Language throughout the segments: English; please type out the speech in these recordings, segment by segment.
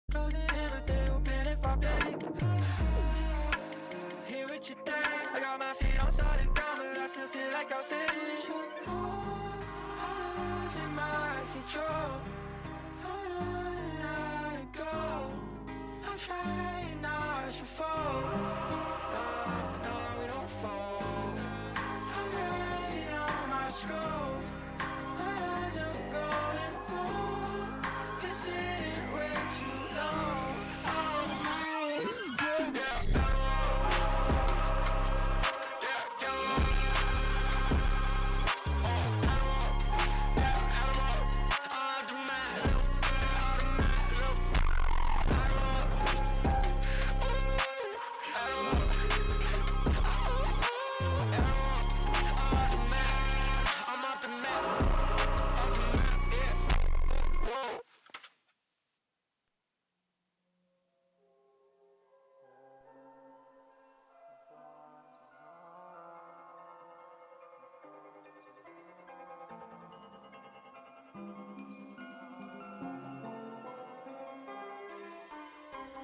Closing in, but they open if I blink. Hear what you think. I got my feet on solid ground, but I still feel like I'll sink. So cold, I'm losing my control. I'm running out of gold. I'm trying not to fall. No, we don't fall. I'm writing on my scroll. My eyes are going home. Been sitting way too long.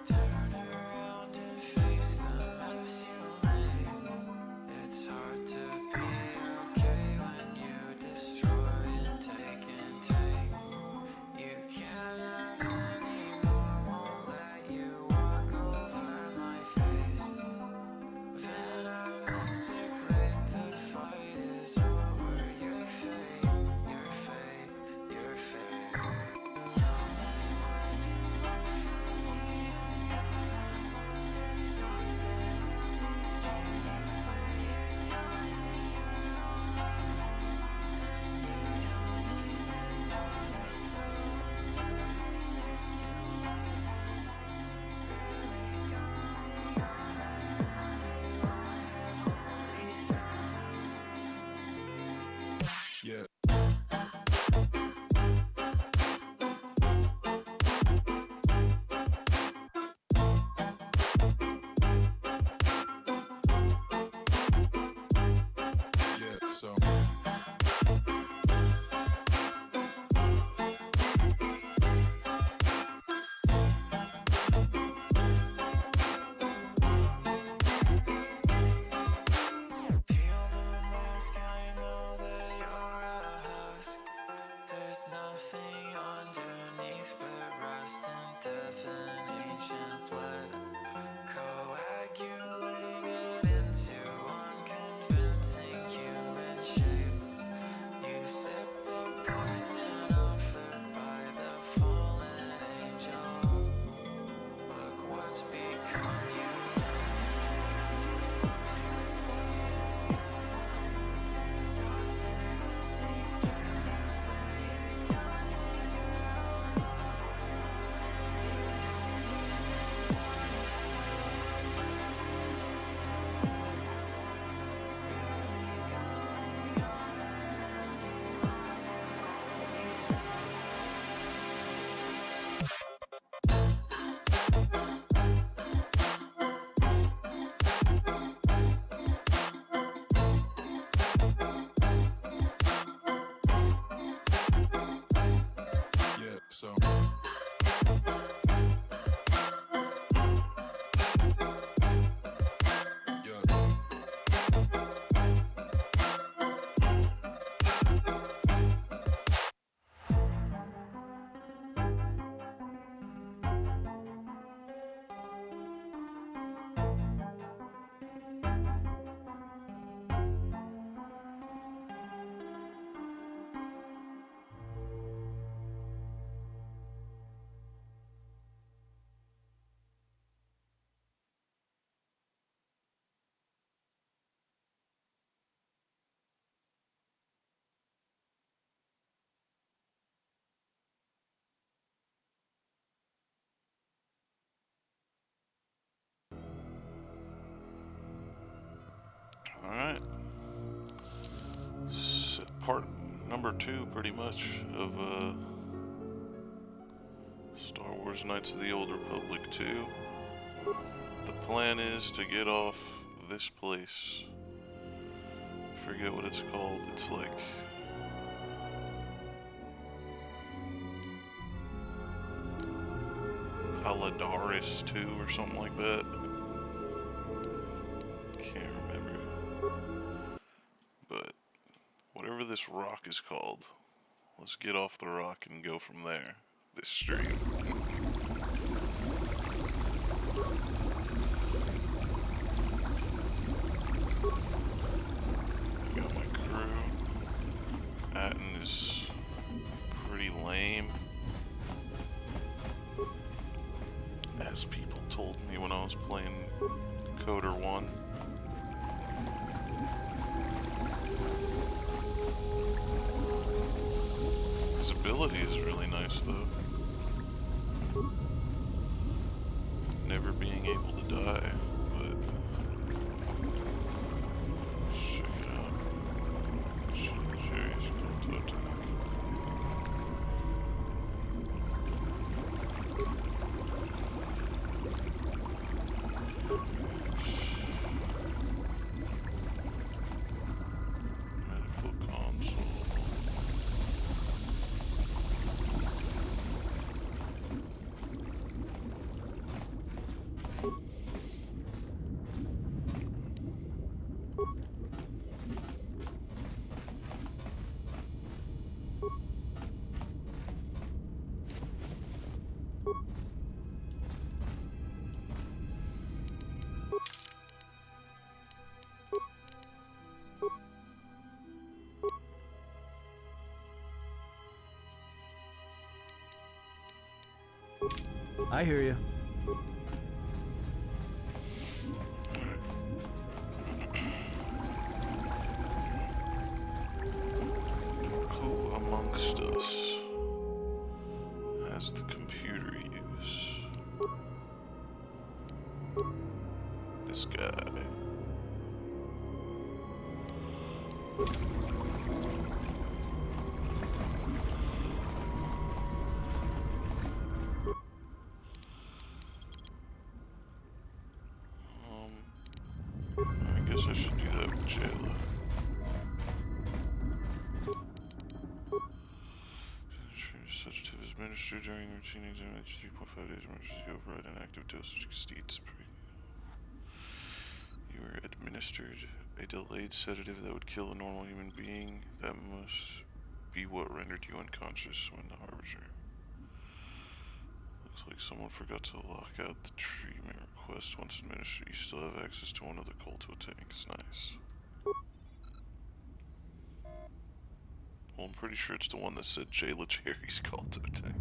Turn around and face the mess you made. It's hard to be okay when you destroy and take. You can't have any more, won't let you walk over my face. Venomistic rape, the fight is over. Your fate, your fate, your fate. Tell me what you want from me. Yeah. Yeah, so Peel the mask, I know that you're a husk. There's nothing underneath but rust and death and ancient blood, coagulated into unconvincing human shape. You sip the poison offered by the fallen angel. Look what's become you. yeah, so yeah. All right. Part number 2, pretty much, of Star Wars Knights of the Old Republic 2. The plan is to get off this place. I forget what it's called. It's like Haladaris 2 or something like that. Can't remember. But whatever this rock is called, let's get off the rock and go from there. This stream. I got my crew. Atten is pretty lame. As people told me when I was playing Coder 1. His ability is really nice though. Never being able to die, but check it out. Jery's cool to medical console. I hear you. Who amongst us has the computer use? This guy. I guess I should do that with Jala. Sedative is administered during routine examination. 3.5 days emergency override and active dosage exceeds. You are administered a delayed sedative that would kill a normal human being. That must be what rendered you unconscious when the harbinger. Looks like someone forgot to lock out the treatment request. Once administered, you still have access to one of the colto tanks. Nice. Well, I'm pretty sure it's the one that said Jala Jery's colto tank.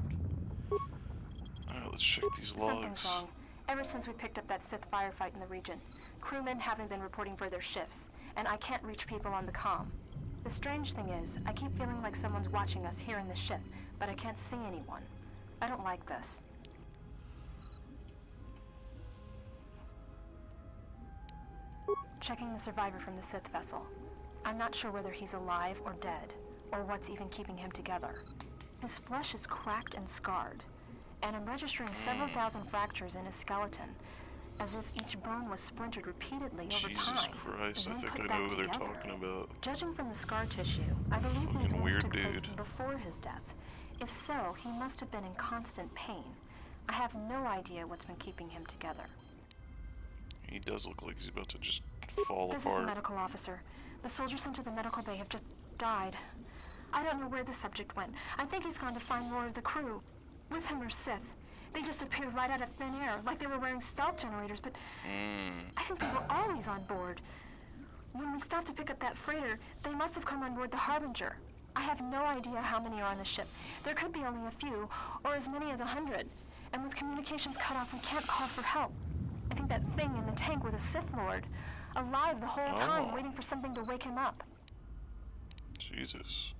Alright, let's check these logs. Something's wrong. Ever since we picked up that Sith firefight in the region, crewmen haven't been reporting for their shifts, and I can't reach people on the comm. The strange thing is, I keep feeling like someone's watching us here in the ship, but I can't see anyone. I don't like this. Checking the survivor from the Sith vessel. I'm not sure whether he's alive or dead, or what's even keeping him together. His flesh is cracked and scarred, and I'm registering several thousand fractures in his skeleton, as if each bone was splintered repeatedly over time. Jesus Christ, I think I know who they're talking about. Judging from the scar tissue, I believe these Fucking wounds weird took place dude. before his death. If so, he must have been in constant pain. I have no idea what's been keeping him together. He does look like he's about to just fall This is the apart. medical officer. The soldiers sent to the medical bay have just died. I don't know where the subject went. I think he's gone to find more of the crew. With him or Sith. They just appeared right out of thin air, like they were wearing stealth generators, but I think they were always on board. When we stopped to pick up that freighter, they must have come on board the Harbinger. I have no idea how many are on the ship. There could be only a few, or as many as 100. And with communications cut off, we can't call for help. I think that thing in the tank was a Sith Lord, alive the whole time, waiting for something to wake him up. Jesus.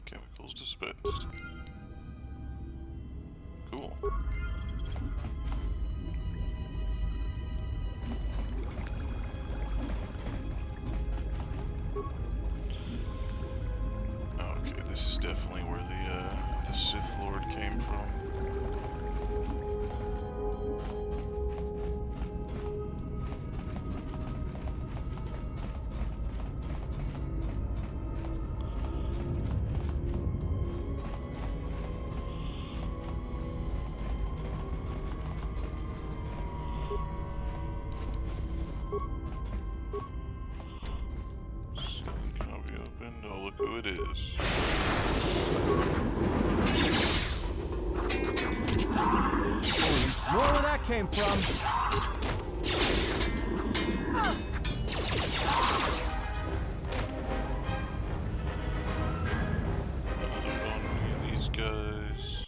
Chemicals dispensed. Cool. Okay, this is definitely where the Sith Lord came from. it is. More where that came from. On me and these guys.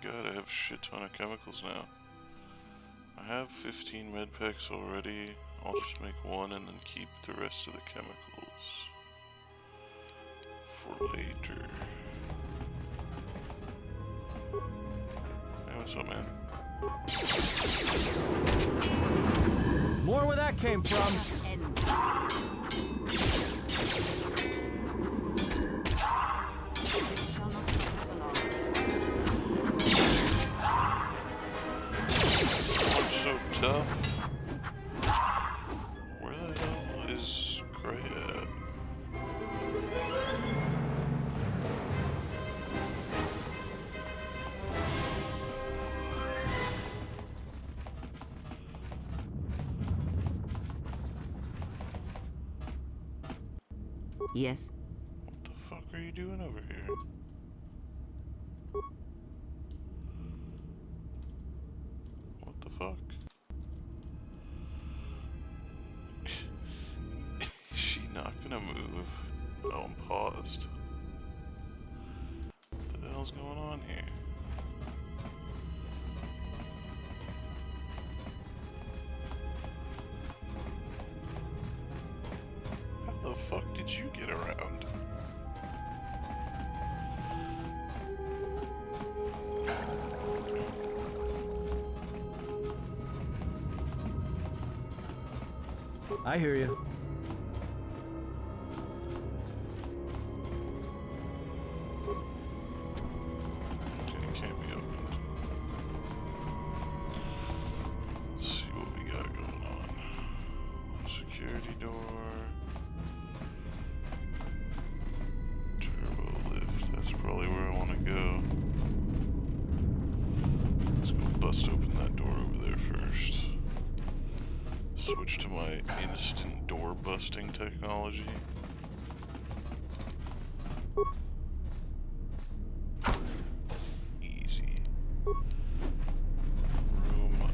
God, I have a shit ton of chemicals now. I have 15 med packs already. I'll just make one and then keep the rest of the chemicals for later. Hey, what's up, man? More where that came from. I'm so tough. Where the hell is Gray at? Yes. What the fuck are you doing over here? What the fuck? Is she not gonna move? Oh, I'm paused. What the hell's going on here? How the fuck did you get around? I hear you. Okay, it can't be opened. Let's see what we got going on. Security door. Turbo lift. That's probably where I want to go. Let's go bust open that door over there first. Switch to my instant door busting technology. Easy. Room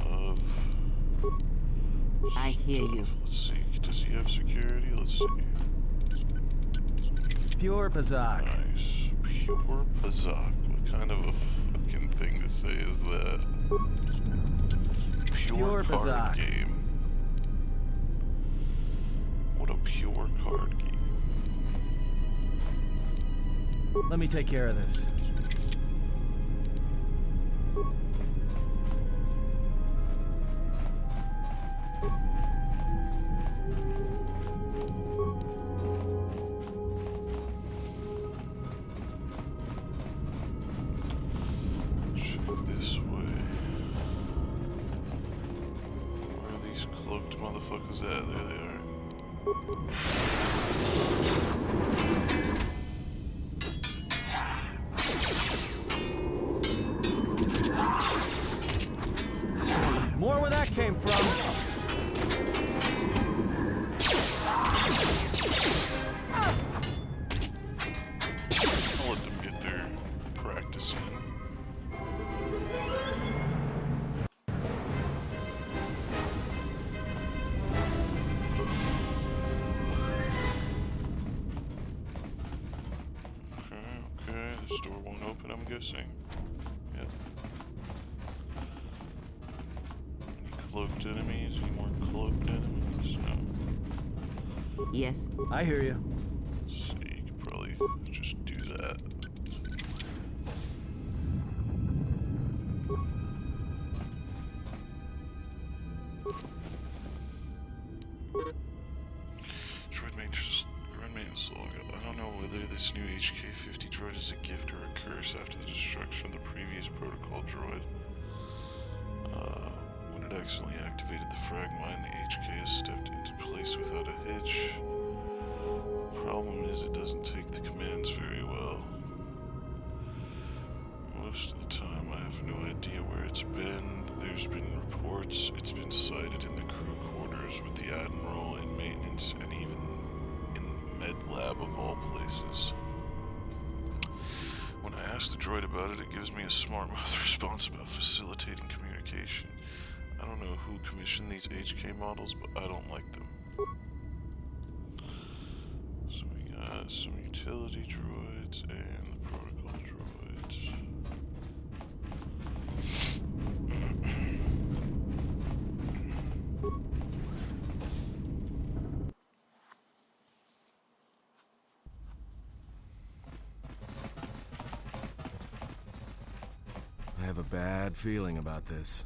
of I hear you. stuff. Let's see. Does he have security? Let's see. Pure Bazak. Nice. Pure Pazak. What kind of a fucking thing to say is that? Pure card Bazak. game. What a pure card game. Let me take care of this. Check this way. Where are these cloaked motherfuckers at? There they are. More where that came from. I'll let them get their practice in. Okay, this door won't open, I'm guessing. Yep. Any cloaked enemies? Any more cloaked enemies? No. Yes. I hear you. Let's see, you could probably just do that. Red maintenance log. I don't know whether this new HK-50 droid is a gift or a curse after the destruction of the previous protocol droid. When it accidentally activated the frag mine, the HK has stepped into place without a hitch. The problem is it doesn't take the commands very well. Most of the time I have no idea where it's been. There's been reports it's been sighted in the crew quarters with the Admiral in maintenance and even in the med lab of all places. When I ask the droid about it, it gives me a smart mouth response about facilitating communication. I don't know who commissioned these HK models, but I don't like them. So we got some utility droids and the protocol droids. I have a bad feeling about this.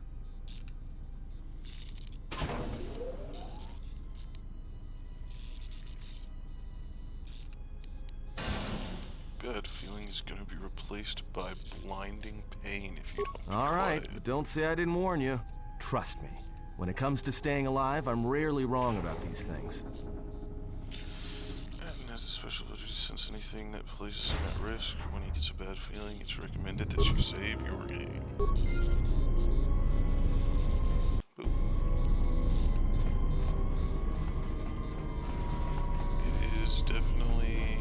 Bad feeling is gonna be replaced by blinding pain if you don't be All right, quiet. but don't say I didn't warn you. Trust me. When it comes to staying alive, I'm rarely wrong about these things. And as a special ability to sense anything that places him at risk, when he gets a bad feeling, it's recommended that you save your game. Boop. It is definitely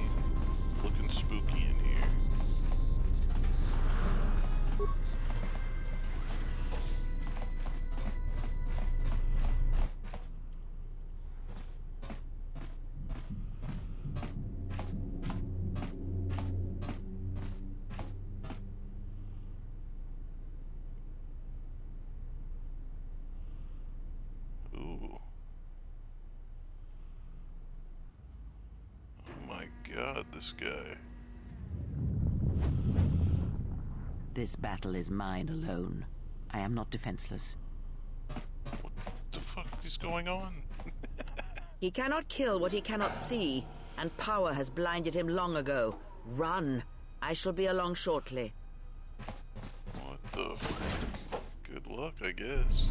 looking spooky in here. Ooh. Oh my god, this guy. This battle is mine alone. I am not defenseless. What the fuck is going on? He cannot kill what he cannot see, and power has blinded him long ago. Run. I shall be along shortly. What the fuck? Good luck, I guess.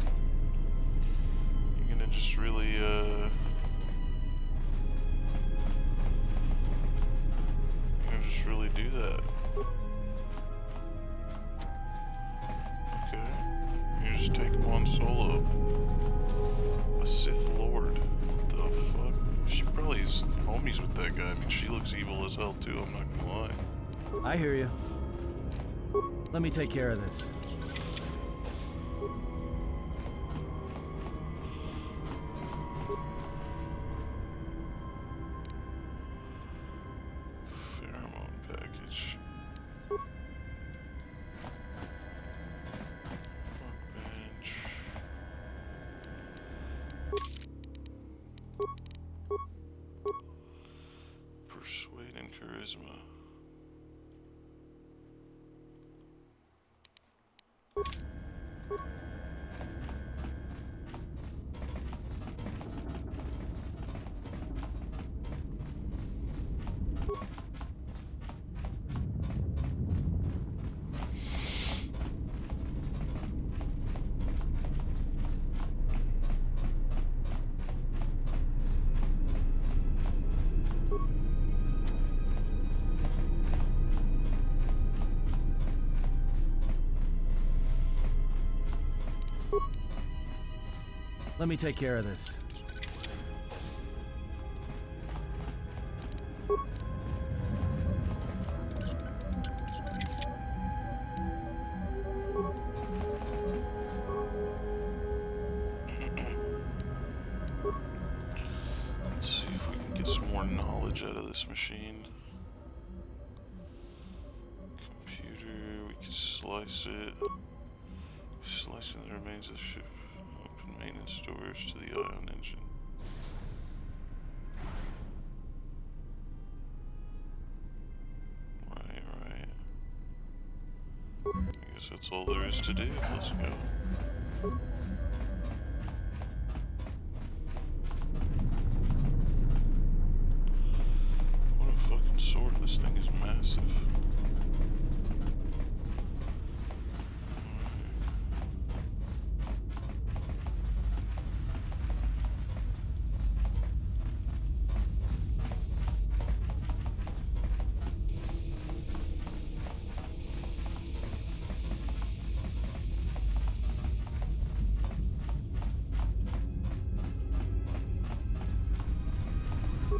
You're gonna just really, You're gonna just really do that. Okay. You just take him on solo. A Sith Lord. What the fuck? She probably is homies with that guy. I mean, she looks evil as hell too, I'm not gonna lie. I hear you. Let me take care of this. Pheromone package. Workbench. Persuade and charisma. Let me take care of this. Let's see if we can get some more knowledge out of this machine. Computer, we can slice it. Slicing the remains of the ship. Open maintenance doors to the ion engine. Right. I guess that's all there is to do. Let's go. What a fucking sword. This thing is massive.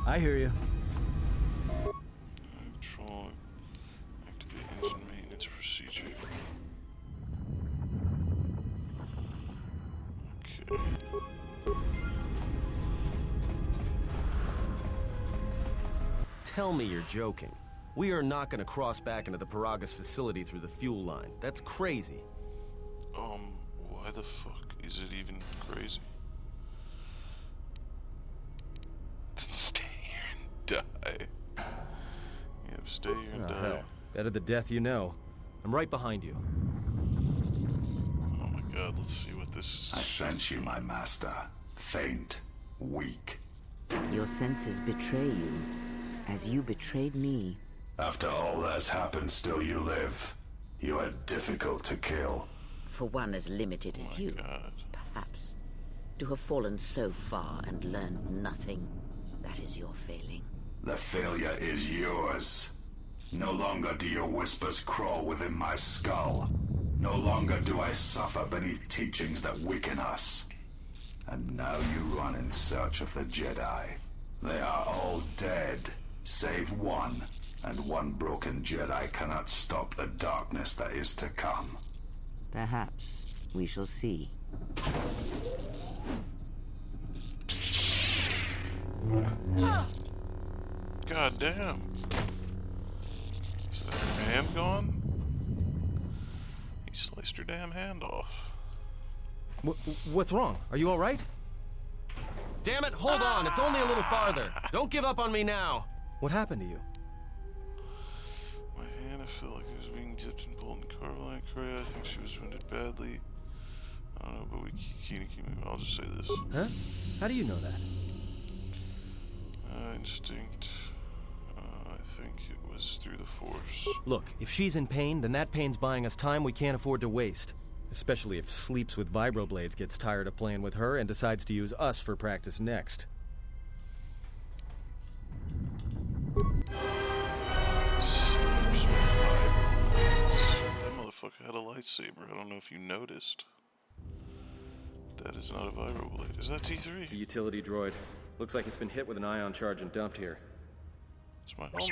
I hear you. Control. Activate engine maintenance procedure. Okay. Tell me you're joking. We are not going to cross back into the Paragas facility through the fuel line. That's crazy. Why the fuck is it even crazy? Then stay here and die. Yep, stay here and die. Hell. Better the death you know. I'm right behind you. Oh my god, let's see what this I is. sense you, my master. Faint, weak. Your senses betray you, as you betrayed me. After all that's happened, still you live. You are difficult to kill. For one as limited as you, God. perhaps. To have fallen so far and learned nothing, that is your failing. The failure is yours. No longer do your whispers crawl within my skull. No longer do I suffer beneath teachings that weaken us. And now you run in search of the Jedi. They are all dead, save one. And one broken Jedi cannot stop the darkness that is to come. Perhaps we shall see. God damn. Is that her hand gone? He sliced her damn hand off. What's wrong? Are you all right? Damn it, hold on. It's only a little farther. Don't give up on me now. What happened to you? My hand, I felt like it was being dipped in molten carbonite clay. I think she was wounded badly. I don't know, but we keep moving. I'll just say this. Huh? How do you know that? Instinct. I think it was through the Force. Look, if she's in pain, then that pain's buying us time we can't afford to waste. Especially if Sleeps with Vibroblades gets tired of playing with her and decides to use us for practice next. Sleeps with vibroblades. That motherfucker had a lightsaber. I don't know if you noticed. That is not a vibroblade. Is that T3? It's a utility droid. Looks like it's been hit with an ion charge and dumped here. It's my homie.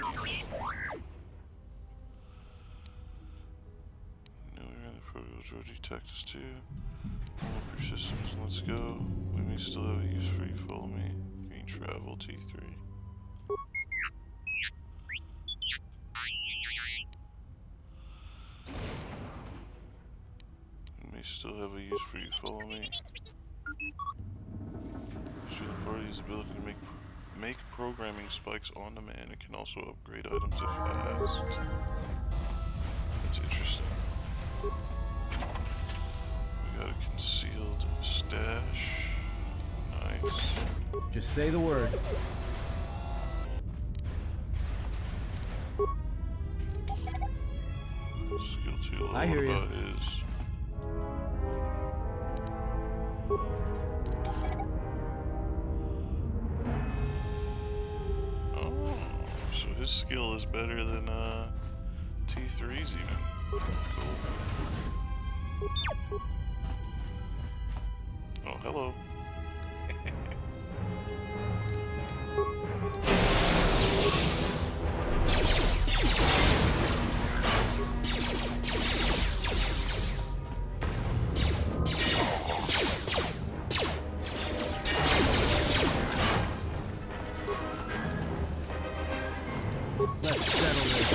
No, we're in the protocol droid detect us too. All up your systems and let's go. We may still have a use for you. Follow me. Green travel T3. We may still have a use for you. Follow me. Show the party's ability to make programming spikes on demand. It can also upgrade items if asked. That's interesting. We got a concealed stash. Nice. Just say the word. Skill 2. I hear you. What about his? Oh, so his skill is better than T3's even. Cool. Oh, hello. Let's settle this.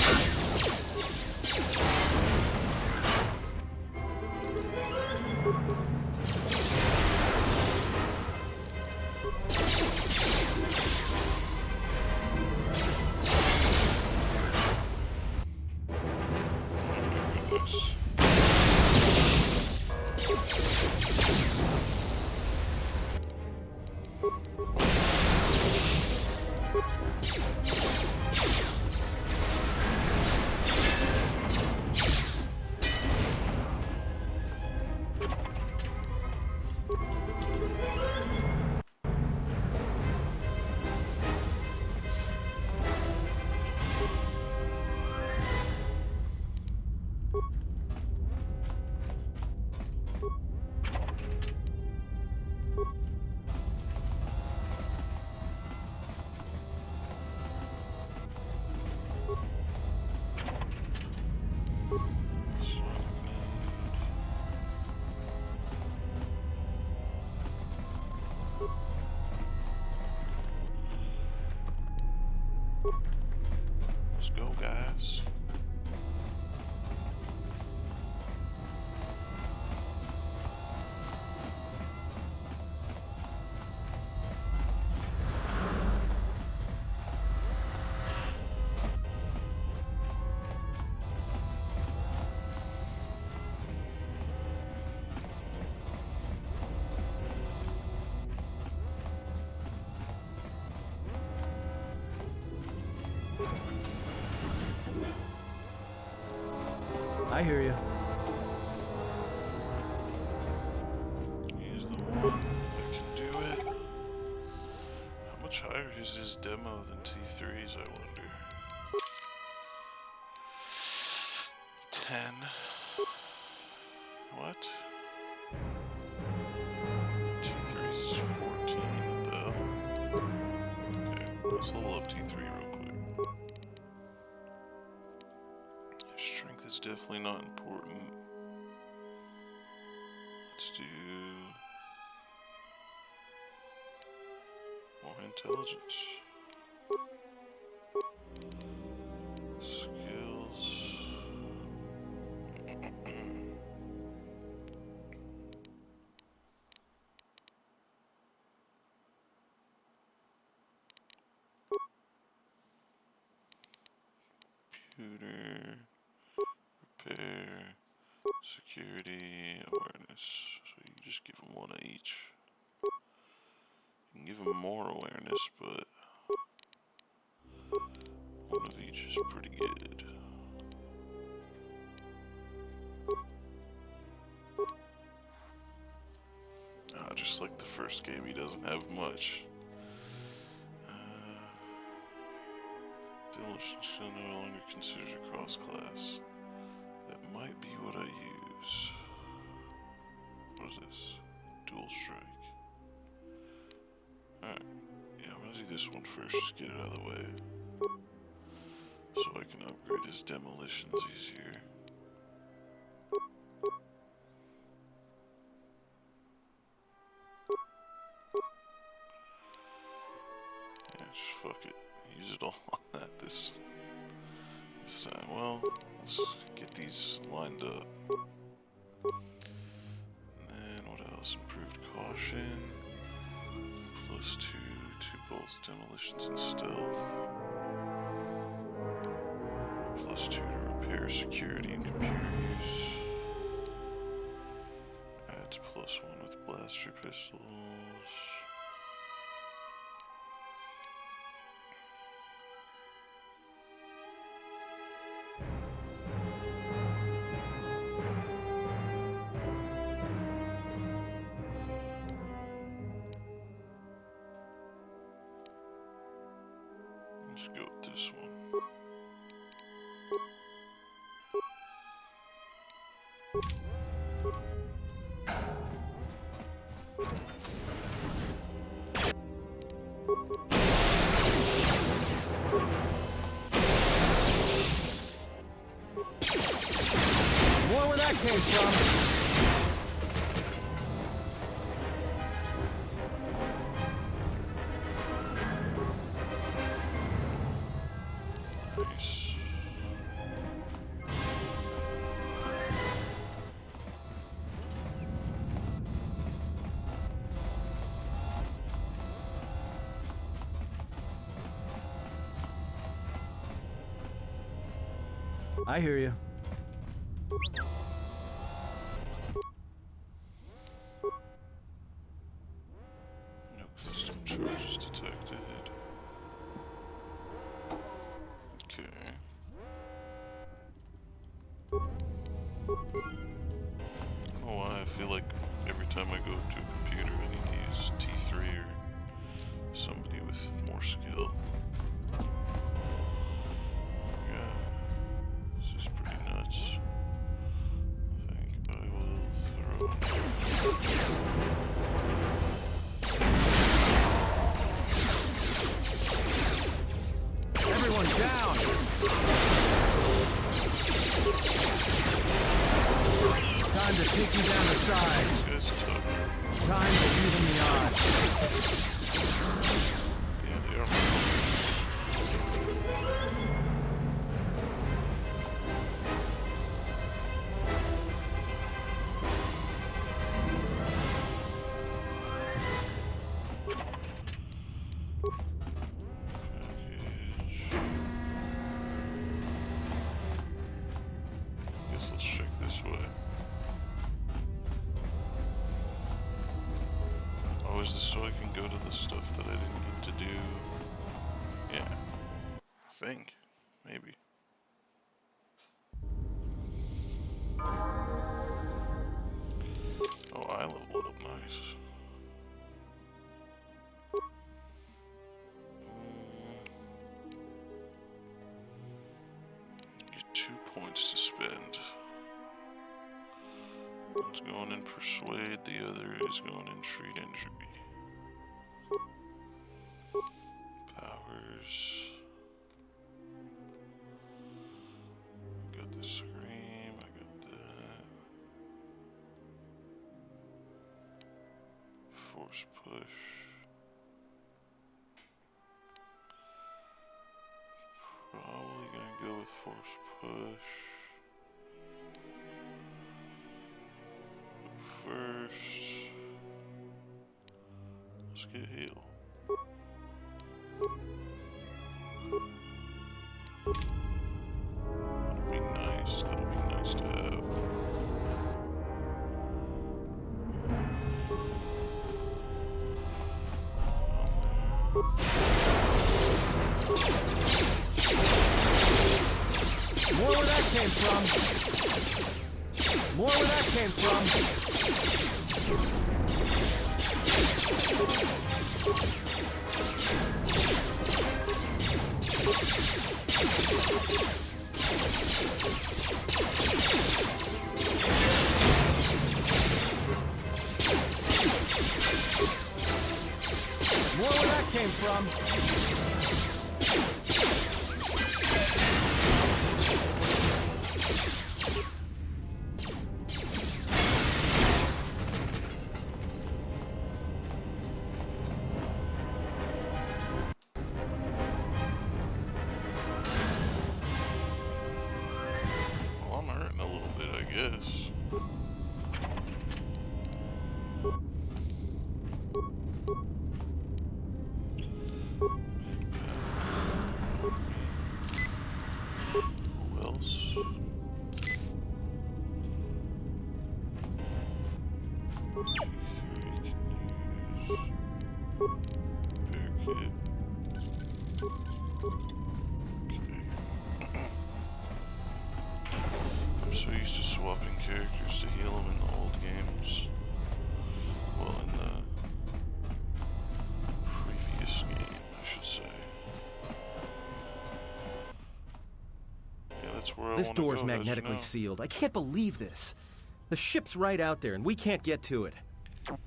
Goodness. Let's go, guys. I hear you. He's the one that can do it. How much higher is his demo than T3's, I wonder? 10. What? T3's 14 though. Okay, let's level up T3 real quick. Strength is definitely not important. Let's do more intelligence. Skills. Computer. Repair, security, awareness. So you just give them one of each. You can give them more awareness, but one of each is pretty good. Just like the first game, he doesn't have much. Demolition skill no longer considered a cross-class. That might be what I use. What is this? Dual strike. Alright. Yeah, I'm gonna do this one first, just get it out of the way. So I can upgrade his demolitions easier. Yeah, just fuck it. Use it all on that this time. Well, let's get these lined up. And then what else? Improved caution. +2 to both demolitions and stealth. +2 to repair, security, and computer use. Adds +1 with blaster pistols. Let's go with this one. More where that came from. Nice. I hear you. No custom charges detected. Okay. I don't know why I feel like every time I go to a computer I need to use T3 or somebody with more skill. Yeah, this is pretty nuts. I think I will throw time to take you down the sides. This guy's tough. Time to even the odds. Yeah, they are monsters. Package. Guess let's check this way. Oh, is this so I can go to the stuff that I didn't get to do? Yeah. I think. Maybe. Oh, I leveled it up nice. Get 2 points to spend. One's going in Persuade, the other is going in Treat Injury. Powers. Got the Scream, I got that. Force Push. Probably gonna go with Force Push. But first, let's get Heal. That'll be nice. That'll be nice to have. More where that came from. More where that came from. More where that came from. Well, I'm hurting a little bit, I guess. Who else? G3 can use. Repair kit. Okay. I'm so used to swapping characters to heal them in the old games. Well, in the previous game, I should say. Yeah, that's where I This wanna door's go, as you magnetically know. sealed. I can't believe this. The ship's right out there, and we can't get to it. Go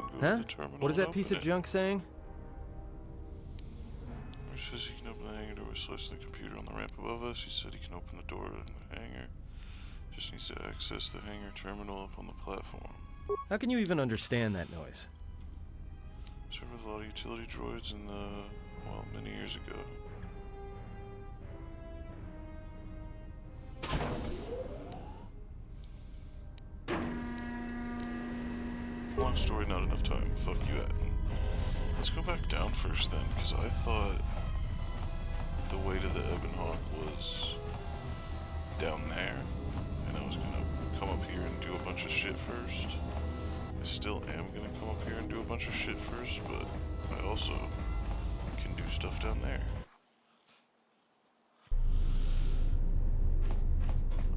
to Huh? the terminal What is and that piece open of it. junk saying? It says he can open the hangar door by slicing the computer on the ramp above us. He said he can open the door in the hangar. Just needs to access the hangar terminal up on the platform. How can you even understand that noise? Served with a lot of utility droids in the, well, many years ago. Long story, not enough time. Fuck you, Atten. Let's go back down first then, because I thought the way to the Ebon Hawk was down there, and I was gonna come up here and do a bunch of shit first. I still am gonna come up here and do a bunch of shit first, but I also can do stuff down there.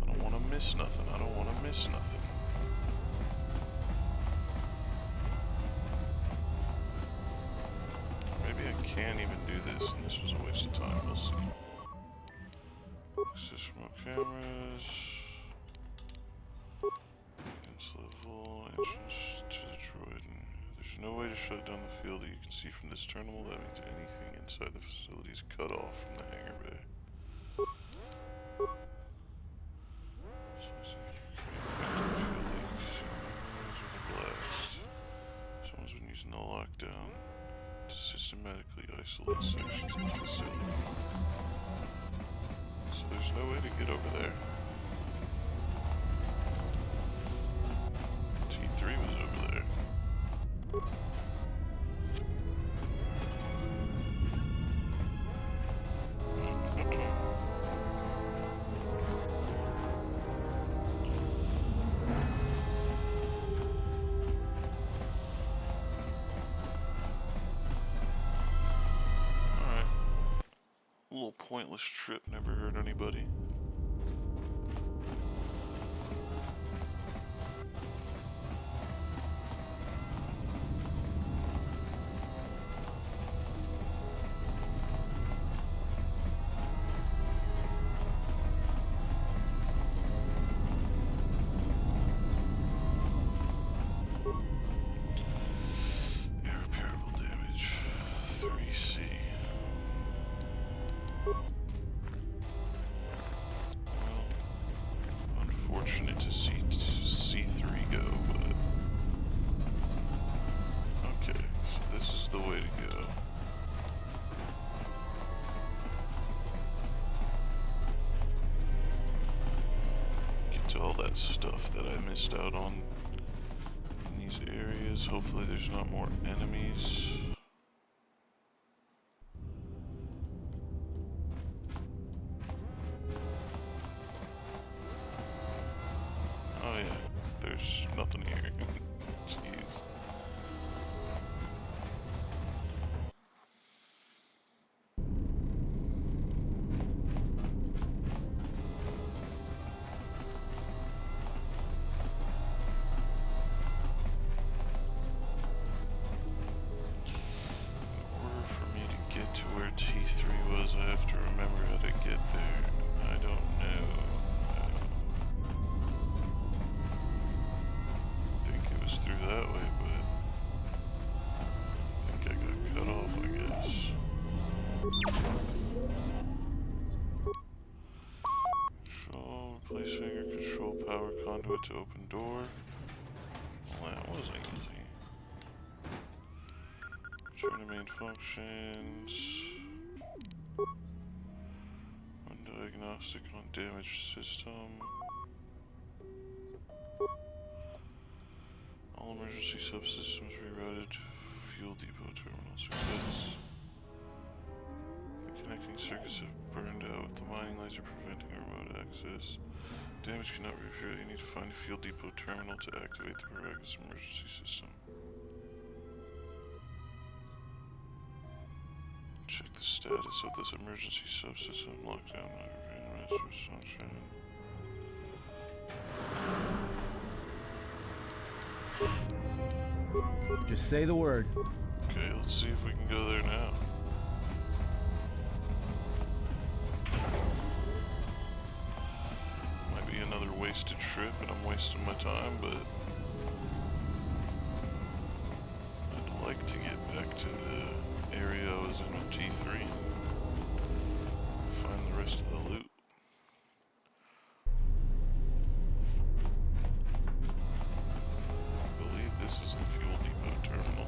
I don't want to miss nothing. I don't want to miss nothing. Maybe I can't even do this, and this was a waste of time. We'll see. Access remote cameras. Mentions to the droid. There's no way to shut down the field that you can see from this terminal. That means anything inside the facility is cut off from the hangar bay. Someone's been using the lockdown to systematically isolate sections of the facility. So there's no way to get over there. T3 was over there. Alright. A little pointless trip, never hurt anybody. Irreparable damage, 3C. Well, unfortunate to see C3 go, but okay, so this is the way to go. Get to all that stuff that I missed out on in these areas. Hopefully there's not more enemies. Oh yeah, there's nothing here. Jeez. In order for me to get to where T3 was, I have to remember how to get there. I don't know. I think it was through that way, but I think I got cut off, I guess. Control, replace hangar control power conduit to open door. Well, that wasn't easy. Return to main functions. Run diagnostic on damaged system. All emergency subsystems rerouted to fuel depot terminal. Success. The connecting circuits have burned out with the mining laser preventing remote access. Damage cannot be repaired. You need to find a fuel depot terminal to activate the Paragus emergency system. Check the status of this emergency subsystem. Lockdown. Sunshine. Just say the word. Okay, let's see if we can go there now. Might be another wasted trip and I'm wasting my time, but I'd like to get back to the area I was in with T3 and find the rest of the loot. I believe this is the fuel depot terminal.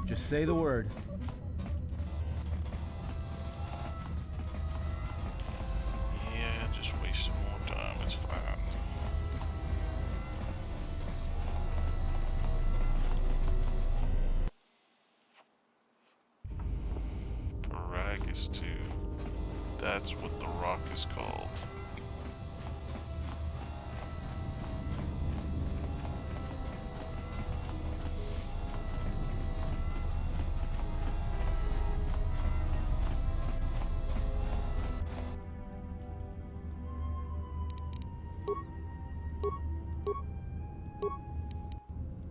Just say the word. Yeah, just wasting more time, it's fine. Paragus 2. That's what the rock is called.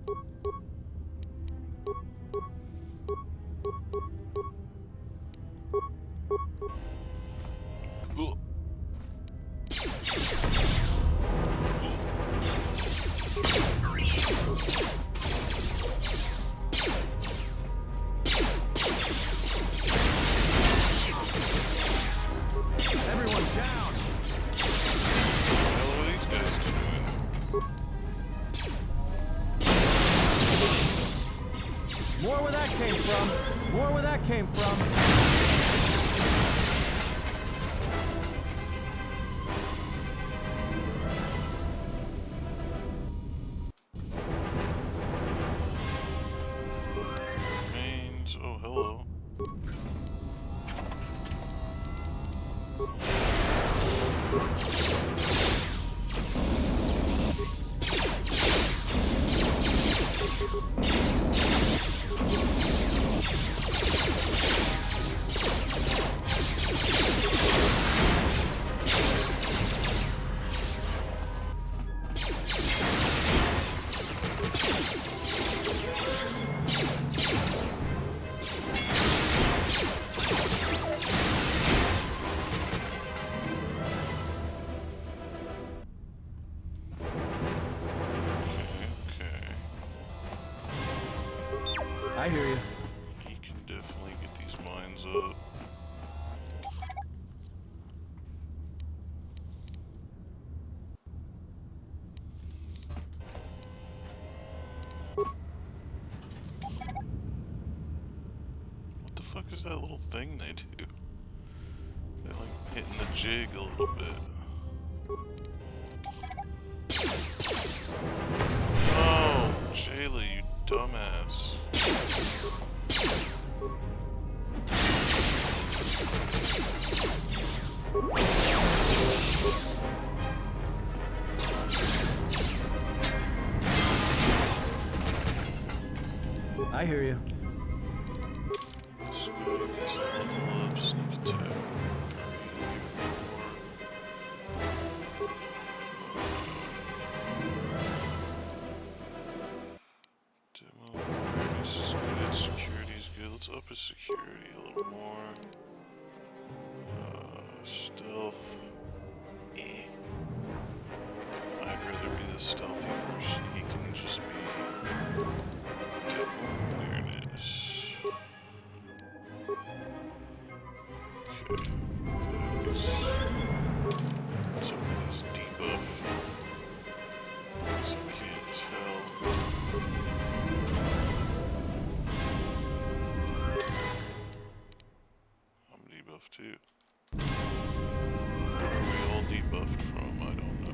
Ooh. Everyone down! What are these guys doing? More where that came from! More where that came from! Remains. Oh, hello. Okay. I hear you. He can definitely get these mines up. What the fuck is that little thing they do? They're like hitting the jig a little bit. Oh, Jala, you dumbass. I hear you. Let's go get some level up, sneak attack. Demo awareness is good, security is good. Let's up his security a little more. Stealth. Eh. I'd rather be the stealthy person. He can just be demo awareness. Okay. What's up with his debuff? Guess I can't tell. I'm debuffed too. Where are we all debuffed from? I don't know.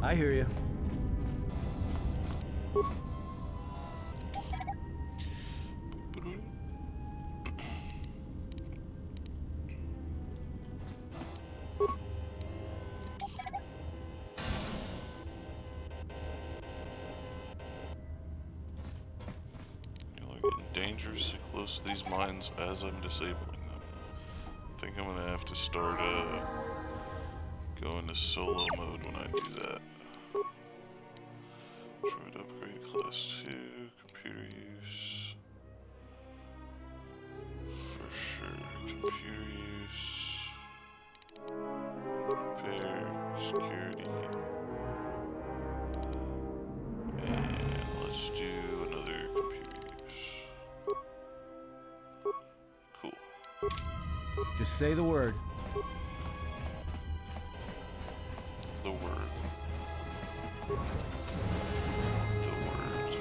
I hear you. We're getting dangerously close to these mines as I'm disabling them. I think I'm gonna have to start go into solo mode when I do that. Droid upgrade class 2, computer use. For sure, computer use. Repair, security. And let's do another computer use. Cool. Just say the word. The word. The word.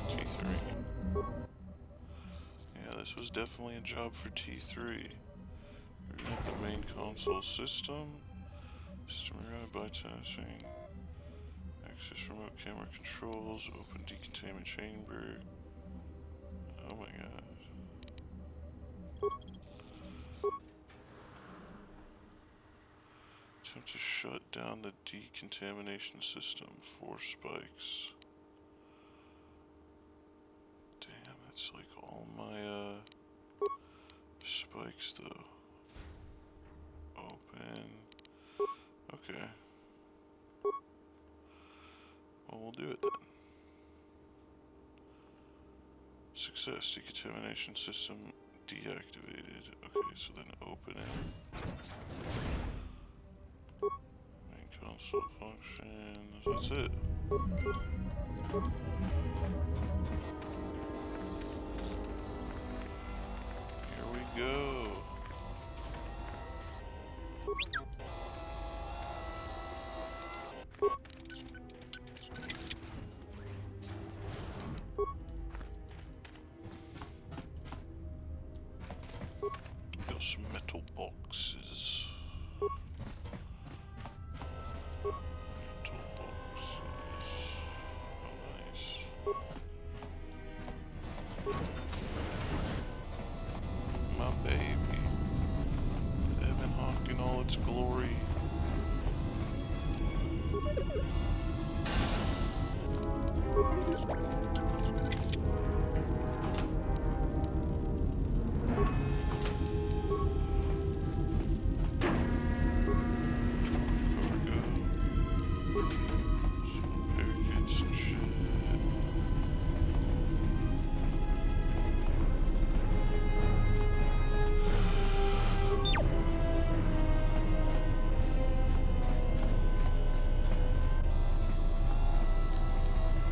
T3. Yeah, this was definitely a job for T3. Reboot the main console system. System routed by testing. Access remote camera controls. Open decontainment chamber. Oh my god. Attempt to shut shut down the decontamination system. 4 spikes. Damn, that's like all my spikes though. Open. Okay. Well, we'll do it then. Success. Decontamination system deactivated. Okay, so then open it. Main console function. That's it. Here we go. Those metal boxes. Metal boxes. Oh, nice. My baby. Ebon Hawk in all its glory.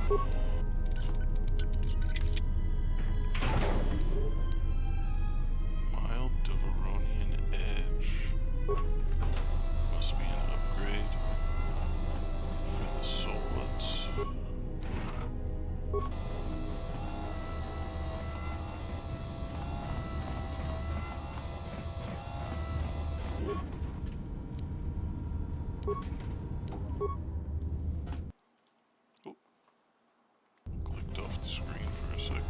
Oh. Clicked off the screen for a second.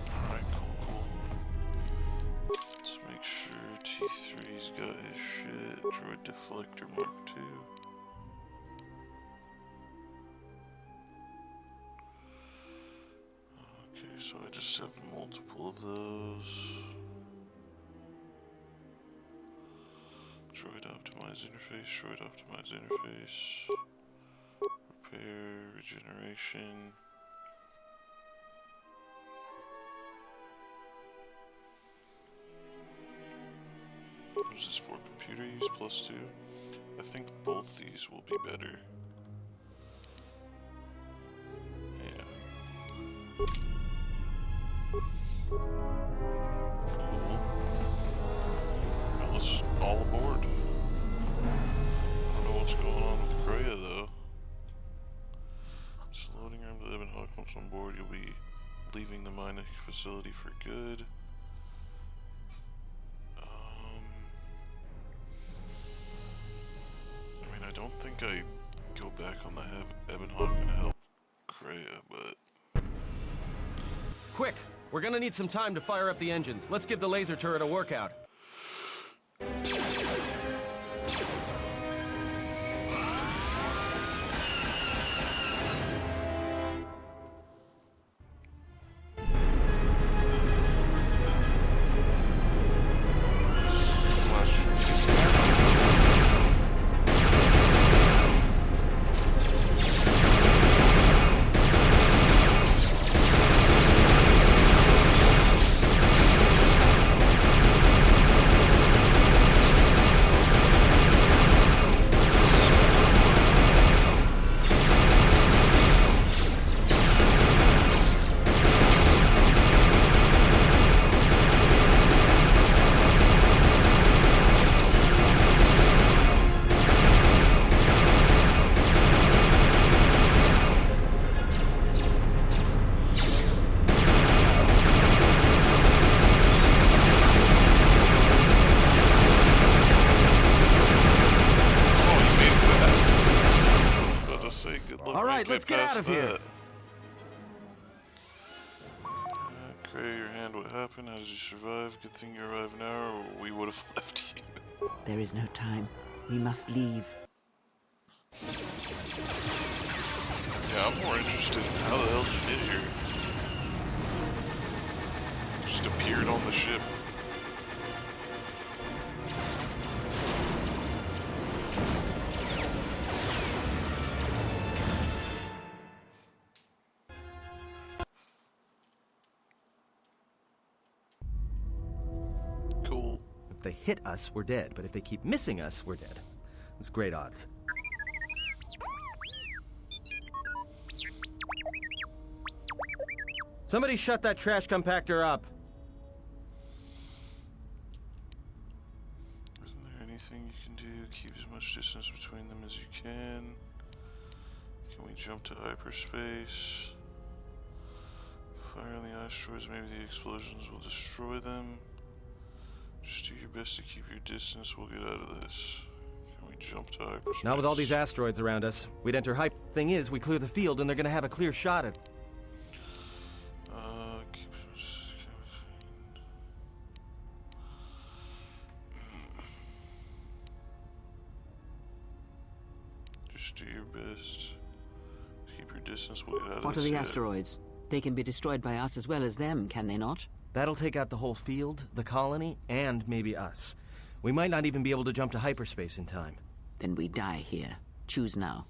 Alright, cool. Let's make sure T3's got his shit. Droid Deflector Mark 2. Okay, so I just have multiple of those. Droid Optimize Interface. Repair, regeneration. What's this for? Computer use +2? I think both these will be better. Yeah. Cool. Well, let's just all aboard. I don't know what's going on with Kreia though. It's loading room to Ebon Hawk. Once on board, you'll be leaving the mining facility for good. I mean, I don't think I go back on the Ebon Hawk and help Kreia, but Quick! We're gonna need some time to fire up the engines. Let's give the laser turret a workout. All right, let's get out of here. happened? How did you survive? Good thing you arrived now, or we would have left you. There is no time. We must leave. Yeah, I'm more interested in how the hell did you get here? Just appeared on the ship. Cool. If they hit us, we're dead, but if they keep missing us, we're dead. It's great odds. Somebody shut that trash compactor up. Isn't there anything you can do? Keep as much distance between them as you can. Can we jump to hyperspace? Fire on the asteroids, maybe the explosions will destroy them. Just do your best to keep your distance, we'll get out of this. Can we jump to hyperspace? Not with all these asteroids around us. We'd enter hype. Thing is, we clear the field and they're gonna have a clear shot at. Keep as much as you can between. Just do your best. Keep your distance, we'll get out of What this. are the yet. asteroids? They can be destroyed by us as well as them, can they not? That'll take out the whole field, the colony, and maybe us. We might not even be able to jump to hyperspace in time. Then we die here. Choose now.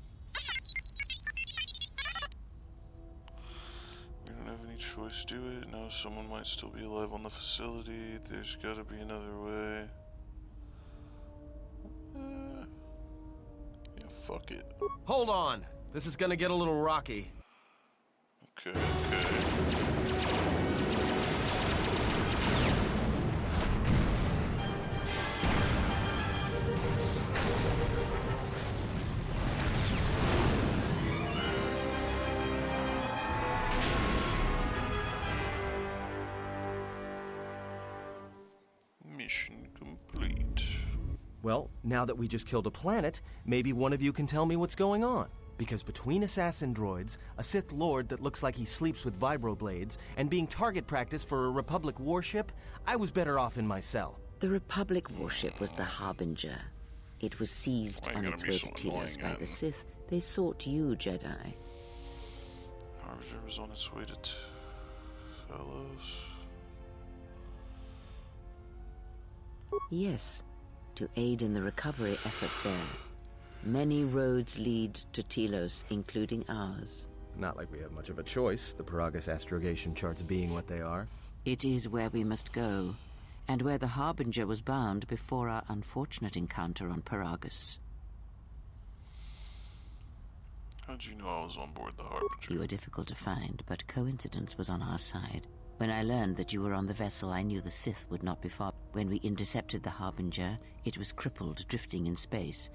We don't have any choice, do it? No, someone might still be alive on the facility. There's gotta be another way. Yeah, fuck it. Hold on. This is gonna get a little rocky. Okay. Mission complete. Well, now that we just killed a planet, maybe one of you can tell me what's going on. Because between assassin droids, a Sith Lord that looks like he sleeps with vibroblades, and being target practice for a Republic warship, I was better off in my cell. The Republic warship was the Harbinger. It was seized Why on you its gonna way be to so Telos annoying, by the Ann? Sith. They sought you, Jedi. Harbinger was on its way to Telos. Yes, to aid in the recovery effort there. Many roads lead to Telos, including ours. Not like we have much of a choice, the Paragus astrogation charts being what they are. It is where we must go, and where the Harbinger was bound before our unfortunate encounter on Paragus. How'd you know I was on board the Harbinger? You were difficult to find, but coincidence was on our side. When I learned that you were on the vessel, I knew the Sith would not be far. When we intercepted the Harbinger, it was crippled, drifting in space.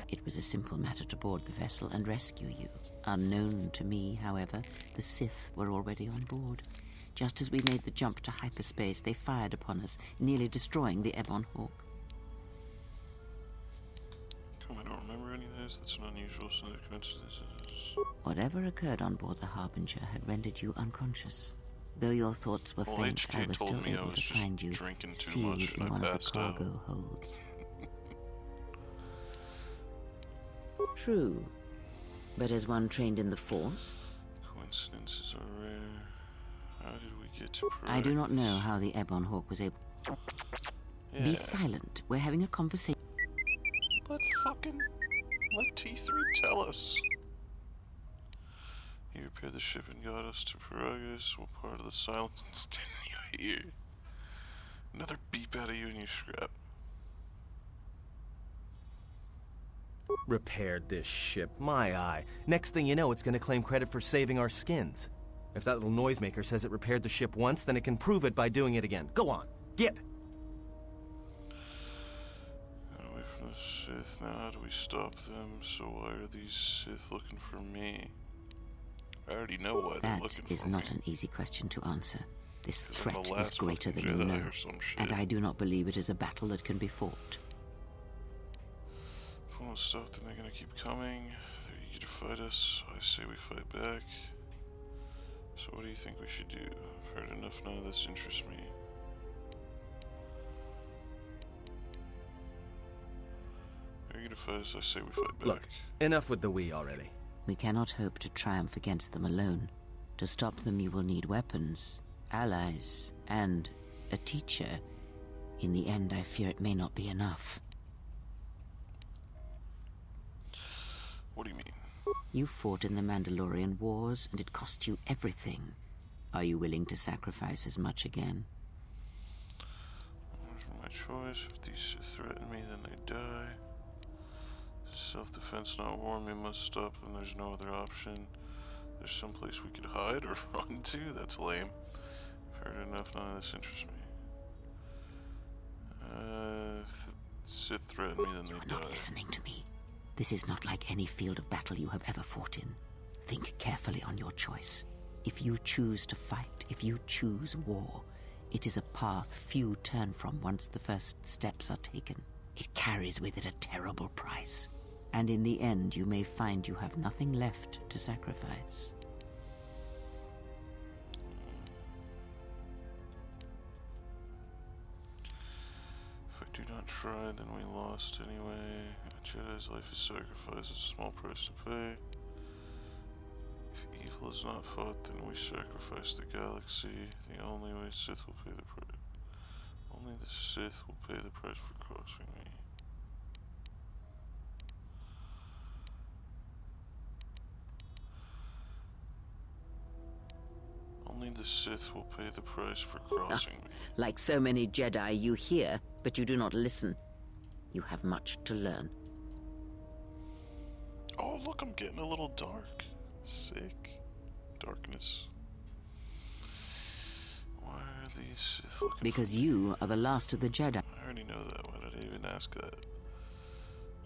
It was a simple matter to board the vessel and rescue you. Unknown to me, however, the Sith were already on board. Just as we made the jump to hyperspace, they fired upon us, nearly destroying the Ebon Hawk. Come, I don't remember any of this. That's an unusual set of coincidences. Whatever occurred on board the Harbinger had rendered you unconscious. Though your thoughts were Well, faint, HK I was told still me I able was to just find you drinking too sealed much and in I one of the passed out. cargo holds. True. But as one trained in the Force, Coincidences are rare. How did we get to I do not know Paragus? how the Ebon Hawk was able... Yeah. Be silent. We're having a conversation. Let T3 tell us. He repaired the ship and got us to Paragus. What part of the silence didn't you hear? Another beep out of you and you scrap. Repaired this ship, my eye. Next thing you know, it's gonna claim credit for saving our skins. If that little noisemaker says it repaired the ship once, then it can prove it by doing it again. Go on, get! Got away from the Sith. Now how do we stop them? So why are these Sith looking for me? I already know why they're That looking is for not me. an easy question to answer. This 'Cause I'm the threat is last greater fucking than you Jedi know, or some shit. and I do not believe it is a battle that can be fought. If we won't stop, then they're gonna keep coming. They're eager to fight us. I say we fight back. So what do you think we should do? I've heard enough. None of this interests me. Free to fight as I say we fight back. Look, enough with the we already. We cannot hope to triumph against them alone. To stop them, you will need weapons, allies, and a teacher. In the end, I fear it may not be enough. What do you mean? You fought in the Mandalorian Wars, and it cost you everything. Are you willing to sacrifice as much again? For my choice. If these Sith threaten me, then they die. Self-defense, not war. We must stop them. There's no other option. There's some place we could hide or run to. That's lame. I've heard enough. None of this interests me. If the Sith threaten me, then You they are die. not listening to me. This is not like any field of battle you have ever fought in. Think carefully on your choice. If you choose to fight, if you choose war, it is a path few turn from once the first steps are taken. It carries with it a terrible price. And in the end, you may find you have nothing left to sacrifice. If I do not try, then we lost anyway. A Jedi's life is sacrificed. It's a small price to pay. If evil is not fought, then we sacrifice the galaxy. The only way Sith will pay the price. Only the Sith will pay the price for crossing me. Only the Sith will pay the price for crossing me. Like so many Jedi, you hear, but you do not listen. You have much to learn. Oh, look, I'm getting a little dark. Sick. Darkness. Why are these Sith looking Because for me? you are the last of the Jedi. I already know that. Why did I even ask that?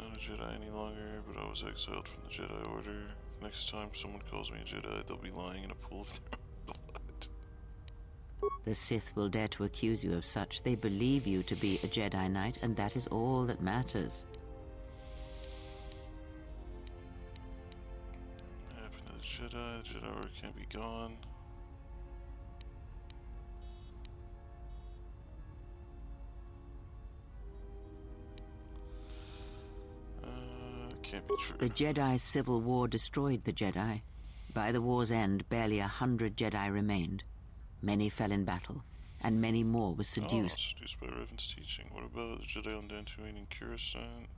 Not a Jedi any longer, but I was exiled from the Jedi Order. Next time someone calls me a Jedi, they'll be lying in a pool of their own blood. The Sith will dare to accuse you of such. They believe you to be a Jedi Knight, and that is all that matters. What happened to the Jedi? The Jedi Order can't be gone. Can't be true. The Jedi Civil War destroyed the Jedi. By the war's end, barely 100 Jedi remained. Many fell in battle, and many more were seduced. Seduced by Revan's teaching. What about the Jedi on Dantooine and Coruscant?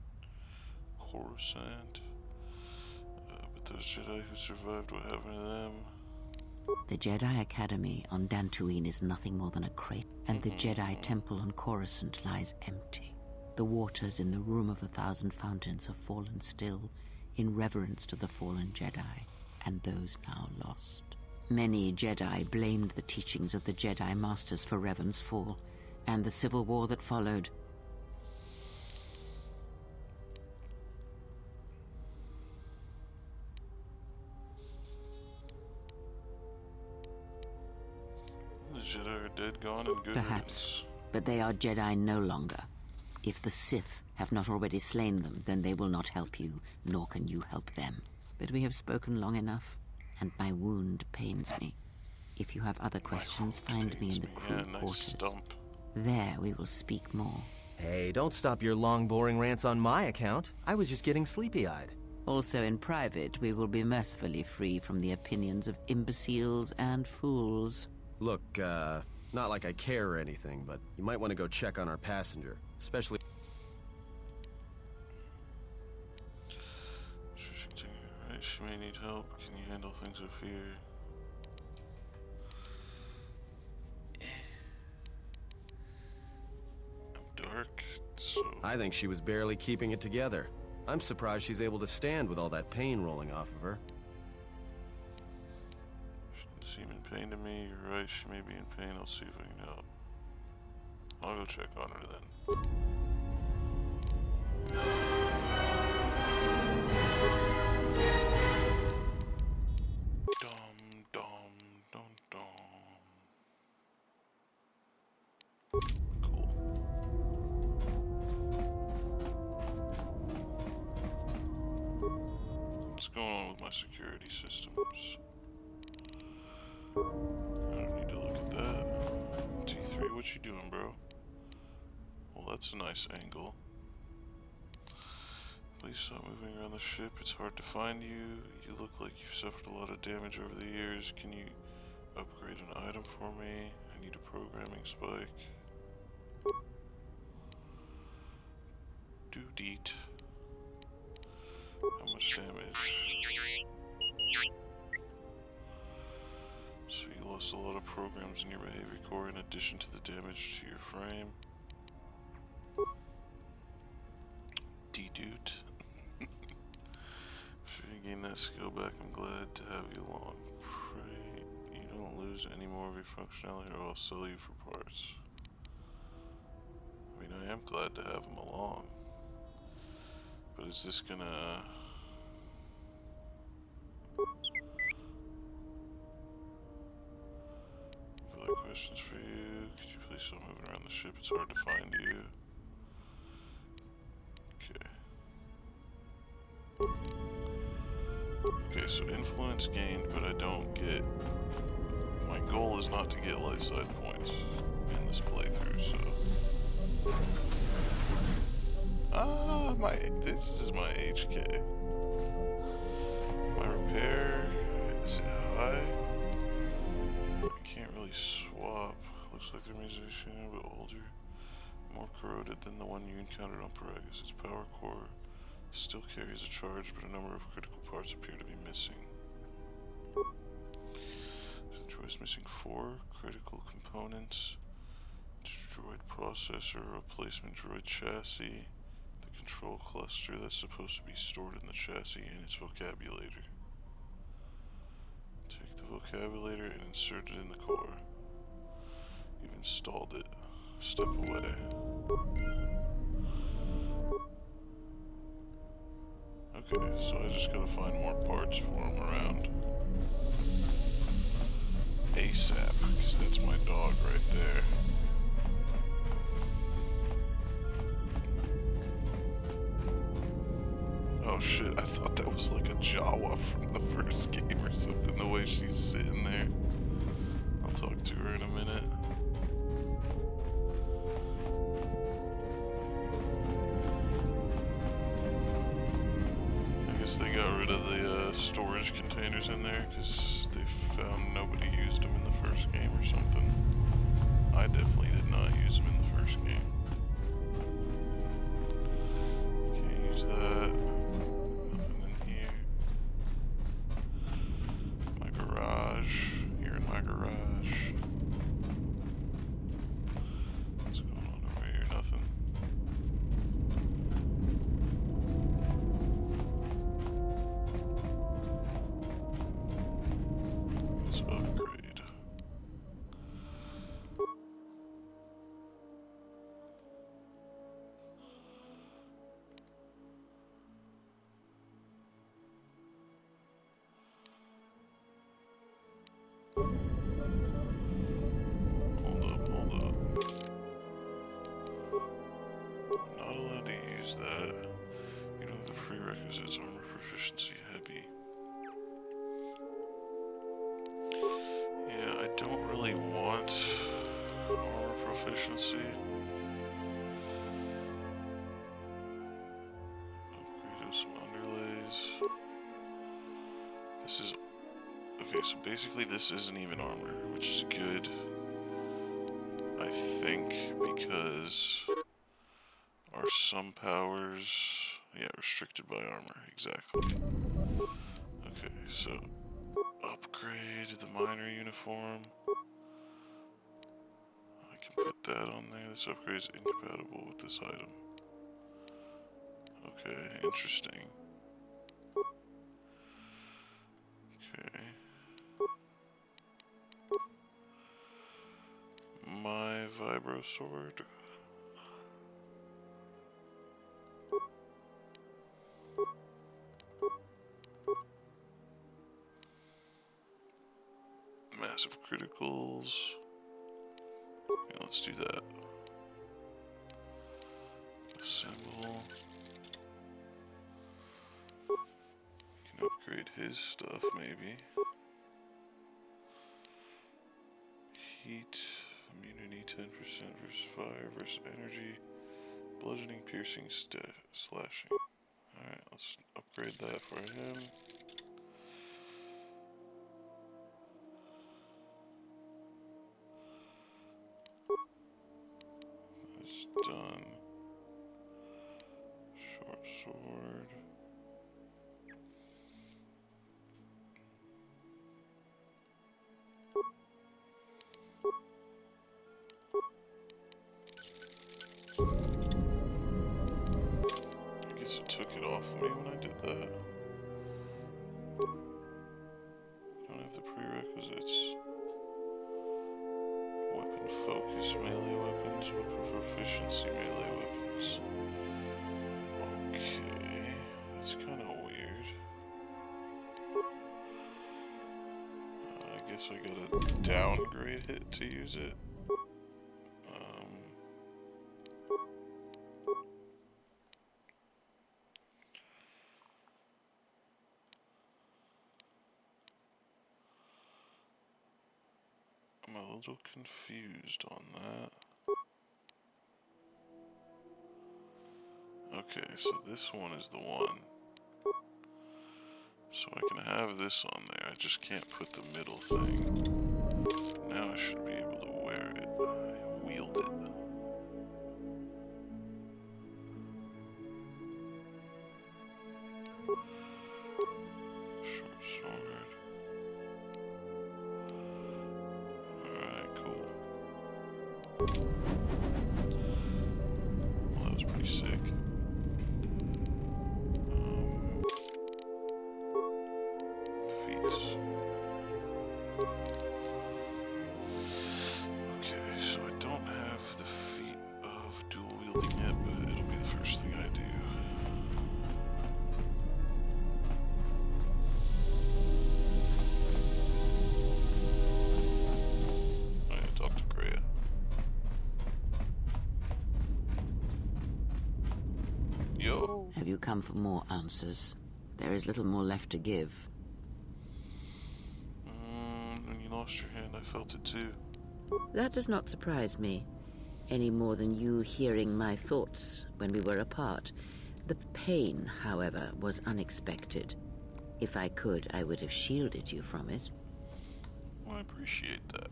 But those Jedi who survived, what happened to them? The Jedi Academy on Dantooine is nothing more than a crate, and the Jedi Temple on Coruscant lies empty. The waters in the Room of 1,000 Fountains have fallen still, in reverence to the fallen Jedi, and those now lost. Many Jedi blamed the teachings of the Jedi Masters for Revan's fall, and the civil war that followed. The Jedi are dead, gone, and good Perhaps, riddance. but they are Jedi no longer. If the Sith have not already slain them, then they will not help you, nor can you help them. But we have spoken long enough, and my wound pains me. If you have other questions, find me in the crew nice quarters. stump. There we will speak more. Hey, don't stop your long, boring rants on my account. I was just getting sleepy-eyed. Also in private, we will be mercifully free from the opinions of imbeciles and fools. Look, not like I care or anything, but you might want to go check on our passenger, especially... Right, she may need help. Can you handle things up here? I'm dark, so... I think she was barely keeping it together. I'm surprised she's able to stand with all that pain rolling off of her. She didn't seem in pain to me. You're right, she may be in pain. I'll see if I can help. I'll go check on her then. Dum, dum, dum, dum. Cool. What's going on with my security systems? I don't need to look at that. T3, what you doing, bro? Well, that's a nice angle. Please stop moving around the ship. It's hard to find you. You look like you've suffered a lot of damage over the years. Can you upgrade an item for me? I need a programming spike. Deet. How much damage? So you lost a lot of programs in your behavior core in addition to the damage to your frame. Dedude. If you gain that skill back, I'm glad to have you along. Pray you don't lose any more of your functionality or I'll sell you for parts. I mean, I am glad to have him along. But is this gonna... Other questions for you? Could you please stop moving around the ship? It's hard to find you. Okay, so influence gained, but I don't get... My goal is not to get light side points in this playthrough, so... This is my HK. My repair, is it high? I can't really swap. Looks like they're musician, but older. More corroded than the one you encountered on Paragus. Its power core still carries a charge, but a number of critical parts appear to be missing. The droid's missing 4 critical components. Destroyed processor, replacement droid chassis, the control cluster that's supposed to be stored in the chassis, and its vocabulator. Take the vocabulator and insert it in the core. You've installed it. Step away. Okay, so I just gotta find more parts for him around. ASAP, because that's my dog right there. Oh shit, I thought that was like a Jawa from the first game or something, the way she's sitting there. I'll talk to her in a minute. I guess they got rid of the storage containers in there because they found nobody used them in the first game or something. I definitely did not use them in the first game. Can't use that. Nothing in here. My garage. Here in my garage. What's going on over here? Nothing. Let's upgrade. Hold up. I'm not allowed to use that. You know the prerequisites, armor proficiency, heavy. Yeah, I don't really want armor proficiency. Upgrade of some underlays. This is... Okay, so basically this isn't even armor, which is good. I think because our some powers... Yeah, restricted by armor, exactly. Okay, so upgrade the miner uniform. I can put that on there. This upgrade is incompatible with this item. Okay, interesting. Okay. My vibro sword. Massive criticals. Okay, let's do that. Assemble. Can upgrade his stuff maybe. Heat, immunity 10% versus fire versus energy, bludgeoning, piercing, slashing. Alright, let's upgrade that for him. That's done. Short sword. I guess it took it off me when I did that. Don't have the prerequisites. Weapon focus, melee weapons, weapon proficiency, melee weapons. Okay, that's kind of weird. I guess I gotta downgrade it to use it. I'm a little confused on that. Okay, so this one is the one. So I can have this on there, I just can't put the middle thing. Now I should be able to wear it and wield it. Short sword. Alright, cool. Well, that was pretty sick. Feats. Okay, so I don't have the feat of dual wielding yet, but it'll be the first thing I do. Alright, talk to Greya. Yo! Have you come for more answers? There is little more left to give. When you lost your hand, I felt it too. That does not surprise me, any more than you hearing my thoughts when we were apart. The pain, however, was unexpected. If I could, I would have shielded you from it. Well, I appreciate that.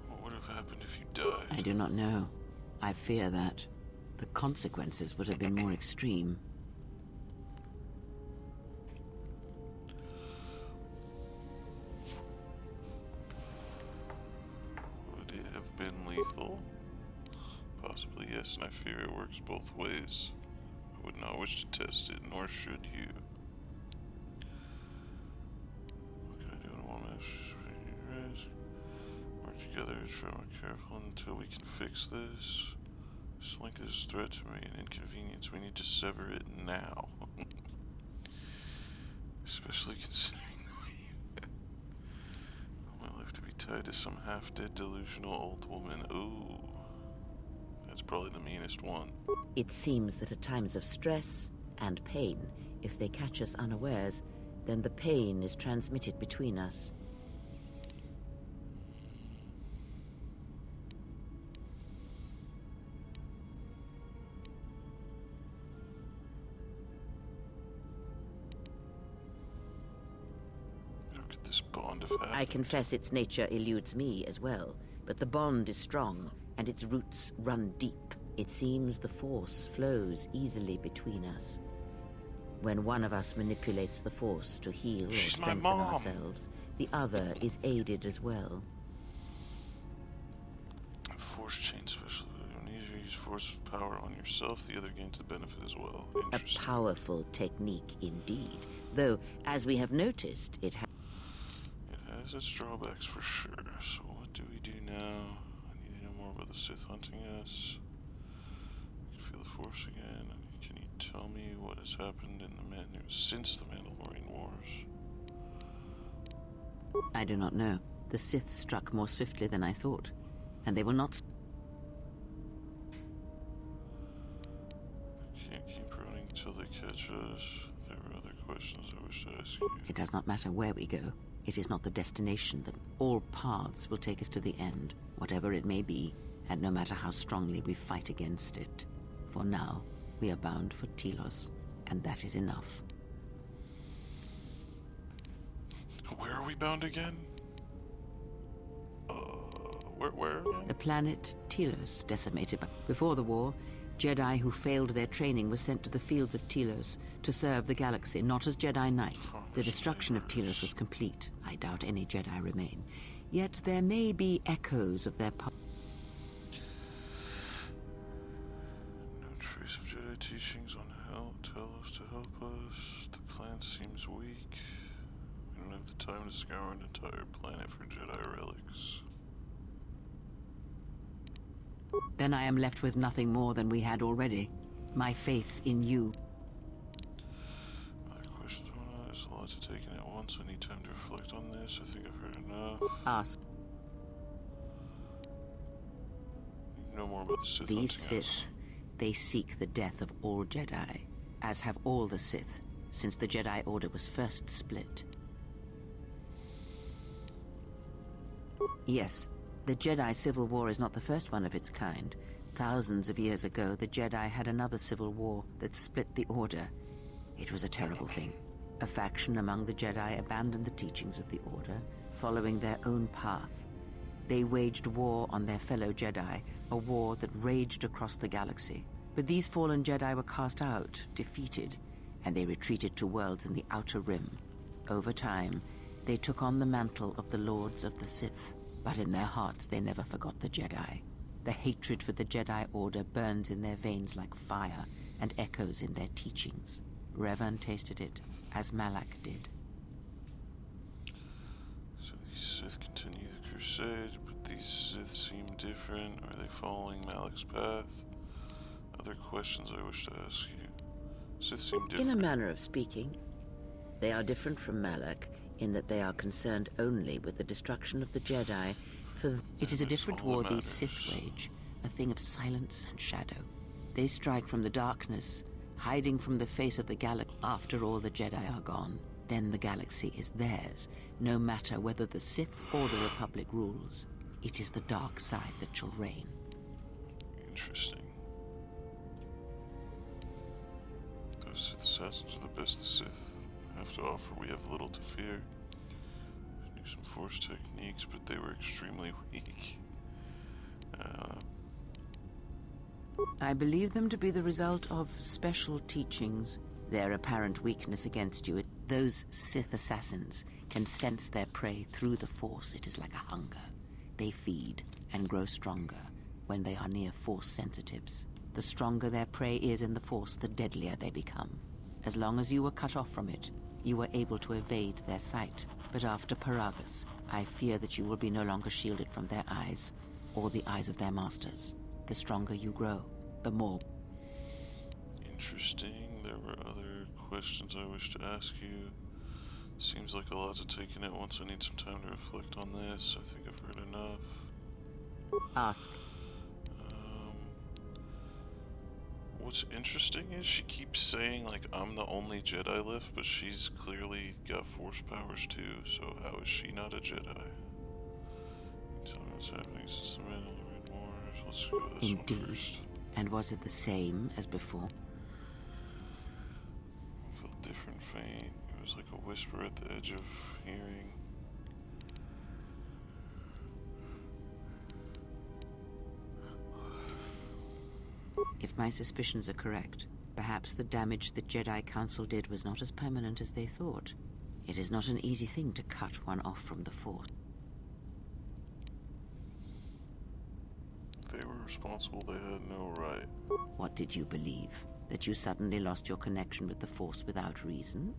What would have happened if you died? I do not know. I fear that. The consequences would have been more extreme. Would it have been lethal? Possibly yes, and I fear it works both ways. I would not wish to test it, nor should you. What can I do in a moment? Work together, try more careful until we can fix this. This link is a threat to me, an inconvenience. We need to sever it now. Especially considering the way you want my life to be tied to some half-dead delusional old woman. Ooh. That's probably the meanest one. It seems that at times of stress and pain, if they catch us unawares, then the pain is transmitted between us. Look at this bond of I confess its nature eludes me as well, but the bond is strong, and its roots run deep. It seems the force flows easily between us. When one of us manipulates the force to heal or She's my strengthen mom. ourselves, the other is aided as well. Force chain special. When you use force of power on yourself, the other gains the benefit as well. A Interesting. powerful technique indeed, though, as we have noticed, it has... It has its drawbacks for sure. So what do we do now? I need to know more about the Sith hunting us. I can feel the Force again. Can you tell me what has happened in the since the Mandalorian Wars? I do not know. The Sith struck more swiftly than I thought, and they will not... Can't keep running till they catch us. There were other questions I wish to ask you. It does not matter where we go. It is not the destination that all paths will take us to the end, whatever it may be, and no matter how strongly we fight against it. For now, we are bound for Telos, and that is enough. Where are we bound again? Where again? The planet Telos, decimated before the war, Jedi who failed their training were sent to the fields of Telos to serve the galaxy, not as Jedi Knights. The destruction of Telos was complete. I doubt any Jedi remain. Yet there may be echoes of their past. No trace of Jedi teachings on how tell us to help us. The plan seems weak. We don't have the time to scour an entire planet for Jedi relics. Then I am left with nothing more than we had already. My faith in you. Other questions? There's a lot to take in at once. I need time to reflect on this. I think I've heard enough. Ask. You know more about the Sith These hunting us. Sith, they seek the death of all Jedi, as have all the Sith, since the Jedi Order was first split. Yes, the Jedi Civil War is not the first one of its kind. Thousands of years ago, the Jedi had another civil war that split the Order. It was a terrible thing. A faction among the Jedi abandoned the teachings of the Order, following their own path. They waged war on their fellow Jedi, a war that raged across the galaxy. But these fallen Jedi were cast out, defeated, and they retreated to worlds in the Outer Rim. Over time, they took on the mantle of the Lords of the Sith. But in their hearts, they never forgot the Jedi. The hatred for the Jedi Order burns in their veins like fire and echoes in their teachings. Revan tasted it, as Malak did. So these Sith continue the crusade, but these Sith seem different. Are they following Malak's path? Other questions I wish to ask you. Sith seem different. In a manner of speaking, they are different from Malak in that they are concerned only with the destruction of the Jedi for... It is a different all that war these matters. Sith wage, a thing of silence and shadow. They strike from the darkness, hiding from the face of the galaxy. After all the Jedi are gone, then the galaxy is theirs, no matter whether the Sith or the Republic rules. It is the dark side that shall reign. Interesting. Those Sith assassins are the best the Sith have to offer. We have little to fear. We knew some Force techniques, but they were extremely weak. I believe them to be the result of special teachings. Their apparent weakness against you, those Sith assassins can sense their prey through the Force. It is like a hunger. They feed and grow stronger when they are near Force sensitives. The stronger their prey is in the Force, the deadlier they become. As long as you were cut off from it, you were able to evade their sight. But after Paragus, I fear that you will be no longer shielded from their eyes, or the eyes of their masters. The stronger you grow, the more... Interesting. There were other questions I wish to ask you. Seems like a lot to take in at once. I need some time to reflect on this. I think I've heard enough. Ask. What's interesting is she keeps saying, like, I'm the only Jedi left, but she's clearly got Force powers too, so how is she not a Jedi? Tell me what's happening since the Mandalorian Wars. Let's go with this one Indeed. first. And was it the same as before? It felt different, faint. It was like a whisper at the edge of hearing. If my suspicions are correct, perhaps the damage the Jedi Council did was not as permanent as they thought. It is not an easy thing to cut one off from the Force. If they were responsible, they had no right. What did you believe? That you suddenly lost your connection with the Force without reason?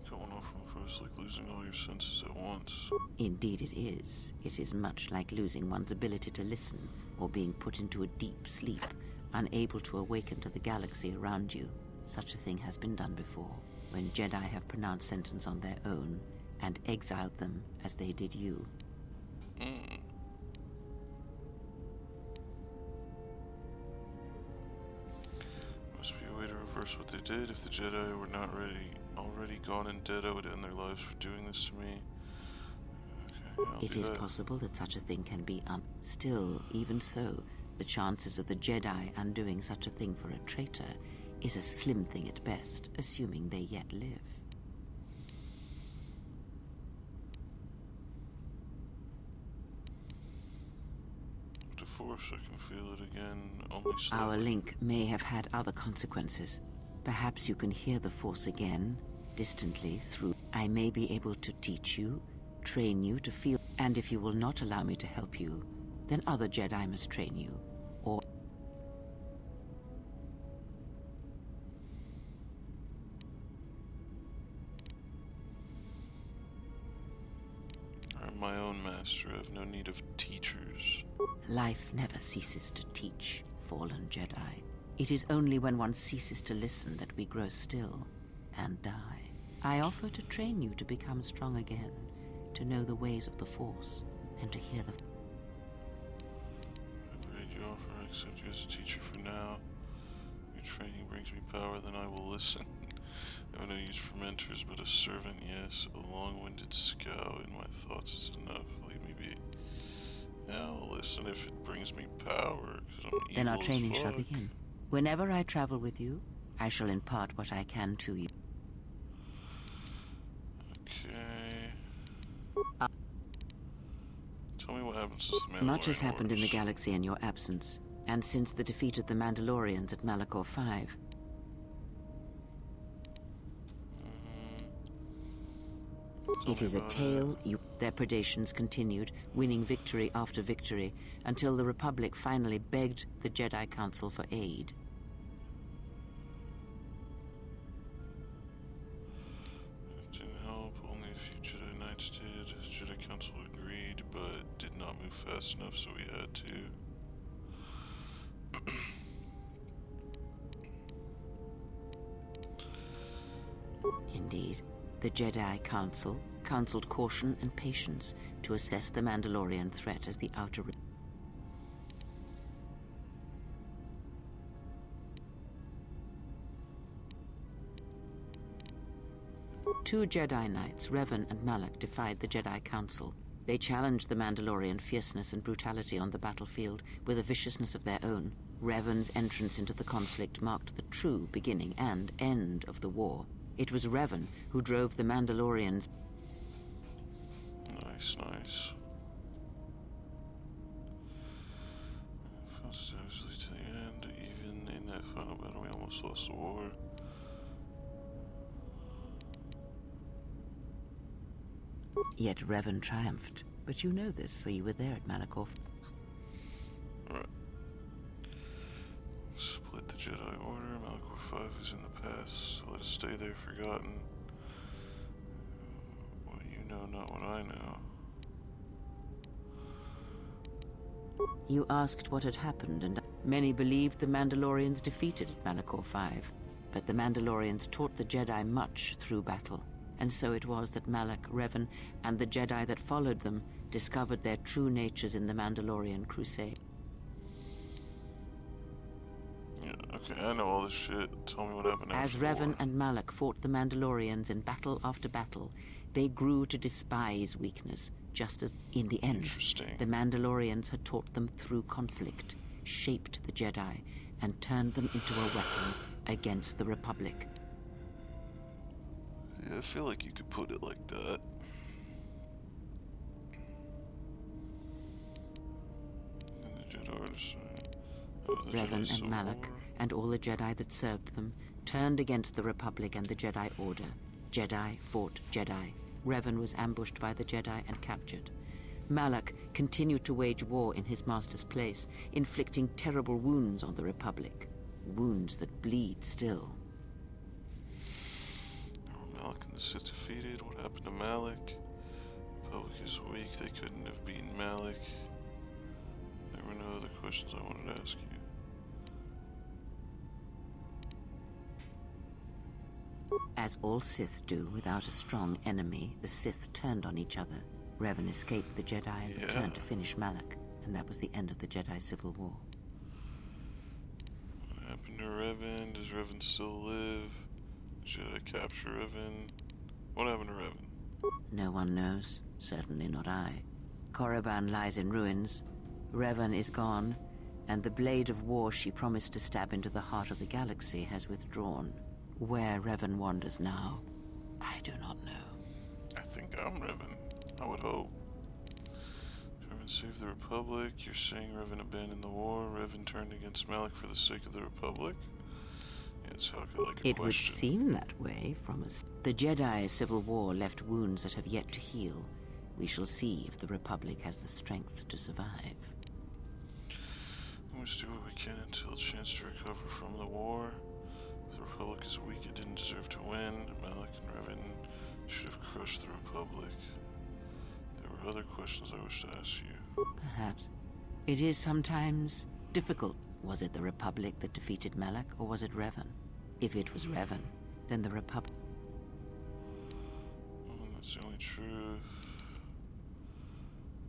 Going off from the Force like losing all your senses at once. Indeed it is. It is much like losing one's ability to listen, or being put into a deep sleep, unable to awaken to the galaxy around you. Such a thing has been done before, when Jedi have pronounced sentence on their own, and exiled them as they did you. reverse what they did. If the Jedi were not already gone and dead, I would end their lives for doing this to me. Okay, I'll It do is that. possible that such a thing can be Still, even so, the chances of the Jedi undoing such a thing for a traitor is a slim thing at best, assuming they yet live. With the Force, I can feel it again, only slowly. Our link may have had other consequences. Perhaps you can hear the Force again, distantly through. I may be able to teach you, train you to feel, and if you will not allow me to help you, then other Jedi must train you, or... I'm my own master. I have no need of teachers. Life never ceases to teach, fallen Jedi. It is only when one ceases to listen that we grow still and die. I offer to train you to become strong again, to know the ways of the Force, and to hear the... I've read your offer. I accept you as a teacher for now. Your training brings me power, then I will listen. I have no use for mentors, but a servant, yes. A long-winded scow in my thoughts is enough. Leave me be. Yeah, I'll listen if it brings me power, 'cause I'm evil Then our as training shall fuck. begin. Whenever I travel with you, I shall impart what I can to you. Okay. Tell me what happens since the Mandalorian Much has happened in the Wars. galaxy in your absence, and since the defeat of the Mandalorians at Malachor 5. It is a tale Their predations continued, winning victory after victory, until the Republic finally begged the Jedi Council for aid. It didn't help. Only a few Jedi Knights did. The Jedi Council agreed, but did not move fast enough, so we had to. Indeed, the Jedi Council counseled caution and patience to assess the Mandalorian threat as the outer... Two Jedi Knights, Revan and Malak, defied the Jedi Council. They challenged the Mandalorian fierceness and brutality on the battlefield with a viciousness of their own. Revan's entrance into the conflict marked the true beginning and end of the war. It was Revan who drove the Mandalorians... Nice. Fought steadily to the end. Even in that final battle, we almost lost the war. Yet Revan triumphed. But you know this, for you were there at Malachor. Right. Split the Jedi Order. Malachor 5 is in the past, so let it stay there forgotten. What you know, not what I know. You asked what had happened, and many believed the Mandalorians defeated at Malachor 5. But the Mandalorians taught the Jedi much through battle. And so it was that Malak, Revan, and the Jedi that followed them discovered their true natures in the Mandalorian Crusade. Yeah, okay, I know all this shit. Tell me what happened As after the Revan war. and Malak fought the Mandalorians in battle after battle, they grew to despise weakness, just as, in the end, Interesting. the Mandalorians had taught them through conflict, shaped the Jedi, and turned them into a weapon against the Republic. Yeah, I feel like you could put it like that. And the Jedi Orders, the Revan Jedi and Civil Malak, War. and all the Jedi that served them, turned against the Republic and the Jedi Order. Jedi fought Jedi. Revan was ambushed by the Jedi and captured. Malak continued to wage war in his master's place, inflicting terrible wounds on the Republic. Wounds that bleed still. Malik and the Sith defeated. What happened to Malik? The Republic is weak. They couldn't have beaten Malik. There were no other questions I wanted to ask you. As all Sith do without a strong enemy, the Sith turned on each other. Revan escaped the Jedi and returned to finish Malak, and that was the end of the Jedi Civil War. What happened to Revan? Does Revan Revan still live? Jedi capture Revan? What happened to Revan? No one knows. Certainly not I. Korriban lies in ruins. Revan is gone, and the blade of war she promised to stab into the heart of the galaxy has withdrawn. Where Revan wanders now, I do not know. I think I'm Revan. I would hope. Revan saved the Republic. You're saying Revan abandoned the war. Revan turned against Malak for the sake of the Republic? Yeah, it sounded like a It would question. seem that way from us. The Jedi Civil War left wounds that have yet to heal. We shall see if the Republic has the strength to survive. We must do what we can until a chance to recover from the war. If the Republic is weak, it didn't deserve to win. Malak and Revan should have crushed the Republic. There were other questions I wish to ask you. Perhaps. It is sometimes difficult. Was it the Republic that defeated Malak, or was it Revan? If it was Revan, then the Republic... Well, that's the only truth.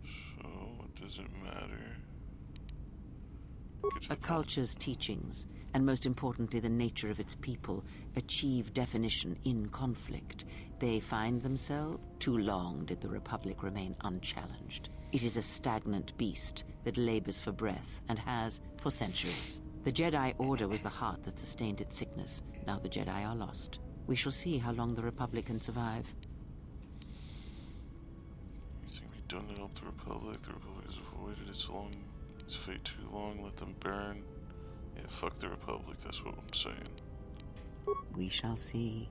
So, what does it matter? Get to A the culture's teachings, and most importantly the nature of its people, achieve definition in conflict. They find themselves... Too long did the Republic remain unchallenged. It is a stagnant beast that labors for breath, and has for centuries. The Jedi Order was the heart that sustained its sickness. Now the Jedi are lost. We shall see how long the Republic can survive. You think we've done to help the Republic? The Republic has avoided its fate too long. Let them burn. Yeah, fuck the Republic. That's what I'm saying. We shall see.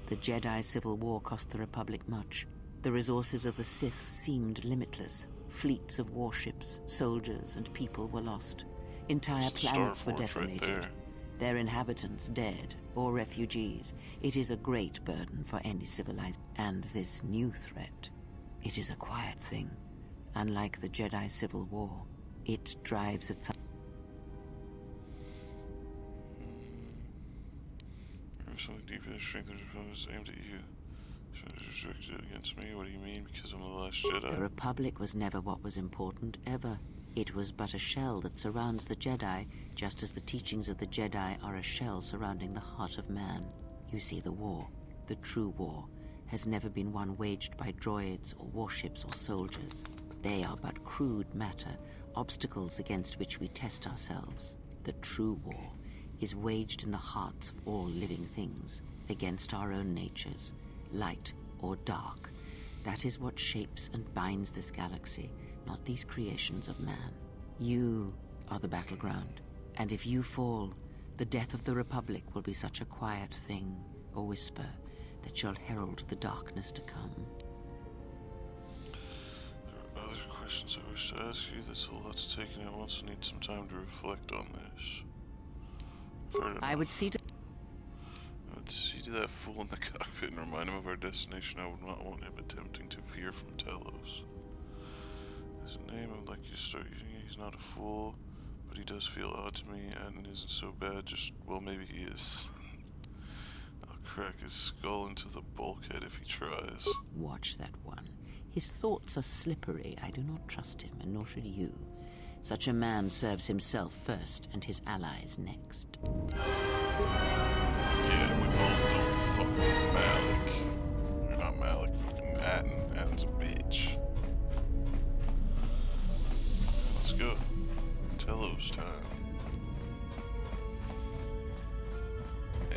The Jedi Civil War cost the Republic much. The resources of the Sith seemed limitless. Fleets of warships, soldiers, and people were lost. Entire It's the Star planets were Forge right decimated. there. Their inhabitants dead or refugees. It is a great burden for any civilized. And this new threat, it is a quiet thing. Unlike the Jedi Civil War, it drives its... There's something deep in the strength of the Republic is aimed at you. So it's directed against me? What do you mean? Because I'm the last Jedi? The Republic was never what was important, ever. It was but a shell that surrounds the Jedi, just as the teachings of the Jedi are a shell surrounding the heart of man. You see, the war, the true war, has never been one waged by droids or warships or soldiers. They are but crude matter, obstacles against which we test ourselves. The true war is waged in the hearts of all living things, against our own natures, light or dark. That is what shapes and binds this galaxy, not these creations of man. You are the battleground, and if you fall, the death of the Republic will be such a quiet thing, a whisper, that shall herald the darkness to come. There are other questions I wish to ask you. That's a lot to take in at once. I need some time to reflect on this. I've heard I would enough. see to... I would see to that fool in the cockpit and remind him of our destination. I would not want him attempting to veer from Telos. As a name, I would like you to start using it. He's not a fool, but he does feel odd to me, and isn't so bad, just, well, maybe he is. I'll crack his skull into the bulkhead if he tries. Watch that one. His thoughts are slippery. I do not trust him, and nor should you. Such a man serves himself first, and his allies next. Yeah, we both don't fuck with Malik. You're not Malik, fucking Atten. Atten's a bitch. Let's go. Telos time.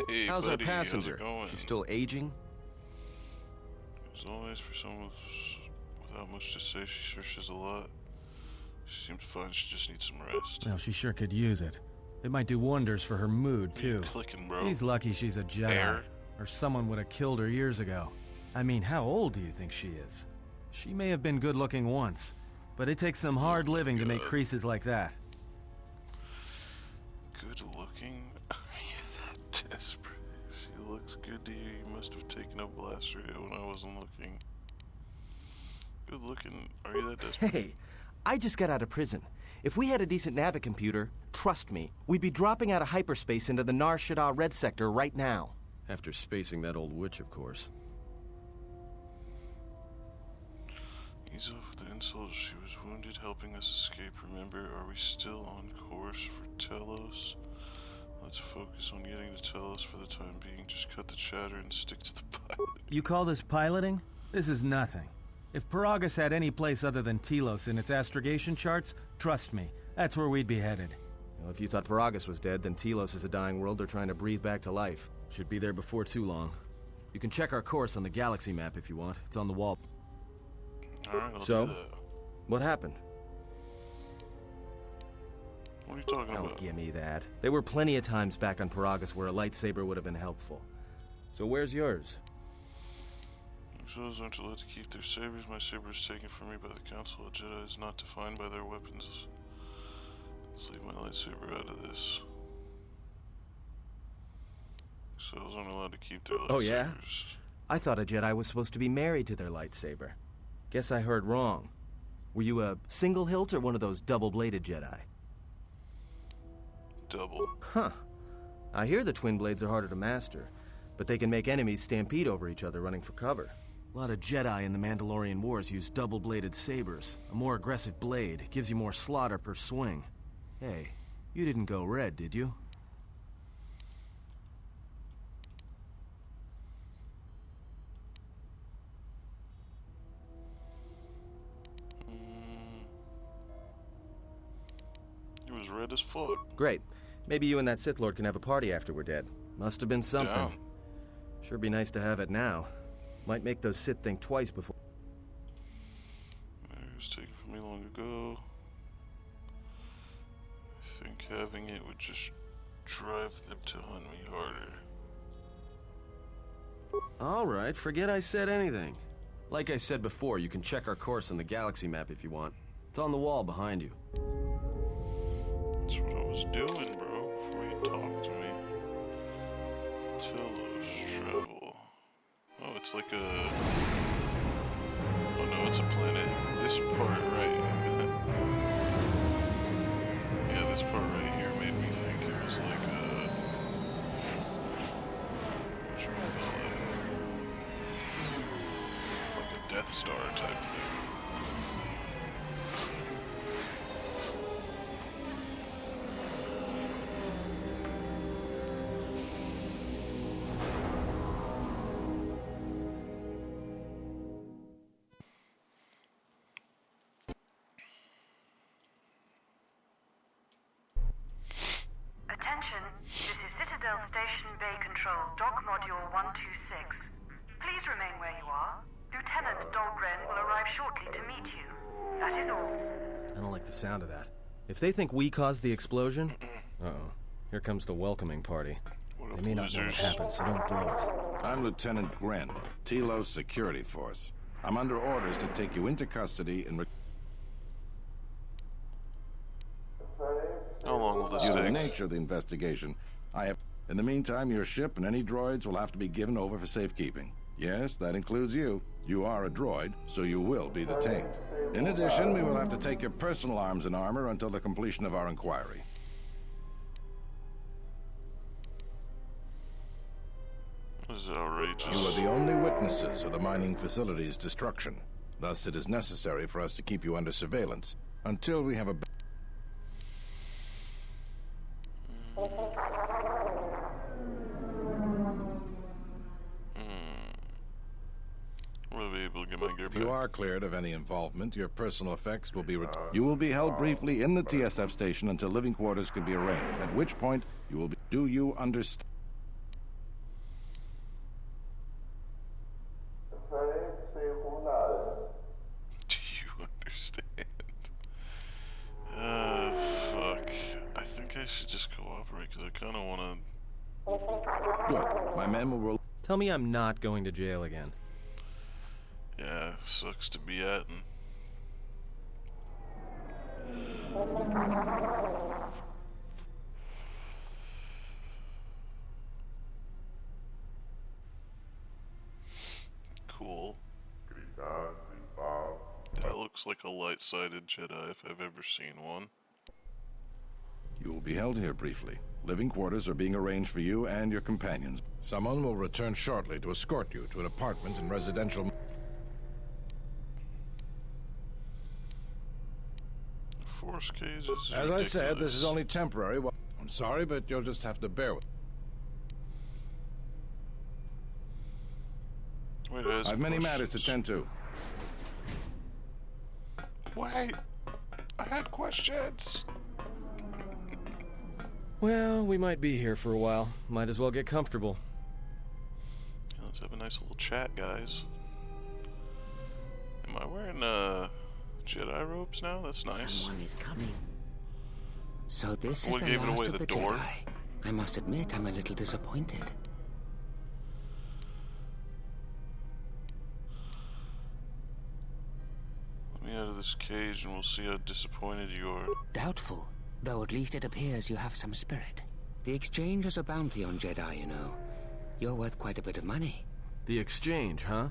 Hey, How's buddy, our passenger? How's it going? She's still aging? As always, for someone without much to say, she searches a lot. She seems fine, she just needs some rest. Well, she sure could use it. It might do wonders for her mood, What are you too. clicking, bro? He's lucky she's a Jedi. Air? Or someone would have killed her years ago. I mean, how old do you think she is? She may have been good-looking once, but it takes some hard living to make creases like that. Good looking? Are you that desperate? If she looks good to you, you must have taken a blaster hit when I wasn't looking. Good looking. Are you that desperate? Hey, I just got out of prison. If we had a decent navicomputer, trust me, we'd be dropping out of hyperspace into the Nar Shaddaa Red Sector right now. After spacing that old witch, of course. Ease off with the insult. She was wounded, helping us escape. Remember, are we still on course for Telos? Let's focus on getting to Telos for the time being. Just cut the chatter and stick to the pilot. You call this piloting? This is nothing. If Paragus had any place other than Telos in its astrogation charts, trust me, that's where we'd be headed. Well, if you thought Paragus was dead, then Telos is a dying world they're trying to breathe back to life. Should be there before too long. You can check our course on the galaxy map if you want. It's on the wall. Alright, I'll So? do that. What happened? What are you talking Don't about? give me that. There were plenty of times back on Paragus where a lightsaber would have been helpful. So where's yours? Exiles aren't allowed to keep their sabers. My saber is taken from me by the Council. A Jedi is not defined by their weapons. Let's leave my lightsaber out of this. Exiles aren't allowed to keep their lightsabers. Oh, yeah? I thought a Jedi was supposed to be married to their lightsaber. Guess I heard wrong. Were you a single hilt or one of those double-bladed Jedi? Double. Huh. I hear the twin blades are harder to master, but they can make enemies stampede over each other running for cover. A lot of Jedi in the Mandalorian Wars use double-bladed sabers. A more aggressive blade gives you more slaughter per swing. Hey, you didn't go red, did you? It was red as fuck. Great. Maybe you and that Sith Lord can have a party after we're dead. Must have been something. Down. Sure be nice to have it now. Might make those Sith think twice before... It was taken from me long ago. I think having it would just drive them to hunt me harder. Alright, forget I said anything. Like I said before, you can check our course on the galaxy map if you want. It's on the wall behind you. That's what I was doing, bro, before you talked to me. Telos travel. Oh, it's like a... Oh no, it's a planet. This part, right? Yeah, this part right here made me think it was like a... Whatchamacallit? Like a Death Star type thing. Attention, this is Citadel Station Bay Control, Dock Module 126. Please remain where you are. Lieutenant Dahlgren will arrive shortly to meet you. That is all. I don't like the sound of that. If they think we caused the explosion... Uh-oh. Here comes the welcoming party. They may not know what happened, so don't blow it. I'm Lieutenant Gren, Telos Security Force. I'm under orders to take you into custody and... How long will this Due to take? the nature of the investigation, I have... In the meantime, your ship and any droids will have to be given over for safekeeping. Yes, that includes you. You are a droid, so you will be detained. In addition, we will have to take your personal arms and armor until the completion of our inquiry. This is outrageous. You are the only witnesses of the mining facility's destruction. Thus, it is necessary for us to keep you under surveillance until we have a... Will I be able to get my gear If back? you are cleared of any involvement, your personal effects will be... You will be held briefly in the TSF station until living quarters can be arranged, at which point you will be... Do you understand? Do you understand? Fuck. I think I should just cooperate, because I kind of want to... Good. My men will... Tell me I'm not going to jail again. Yeah, sucks to be at. Cool. That looks like a light-sided Jedi if I've ever seen one. You will be held here briefly. Living quarters are being arranged for you and your companions. Someone will return shortly to escort you to an apartment in residential... Force cages. As I said, this is only temporary. I'm sorry, but you'll just have to bear with. Wait, as I've many matters to tend to. Wait, I had questions. Well, we might be here for a while. Might as well get comfortable. Yeah, let's have a nice little chat, guys. Am I wearing Jedi robes now? That's nice. Someone is coming. So this is What the gave it last away, of the the door? Jedi. I must admit, I'm a little disappointed. Let me out of this cage and we'll see how disappointed you are. Doubtful, though at least it appears you have some spirit. The exchange has a bounty on Jedi, you know. You're worth quite a bit of money. The exchange, huh?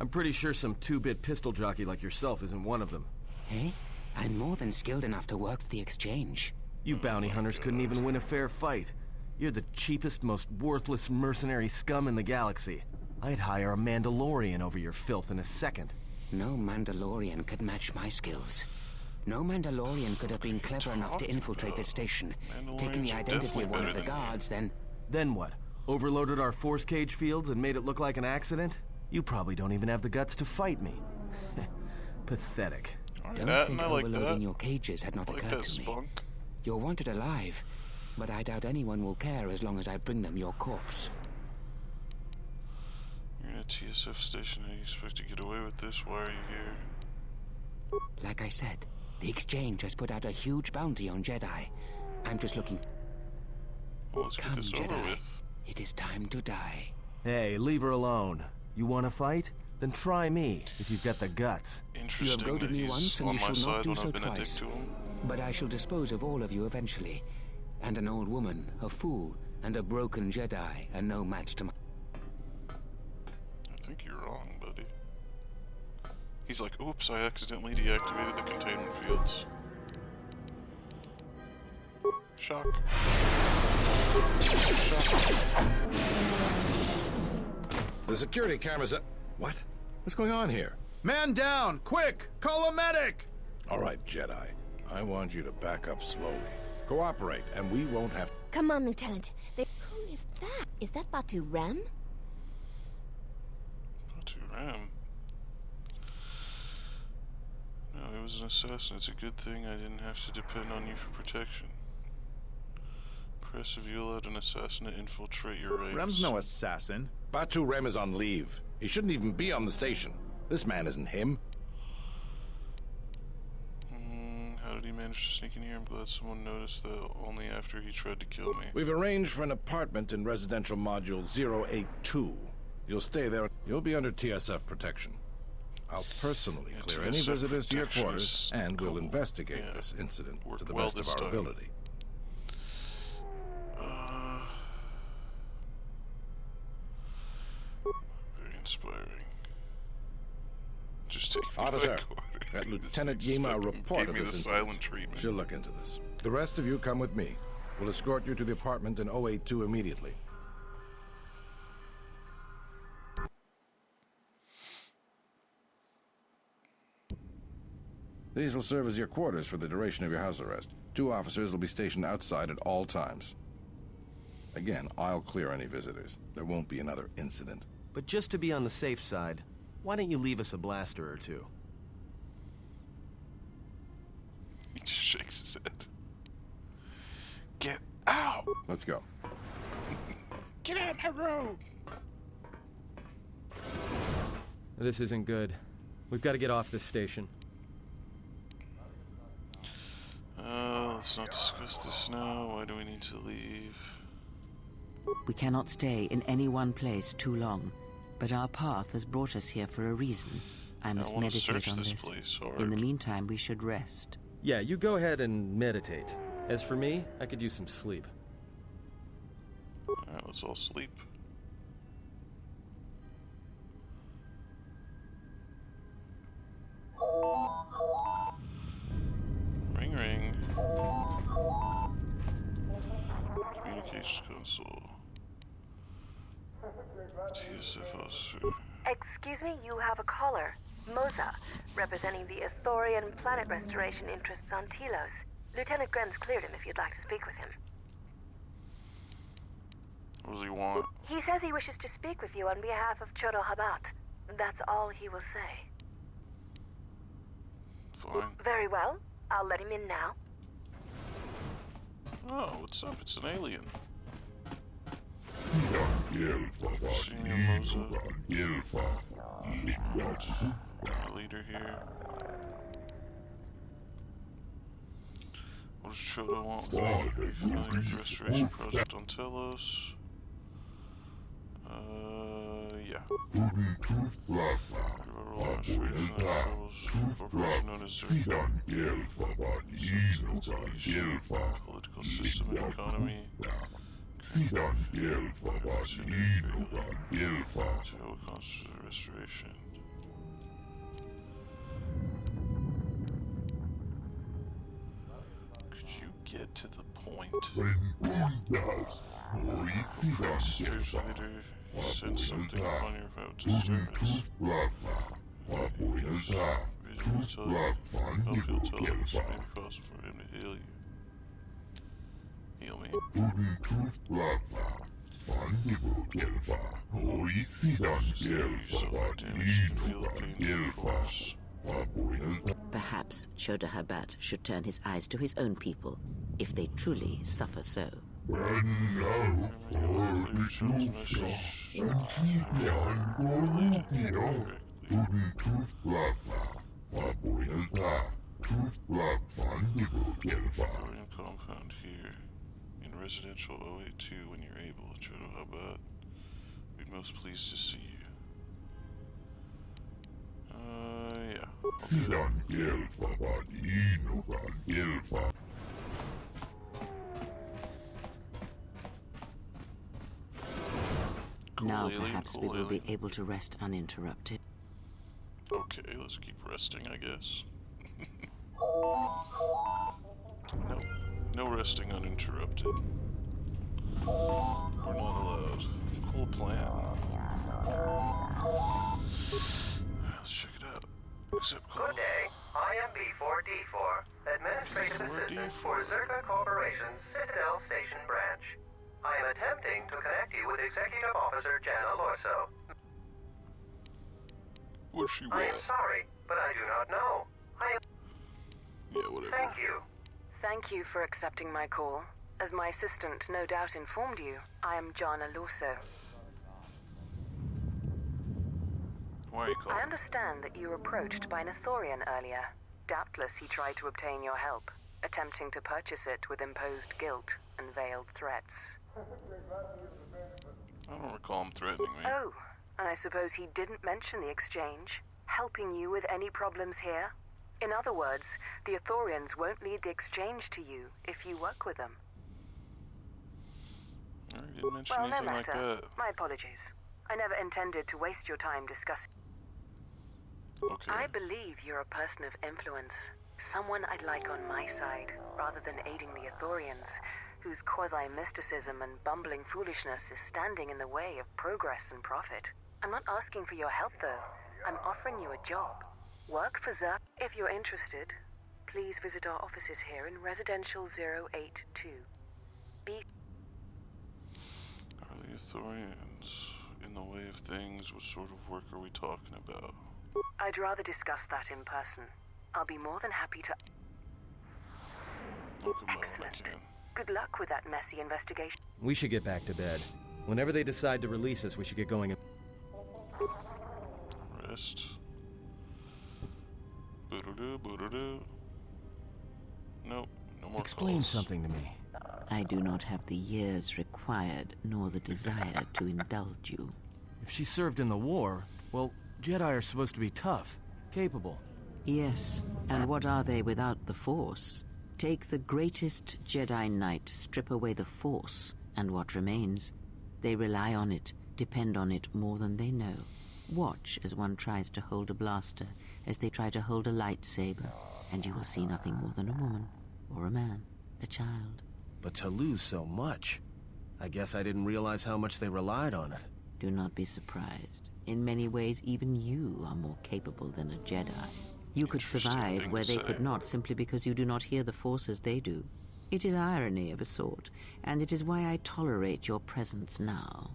I'm pretty sure some two-bit pistol jockey like yourself isn't one of them. Hey, I'm more than skilled enough to work for the exchange. You bounty hunters couldn't even win a fair fight. You're the cheapest, most worthless mercenary scum in the galaxy. I'd hire a Mandalorian over your filth in a second. No Mandalorian could match my skills. No Mandalorian could have been clever enough to infiltrate this station, taken the identity of one of the guards, then... Then what? Overloaded our force cage fields and made it look like an accident? You probably don't even have the guts to fight me. Pathetic. Don't think overloading your cages had not occurred to me. You're wanted alive, but I doubt anyone will care as long as I bring them your corpse. You're in a TSF station. How do you expect to get away with this? Why are you here? Like I said, the exchange has put out a huge bounty on Jedi. I'm just looking... Well, let's get this over with. It is time to die. Hey, leave her alone. You want to fight? Then try me, if you've got the guts. You have goaded me once, and you shall not do so twice. But I shall dispose of all of you eventually. And an old woman, a fool, and a broken Jedi, are no match to my... I think you're wrong, buddy. He's like, oops, I accidentally deactivated the containment fields. Shock. Shock. The security cameras are... What? What's going on here? Man down! Quick! Call a medic! All right, Jedi. I want you to back up slowly. Cooperate, and we won't have... Come on, Lieutenant. Who is that? Is that Batu Ram? Batu Ram? No, he was an assassin. It's a good thing I didn't have to depend on you for protection. Press if you allowed an assassin to infiltrate your ranks. Rem's no assassin. Batu Rem is on leave. He shouldn't even be on the station. This man isn't him. How did he manage to sneak in here? I'm glad someone noticed that only after he tried to kill me. We've arranged for an apartment in residential module 082. You'll stay there. You'll be under TSF protection. I'll personally clear any visitors to your quarters, and we'll investigate this incident to the best of our ability. Very inspiring. Just take me Officer, by quarter. that Lieutenant Yima reported me the this silent incident. treatment. She'll look into this. The rest of you come with me. We'll escort you to the apartment in 082 immediately. These will serve as your quarters for the duration of your house arrest. 2 officers will be stationed outside at all times. Again, I'll clear any visitors. There won't be another incident. But just to be on the safe side, why don't you leave us a blaster or two? He just shakes his head. Get out! Let's go. Get out of my road! This isn't good. We've got to get off this station. Let's not discuss this now. Why do we need to leave? We cannot stay in any one place too long, but our path has brought us here for a reason. I must meditate on this. In the meantime, we should rest. Yeah, you go ahead and meditate. As for me, I could use some sleep. Alright, let's all sleep. Ring ring. Communications console. TSF officer. Excuse me, you have a caller. Moza, representing the Ithorian planet restoration interests on Telos. Lieutenant Gren's cleared him if you'd like to speak with him. What does he want? He says he wishes to speak with you on behalf of Chodo Habat. That's all he will say. Fine. Very well. I'll let him in now. Oh, what's up? It's an alien. Our leader here. What does Chodo want? Are you familiar with the restoration project on Telos? Yeah. Restoration corporation known as Jery. Political system and economy. Restoration. Could you get to the point? Spiritual leader sent something upon your vote disturbance. Hope he'll tell us. Maybe possible for him to heal you. Heal me. Perhaps Chodo Habat should turn his eyes to his own people, if they truly suffer so. Compound here in residential 082 when you're able, Chodo Habat. We'd most pleased to see you. Now perhaps we will be able to rest uninterrupted. Okay, let's keep resting, I guess. No resting uninterrupted. We're not allowed. Cool plan. Let's check it out. Accept call. Good day. I am B4D4, Administrative Assistant for Zerka Corporation's Citadel Station branch. I am attempting to connect you with Executive Officer Jana Lorso. What's she I am sorry, but I do not know. Yeah, whatever. Thank you. Thank you for accepting my call. As my assistant no doubt informed you, I am Jana Lorso. Why are you calling? I understand that you were approached by an Ithorian earlier. Doubtless he tried to obtain your help, attempting to purchase it with imposed guilt and veiled threats. I don't recall him threatening me. Oh, and I suppose he didn't mention the exchange, helping you with any problems here? In other words, the Ithorians won't lead the exchange to you if you work with them. I didn't mention Well, no anything like matter. that. My apologies. I never intended to waste your time discussing. Okay. I believe you're a person of influence. Someone I'd like on my side, rather than aiding the Ithorians, whose quasi-mysticism and bumbling foolishness is standing in the way of progress and profit. I'm not asking for your help, though. I'm offering you a job. Work for Zerk. If you're interested, please visit our offices here in Residential 082. Are the Ithorians in the way of things? What sort of work are we talking about? I'd rather discuss that in person. I'll be more than happy to... Excellent. Good luck with that messy investigation. We should get back to bed. Whenever they decide to release us, we should get going. Rest. Boo-doo-doo, boo-doo-doo. Nope, no more Explain calls. something to me. I do not have the years required, nor the desire to indulge you. If she served in the war, well, Jedi are supposed to be tough, capable. Yes, and what are they without the Force? Take the greatest Jedi Knight, strip away the Force, and what remains? They rely on it, depend on it more than they know. Watch as one tries to hold a blaster, as they try to hold a lightsaber, and you will see nothing more than a woman, or a man, a child. But to lose so much, I guess I didn't realize how much they relied on it. Do not be surprised. In many ways, even you are more capable than a Jedi. You could survive where they could not simply because you do not hear the Force as they do. It is irony of a sort, and it is why I tolerate your presence now.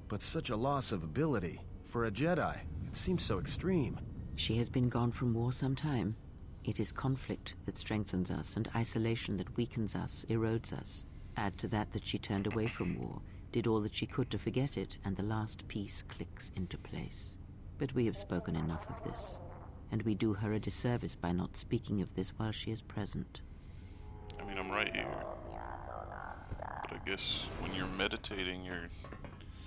But such a loss of ability. For a Jedi, it seems so extreme. She has been gone from war some time. It is conflict that strengthens us, and isolation that weakens us, erodes us. Add to that she turned away from war, did all that she could to forget it, and the last piece clicks into place. But we have spoken enough of this, and we do her a disservice by not speaking of this while she is present. I mean, I'm right here. But I guess when you're meditating, you're...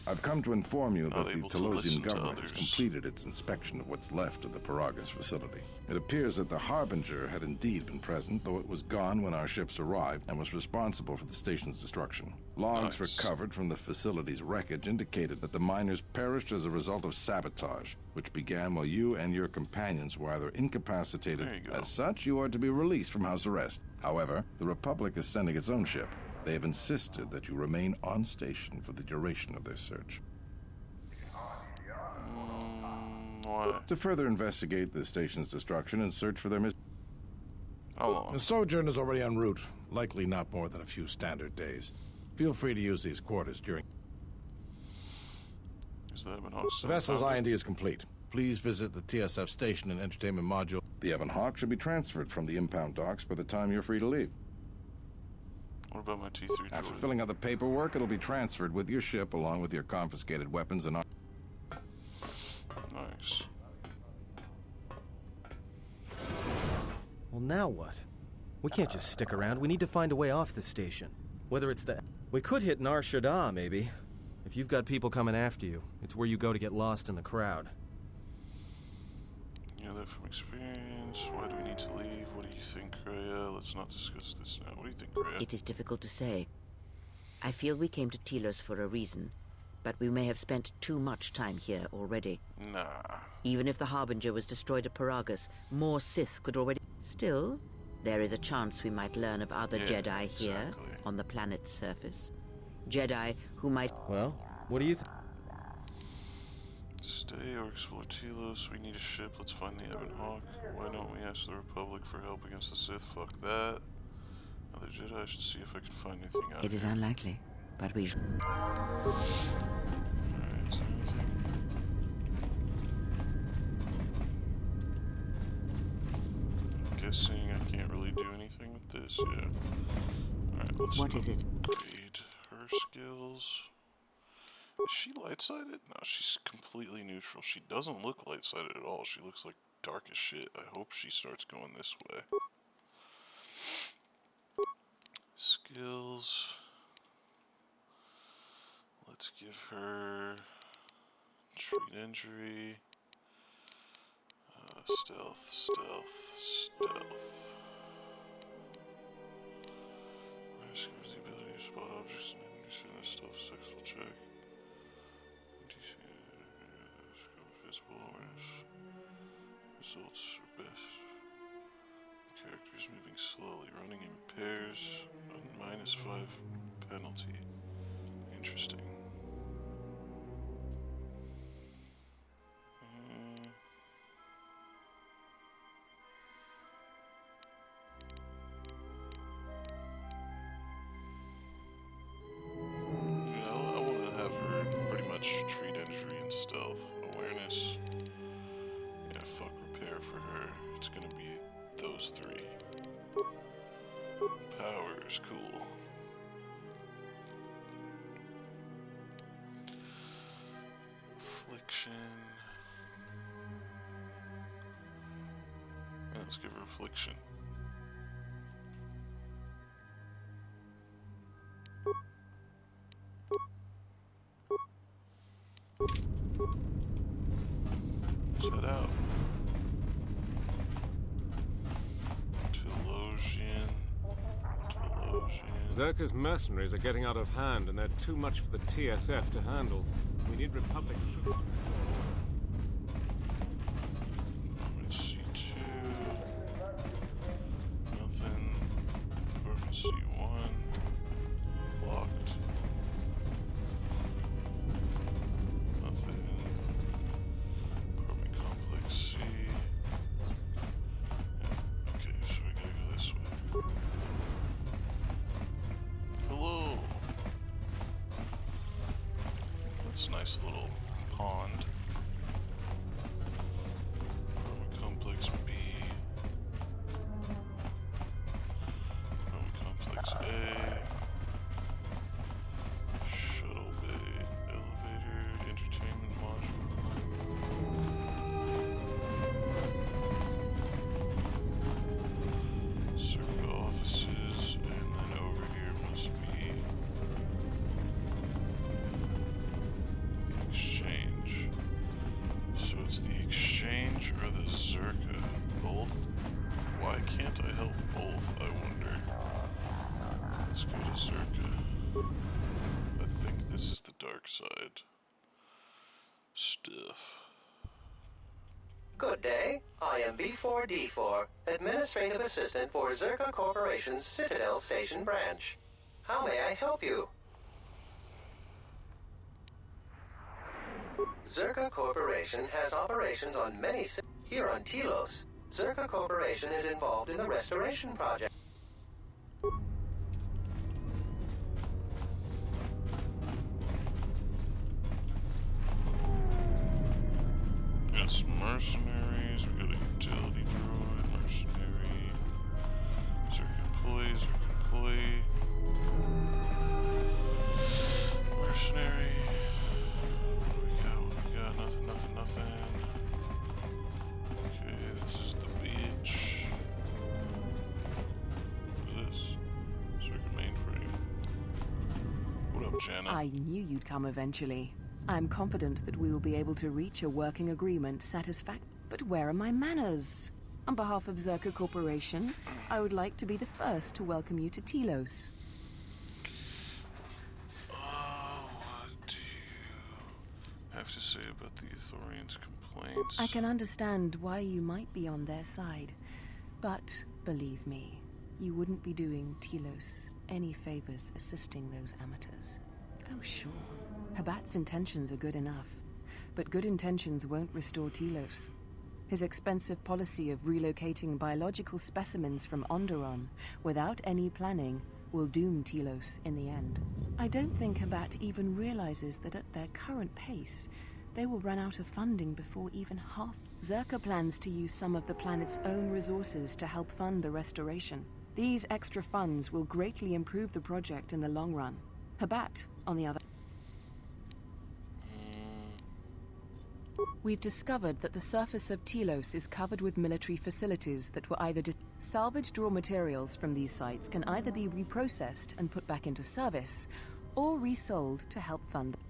I've come to inform you that the Telosian government has others. completed its inspection of what's left of the Paragus facility. It appears that the Harbinger had indeed been present, though it was gone when our ships arrived and was responsible for the station's destruction. Logs recovered from the facility's wreckage indicated that the miners perished as a result of sabotage, which began while you and your companions were either incapacitated. As such, you are to be released from house arrest. However, the Republic is sending its own ship. They have insisted that you remain on station for the duration of their search. Why? To further investigate the station's destruction and search for their How long? The Sojourn is already en route, likely not more than a few standard days. Feel free to use these quarters during... Is the Ebon Hawk The still vessel's founded? IND is complete. Please visit the TSF station and entertainment module. The Ebon Hawk should be transferred from the impound docks by the time you're free to leave. What about my T3 After droid? filling out the paperwork, it'll be transferred with your ship along with your confiscated weapons and... Nice. Well, now what? We can't just stick around. We need to find a way off the station. Whether it's the... We could hit Nar Shaddaa, maybe. If you've got people coming after you, it's where you go to get lost in the crowd. You know that from experience. Why do we need to leave? What do you think, Raya? Let's not discuss this now. What do you think, Raya? It is difficult to say. I feel we came to Telos for a reason, but we may have spent too much time here already. Nah. Even if the Harbinger was destroyed at Paragus, more Sith could already... Still, there is a chance we might learn of other Jedi here, on the planet's surface. Jedi who might... Well, what do you think? Stay or explore Telos. We need a ship. Let's find the Ebon Hawk. Why don't we ask the Republic for help against the Sith? Fuck that. Other Jedi, I should see if I can find anything out. It is unlikely, but we should... Alright, is there anything? I'm guessing I can't really do anything with this yet. Alright, let's What is it? upgrade her skills. Is she light-sided? No, she's completely neutral. She doesn't look light-sided at all. She looks like dark as shit. I hope she starts going this way. Skills. Let's give her treat injury. Stealth, stealth, stealth. Discovers the ability to spot objects and induce in a stealth successful check. Visible awareness. Results are best. Characters moving slowly, running in pairs, a -5 penalty. Interesting. I want to have her pretty much treat injury and stealth. Awareness. Yeah, fuck repair for her. It's gonna be those three. Power is cool. Affliction. Yeah, let's give her affliction. Let's head out. Telosian. Zerka's mercenaries are getting out of hand, and they're too much for the TSF to handle. We need Republic troops. C2. Nothing. Department C1. Locked. Nothing. Apartment complex C. Yeah. Okay, so we gotta go this way. this nice little pond. Complex B. Complex A. Shuttle bay, elevator, entertainment module. Circa offices, and then over here must be the exchange. So it's the exchange or the Zerka? Both? Why can't I help both, I wonder? Let's go to Zerka. I think this is the dark side. Stuff. Good day. I am B4D4, Administrative Assistant for Zerka Corporation's Citadel Station branch. How may I help you? Zerka Corporation has operations on many here on Telos. Zerka Corporation is involved in the restoration project. Got some mercenaries, we got a utility droid, mercenary, Zerk employee, mercenary. What we got? Nothing. Okay, this is the beach. What is this? Circuit mainframe. What up, Jana? I knew you'd come eventually. I'm confident that we will be able to reach a working agreement But where are my manners? On behalf of Zerka Corporation, I would like to be the first to welcome you to Telos. What do you have to say about the Ithorians' complaints? I can understand why you might be on their side, but believe me, you wouldn't be doing Telos any favors assisting those amateurs. Oh, sure. Habat's intentions are good enough, but good intentions won't restore Telos. His expensive policy of relocating biological specimens from Onderon without any planning will doom Telos in the end. I don't think Habat even realizes that at their current pace, they will run out of funding before even half. Zerka plans to use some of the planet's own resources to help fund the restoration. These extra funds will greatly improve the project in the long run. Habat, on the other... We've discovered that the surface of Telos is covered with military facilities that were either salvaged. Raw materials from these sites can either be reprocessed and put back into service, or resold to help fund them.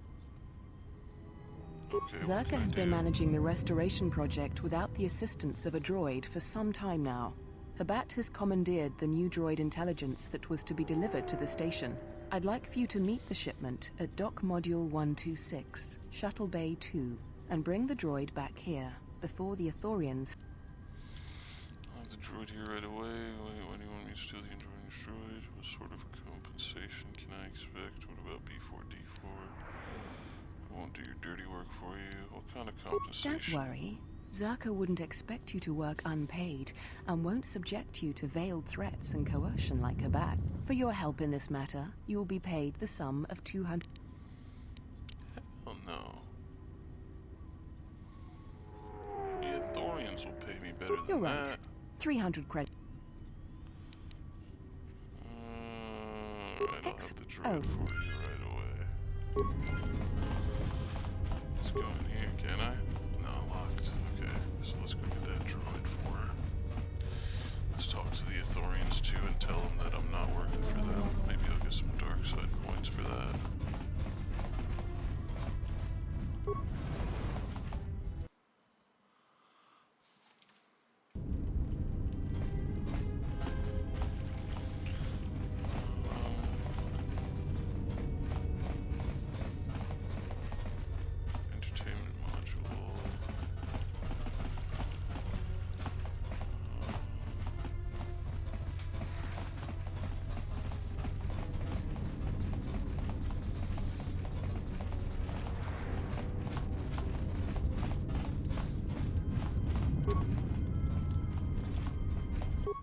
Okay, Zerka has been managing the restoration project without the assistance of a droid for some time now. Habat has commandeered the new droid intelligence that was to be delivered to the station. I'd like for you to meet the shipment at Dock Module 126, Shuttle Bay 2. And bring the droid back here, before the Ithorians... I'll have the droid here right away. When do you want me to steal the Android droid? What sort of compensation can I expect? What about B4D4? I won't do your dirty work for you. What kind of compensation? Don't worry. Zerka wouldn't expect you to work unpaid, and won't subject you to veiled threats and coercion like Habat. For your help in this matter, you will be paid the sum of 200... Oh no. The Ithorians will pay me better than You're right. that. 300 credits. I'll have the droid for you right away. Let's go in here, can I? No, locked. Okay, so let's go get that droid for her. Let's talk to the Ithorians too and tell them that I'm not working for them. Maybe I'll get some dark side points for that.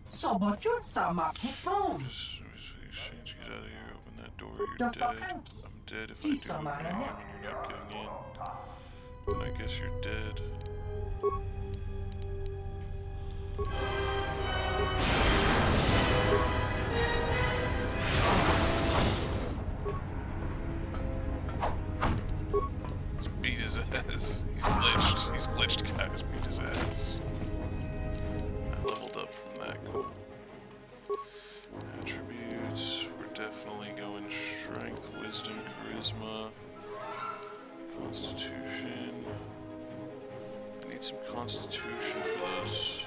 Sobochun sama kitong. Exchange, get out of here. Open that door. You're dead. I'm dead if I do open a game and you're not getting in. Then I guess you're dead. Let's beat his ass. He's glitched. He's glitched, guys. Beat his ass. I leveled up from that. Cool. Attributes. We're definitely going strength, wisdom, charisma, constitution. I need some constitution for those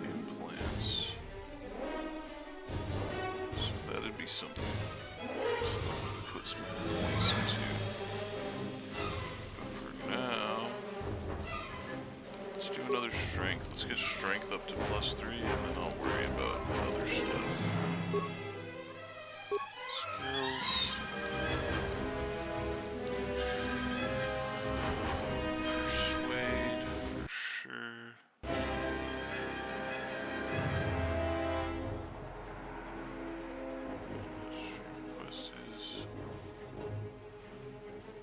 implants. So that'd be something to put some points into. But for now, let's do another strength. Let's get strength up to +3 and then I'll worry about other stuff. Skills. Persuade for sure. Request is.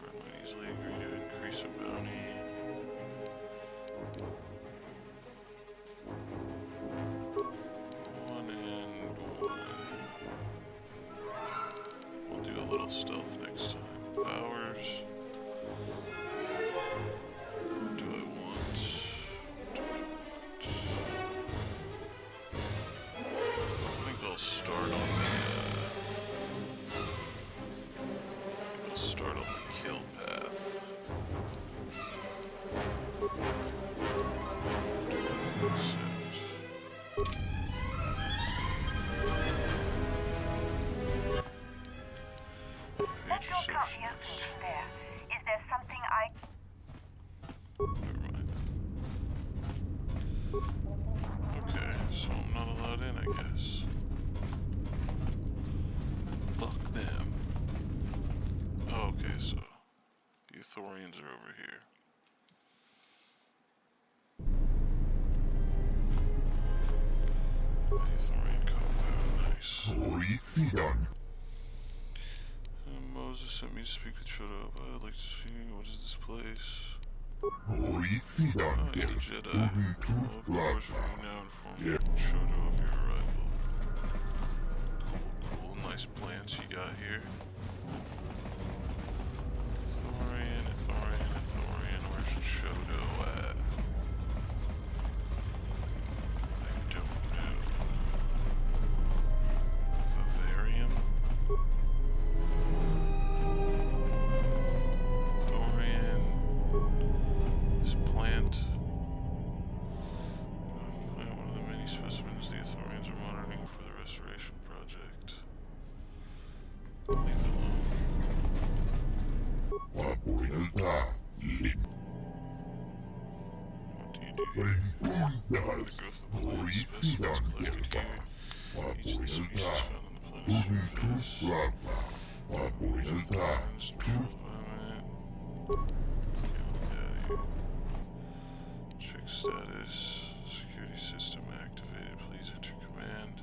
I might easily agree to increase a bounty. One and one. We'll do a little stealth next time. Powers. What do I want? What do I want? I think I'll start on the kill path. Let your copy of there. Is there something I... Never mind. Okay, so I'm not allowed in, I guess. Fuck them. Oh, okay, so the Ithorians are over here. Ithorian compound, nice. Moses sent me to speak with Shoto. I'd like to see what is this place. Oh, you're the Jedi. Of course, for you now inform Shoto of your arrival. Cool, nice plants you got here. Ithorian, where's Shoto at? I don't know. Vivarium? This plant. One of the many specimens the Ithorians are monitoring for the restoration project. Leave it alone. What do you do here? The growth of plant specimens collected here. Each of the species found on the planet's surface. Gardens, controlled environment. Check status. Security system activated. Please enter command.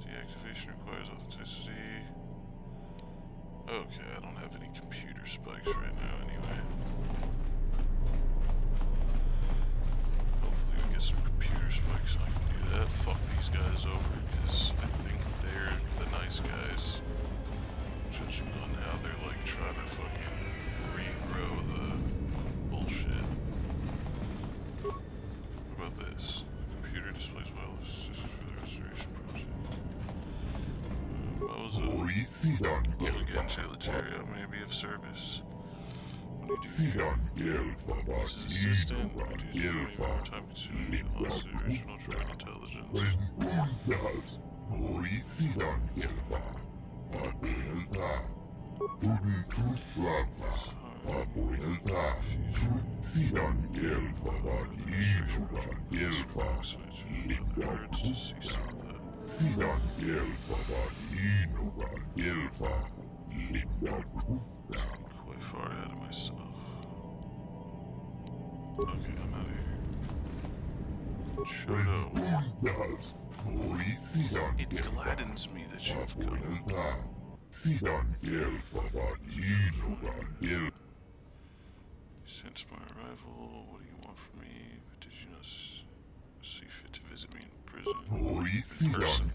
Deactivation requires authenticity. Okay, I don't have any computer spikes right now anyway. Hopefully we get some computer spikes and I can do that. Fuck these guys over because I think they're the nice guys. Judging on how they're like trying to fucking regrow the bullshit. What about this? The computer displays wireless systems for the restoration project. Hello again, Jery. I may be of service. What do you do here? As an assistant, my duties are becoming more time consuming than the loss of the original droid intelligence. To see some of that. Quite far ahead of myself. Okay, I'm out of here. Shoto. It gladdens me that you've come. Since my arrival, what do you want from me? Did you not see fit to visit me in prison? In person?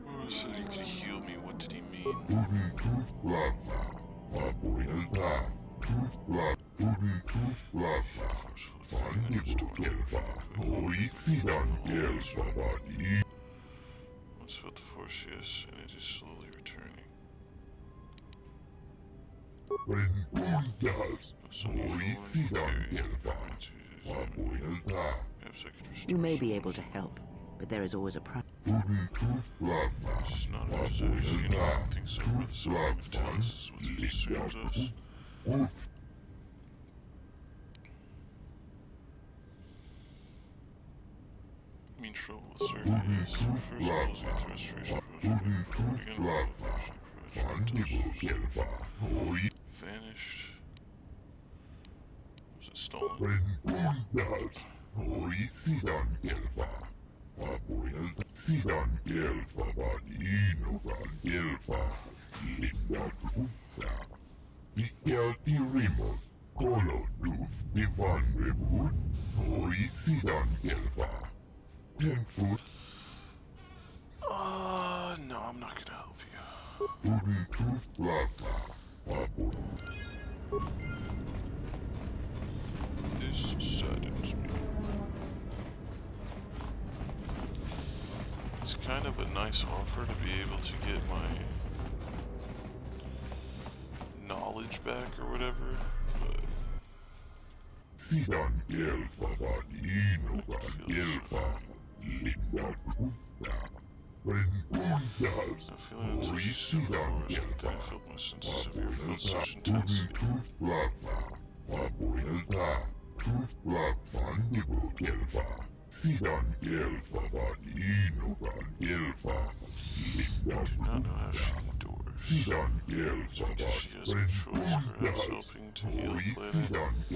Oh, said he could heal me. What did he mean? Once felt the force, yes, and it is slowly returning. You may be able to help, but there is always a price. This is not a desire to see anyone think so, but the suffering of Talos is what it assumes us. I mean, trouble with Zerka is, first of all, is the restoration project, moving forward again, vanished. Was it stolen? No, I'm not gonna help you. This saddens me. It's kind of a nice offer to be able to get my knowledge back or whatever, but I feel it until she stood before us, but then I felt my senses of your felt such intensity. I do not know how she endures. As much as she has controls, perhaps helping to heal the planet. I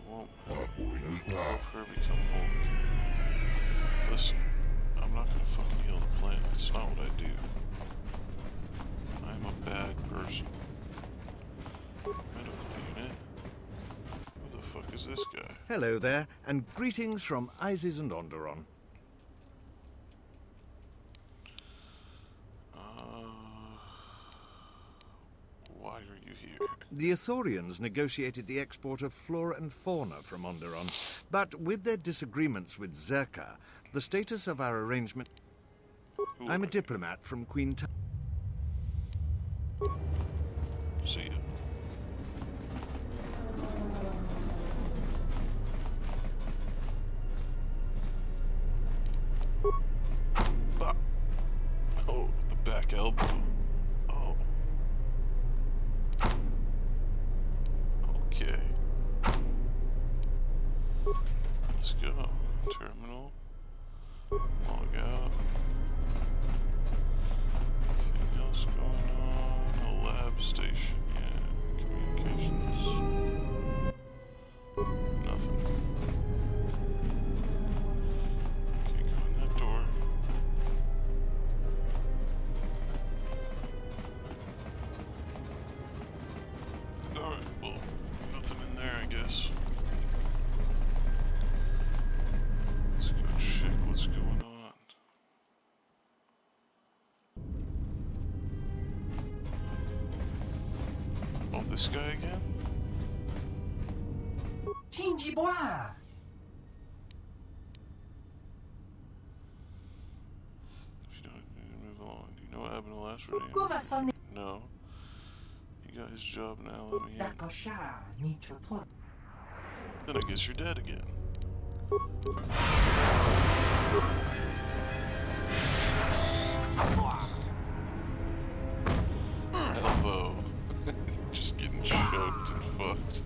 won't help her become whole again. Listen, I'm not gonna fucking heal the planet. It's not what I do. I'm a bad person. Medical unit? Who the fuck is this guy? Hello there, and greetings from Isis and Onderon. Why are you here? The Ithorians negotiated the export of flora and fauna from Onderon, but with their disagreements with Zerka, the status of our arrangement... I'm a diplomat from Queen See ya. Oh, the back elbow. Oh. Okay. Let's go. Terminal. Log out. Anything else going on? A lab station, yeah. Communications. Nothing. Can't go in that door. Alright, well, nothing in there, I guess. Let's go check what's going on. Oh, this guy again? Bois! If you don't need to move along, do you know what happened to last reading? No. You got his job now, let me in. Then I guess you're dead again. Elbow. Just getting choked and fucked.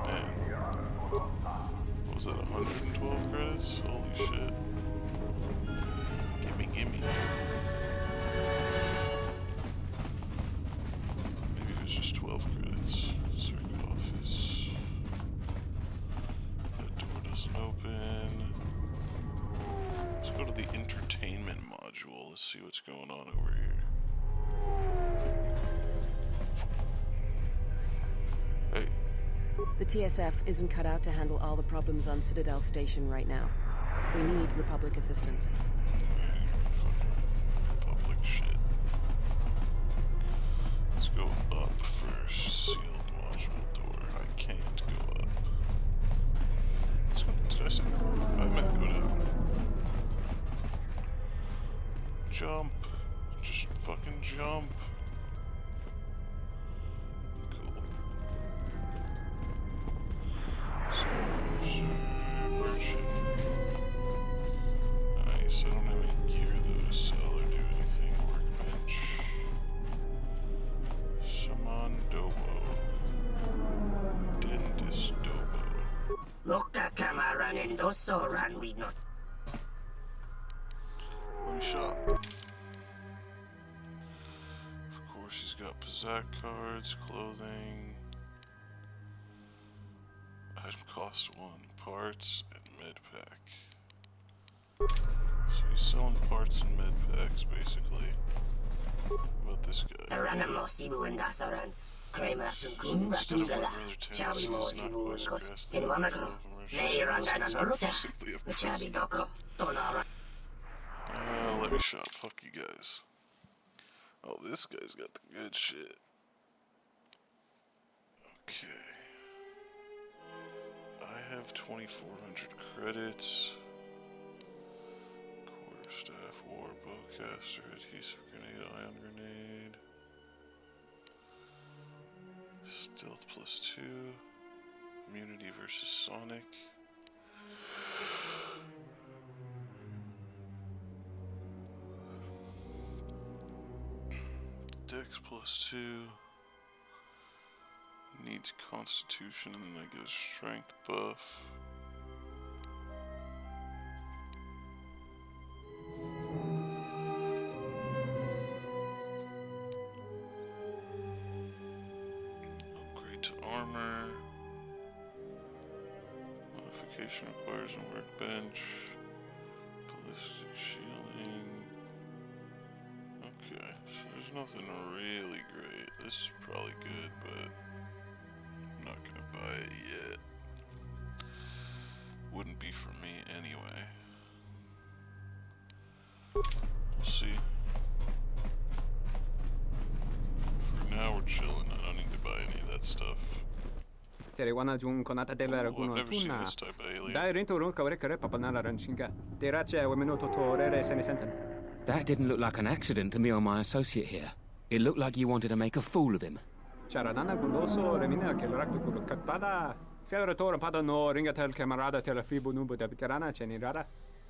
Man. What was that, 112 credits? Holy shit. Gimme, gimme. Maybe the entertainment module. Let's see what's going on over here. Hey. The TSF isn't cut out to handle all the problems on Citadel Station right now. We need Republic assistance. Fucking Republic shit. Let's go up first. Sealed module door. I can't go up. Let's go. Did I say go up? I meant go down. Jump. Just fucking jump. Cool. Merchant. Nice. I don't have any gear though to sell or do anything. Workbench. Saman Dobo. Dentist Dobo. One shot. Of course, he's got Pizzak cards, clothing. Item cost 1, parts, and med pack. So he's selling parts and med packs, basically. What about this guy? So instead of my brother Terrence, he's not quite stressed out. Simply a present. Let me shop. Fuck you guys. Oh, this guy's got the good shit. Okay. I have 2,400 credits. Quarterstaff, war, bowcaster, adhesive grenade, ion grenade. Stealth +2. Immunity versus Sonic. Dex +2. Needs Constitution, and then I get a Strength buff. Upgrade to armor. Modification requires a workbench. Ballistic shielding. Okay, so there's nothing really great. This is probably good, but I'm not gonna buy it yet. Wouldn't be for me anyway. We'll see. For now, we're chilling. I don't need to buy any of that stuff. Ooh, I've never seen this type of alien. That didn't look like an accident to me or my associate here. It looked like you wanted to make a fool of him.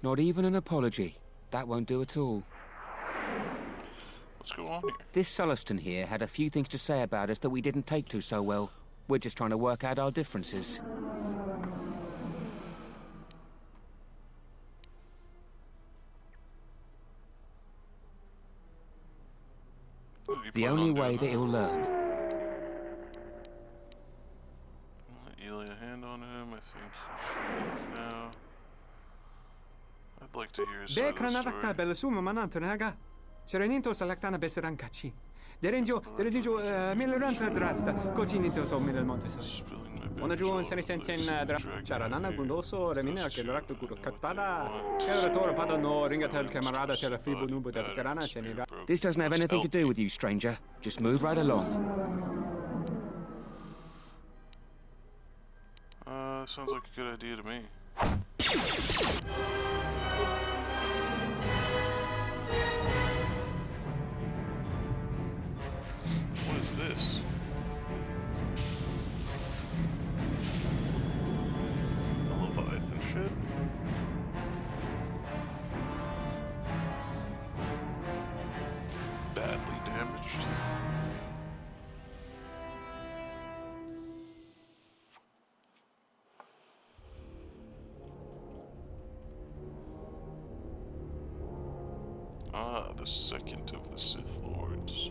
Not even an apology. That won't do at all. What's going on here? This Sulluston here had a few things to say about us that we didn't take to so well. We're just trying to work out our differences. The only way that he'll learn. Let you lay a hand on him. I think he should leave now. I'd like to hear his side of the story. Derenjo, Milleranta Drasta, Cochinito so Millermontes. Onajuan Sensen Charanana Gundoso, Remina, Kelrakto Katada, Kerator Padano, Ringatel Camarada, Telafibu Nubu de Carana, Chenira. This doesn't have anything to do with you, stranger. Just move right along. Sounds like a good idea to me. What is this? A Leviathan ship? Badly damaged. Ah, the second of the Sith Lords.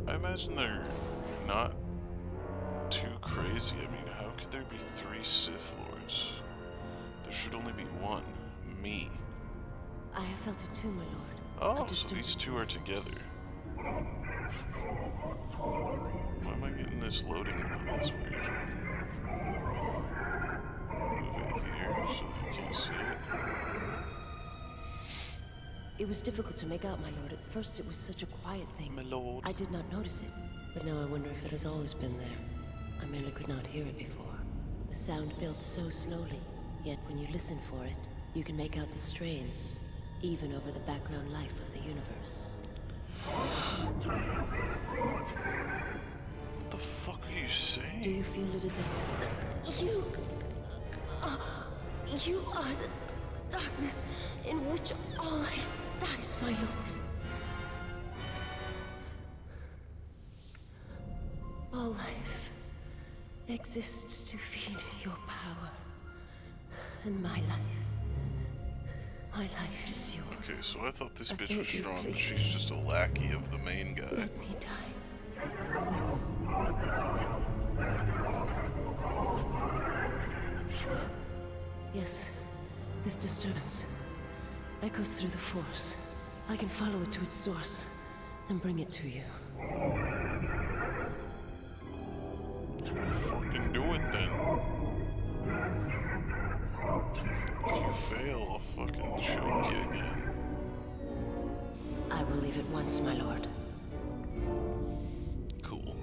I imagine they're not too crazy. I mean, how could there be 3 Sith Lords? There should only be one. Me. I have felt it too, my lord. Oh, so these two are together. Why am I getting this loading wheel? That's weird. Move it here so that you can't see it. It was difficult to make out, my lord. At first it was such a quiet thing. My lord. I did not notice it. But now I wonder if it has always been there. I merely could not hear it before. The sound built so slowly, yet when you listen for it, you can make out the strains, even over the background life of the universe. What the fuck are you saying? Do you feel it is a... You are the darkness in which all life dies, my lord. All life exists to feed your power. And my life is yours. Okay, so I thought this bitch was strong, but she's just a lackey of the main guy. Let me die. Yes, this disturbance echoes through the force. I can follow it to its source and bring it to you. Fucking do it then. If you fail, I'll fucking choke you again. I will leave at once, my lord. Cool.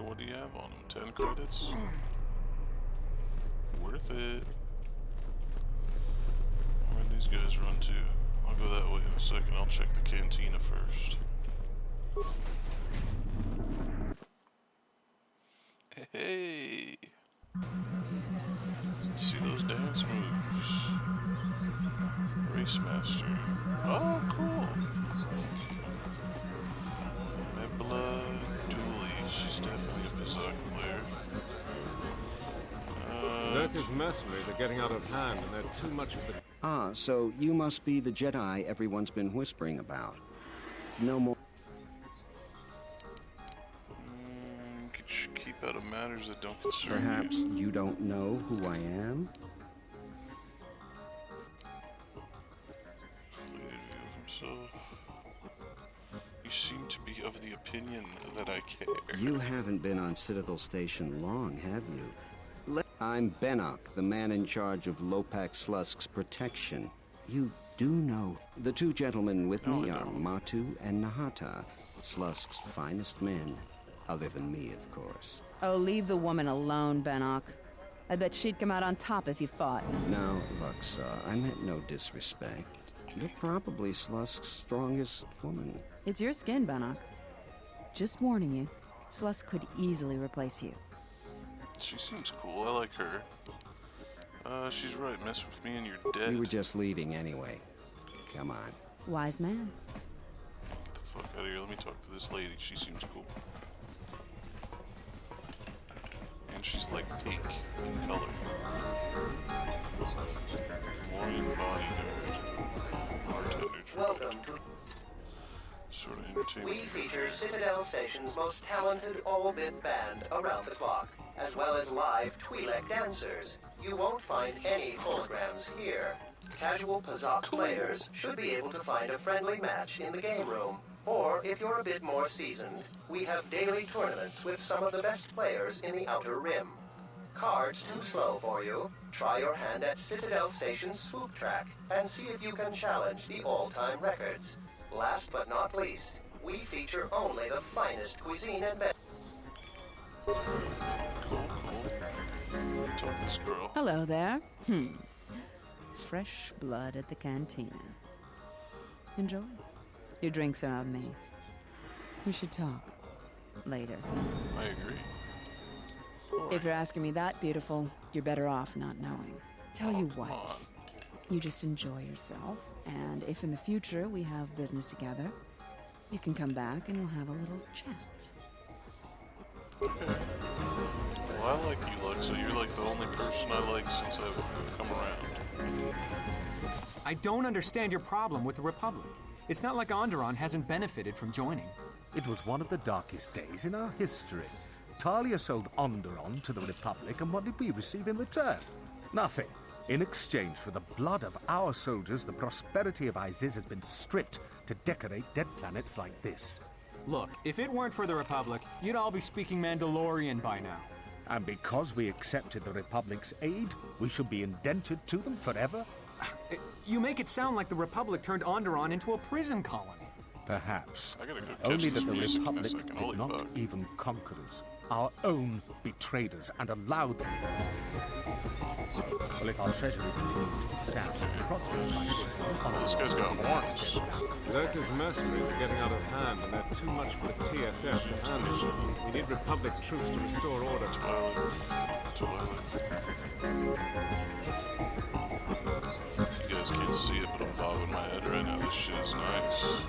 What do you have on him? 10 credits? Worth it. Where'd these guys run to? I'll go that way in a second. I'll check the cantina first. Hey! Let's see those dance moves. Race Master. Oh, cool! Mebla Dooley. She's definitely a Berserk player. Zerka's mercenaries are getting out of hand, and they're too much of the... Ah, so you must be the Jedi everyone's been whispering about. No more... Keep out of matters that don't concern Perhaps you don't know who I am? Fleeted view of himself. You seem to be of the opinion that I care. You haven't been on Citadel Station long, have you? I'm Bennock, the man in charge of Lopak Slusk's protection. You do know. The two gentlemen with me are Matu and Nahata, Slusk's finest men. Other than me, of course. Oh, leave the woman alone, Bennock. I bet she'd come out on top if you fought. Now, Luxa, I meant no disrespect. You're probably Slusk's strongest woman. It's your skin, Bennock. Just warning you, Slusk could easily replace you. She seems cool. I like her. She's right. Mess with me and you're dead. You were just leaving anyway. Come on. Wise man. Get the fuck out of here. Let me talk to this lady. She seems cool. And she's like pink in color. Gamorrean bodyguard. Bartender. Welcome to... Sort of entertainment. We feature Citadel Station's most talented all-myth band around the clock, as well as live Twi'lek dancers. You won't find any holograms here. Casual Pazak players should be able to find a friendly match in the game room. Or, if you're a bit more seasoned, we have daily tournaments with some of the best players in the Outer Rim. Cards too slow for you? Try your hand at Citadel Station's swoop track and see if you can challenge the all-time records. Last but not least, we feature only the finest cuisine and bed. Cool. Talk to this girl. Hello there. Fresh blood at the cantina. Enjoy. Your drinks are on me. We should talk. Later. I agree. If you're asking me that, beautiful, you're better off not knowing. Tell you what. You just enjoy yourself, and if in the future we have business together, you can come back and we'll have a little chat. Okay. Well, I like you, Lexa. You're like the only person I like since I've come around. I don't understand your problem with the Republic. It's not like Onderon hasn't benefited from joining. It was one of the darkest days in our history. Talia sold Onderon to the Republic, and what did we receive in return? Nothing. In exchange for the blood of our soldiers, the prosperity of Iziz has been stripped to decorate dead planets like this. Look, if it weren't for the Republic, you'd all be speaking Mandalorian by now. And because we accepted the Republic's aid, we should be indented to them forever? You make it sound like the Republic turned Onderon into a prison colony. Perhaps. I gotta go catch Only this that the music in a Republic second. Holy did not fuck. even conquer us. Our own betrayed us and allowed them. Well, if our treasury continues to be sapped, projects like this will... This guy's got horns. Zerka's mercenaries are getting out of hand, and they're too much for the TSF to handle. We need Republic troops to restore order. You guys can't see it, but I'm bobbing my head right now. This shit is nice.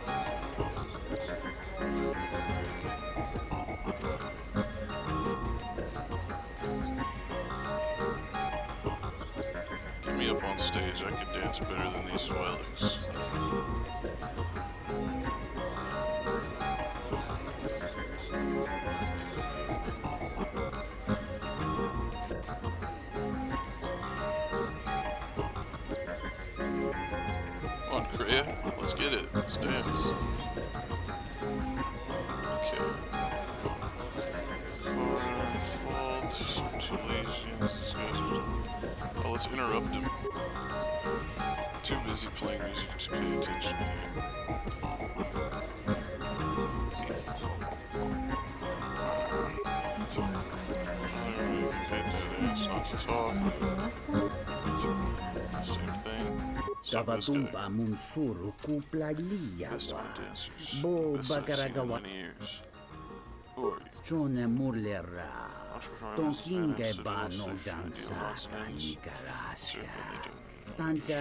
Get me up on stage. I could dance better than these Twi'leks. Come on, Kreia. Let's get it. Let's dance. Okay. Corin, Fault, too lazy. These guys are... Oh, let's interrupt him. Too busy playing music to pay attention to him. It's not to talk. Same thing. Tavatumpa munsuru kuplalia. Best of my dancers. Bo Best I've seen in bagaragawa. many years. Who are you? Chone mulera. Entrepreneur Ton Mrs. Manning, kinge Citadel bano Station, dansa Odds and Ends. nikaraska. Tanja.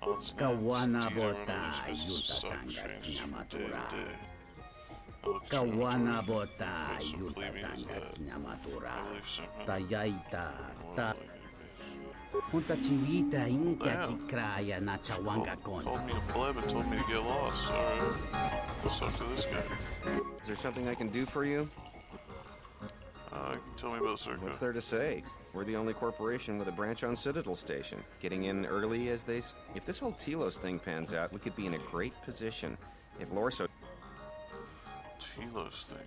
Tanja kawana bota yuta tanga kinamatura. Kawana bota yuta tanga kinamatura. Tayaita ta. Punta chivita inka kikraya na chawanga kon. Called me a pleb and told me to get lost. Alright. Let's talk to this guy. Is there something I can do for you? Tell me about Zerka. What's there to say? We're the only corporation with a branch on Citadel Station. Getting in early, as they... If this whole Telos thing pans out, we could be in a great position. If Lorso... Telos thing?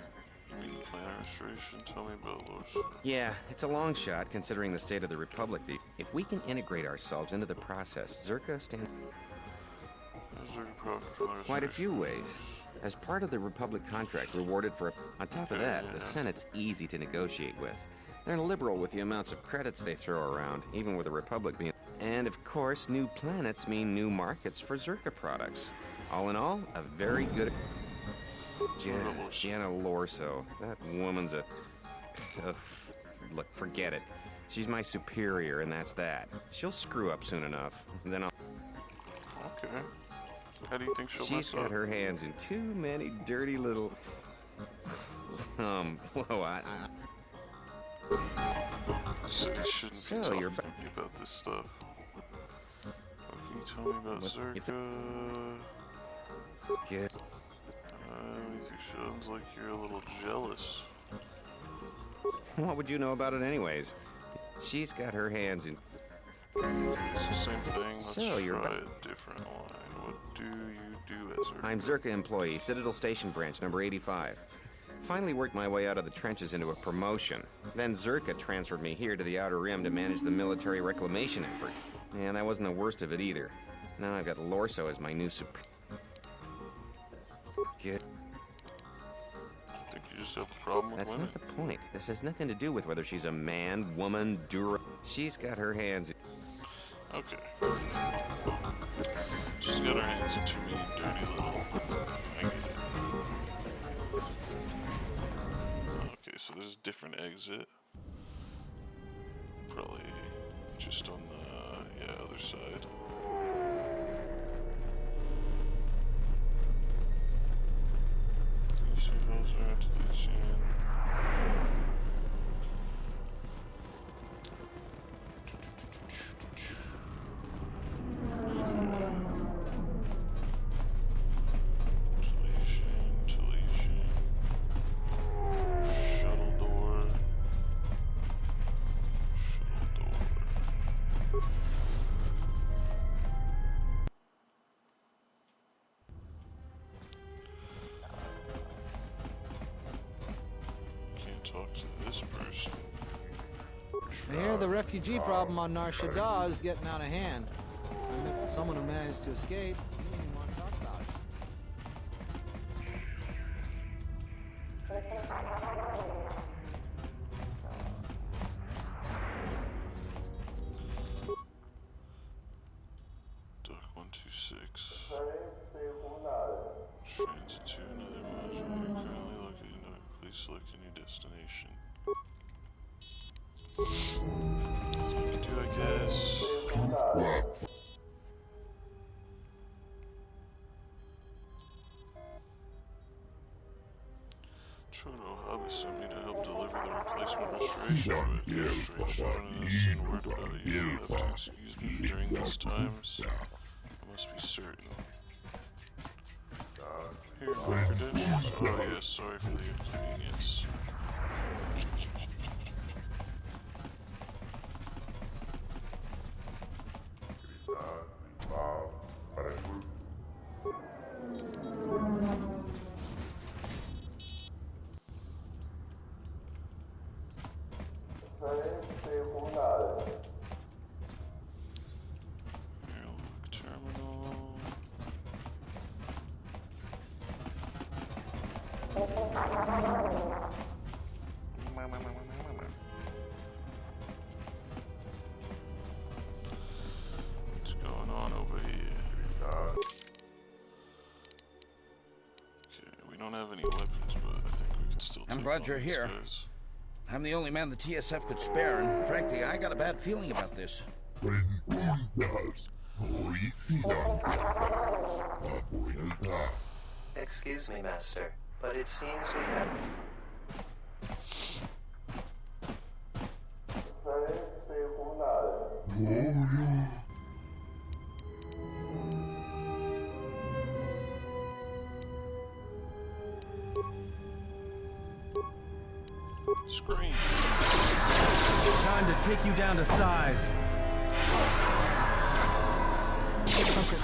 You mean the plan restoration? Tell me about Lorso. Yeah, it's a long shot, considering the state of the Republic. If we can integrate ourselves into the process, Zerka stands... Zerka profit from the quite a few restoration. ways. As part of the Republic contract, rewarded for... On top of that, the Senate's easy to negotiate with. They're liberal with the amounts of credits they throw around, even with the Republic being... And, of course, new planets mean new markets for Zerka products. All in all, a very good... Jana Lorso. That woman's a... Look, forget it. She's my superior, and that's that. She'll screw up soon enough. Then I'll... Okay. How do you think she'll mess She's up? got her hands in too many dirty little... whoa, Said he shouldn't be So, talking you're to me about this stuff. What can you tell me about Zerka? Yeah. It sounds like you're a little jealous. What would you know about it anyways? She's got her hands in... It's the same thing. Let's So, you're try a different line. What do you do as Zerka? I'm Zerka employee, Citadel Station branch, number 85. Finally worked my way out of the trenches into a promotion. Then Zerka transferred me here to the Outer Rim to manage the military reclamation effort. And that wasn't the worst of it either. Now I've got Lorso as my new Think you just have a problem with That's women? not the point. This has nothing to do with whether she's a man, woman, dura... She's got her hands... Okay. She's got her hands in too many dirty little... I get it. Okay, so there's a different exit. Probably just on the, other side. talk to this person. I hear the refugee problem on Nar Shaddaa is getting out of hand. And if someone who managed to escape, you don't even want to talk about it. Dock 126. Transit to another module. You're currently located in Dock. Please select a new destination. That's what we can do, I guess. Chodo Hobby sent me to help deliver the replacement restoration to administration. And has seen word about you. You'll have to excuse me during these times. I must be certain. Here are my credentials. Oh yes, sorry for the inconvenience. What's going on over here? Okay, we don't have any weapons, but I think we can still take I'm glad on you're these here. guys. I'm the only man the TSF could spare, and frankly, I got a bad feeling about this. Excuse me, Master, but it seems we have... Scream. Time to take you down to size. Focus.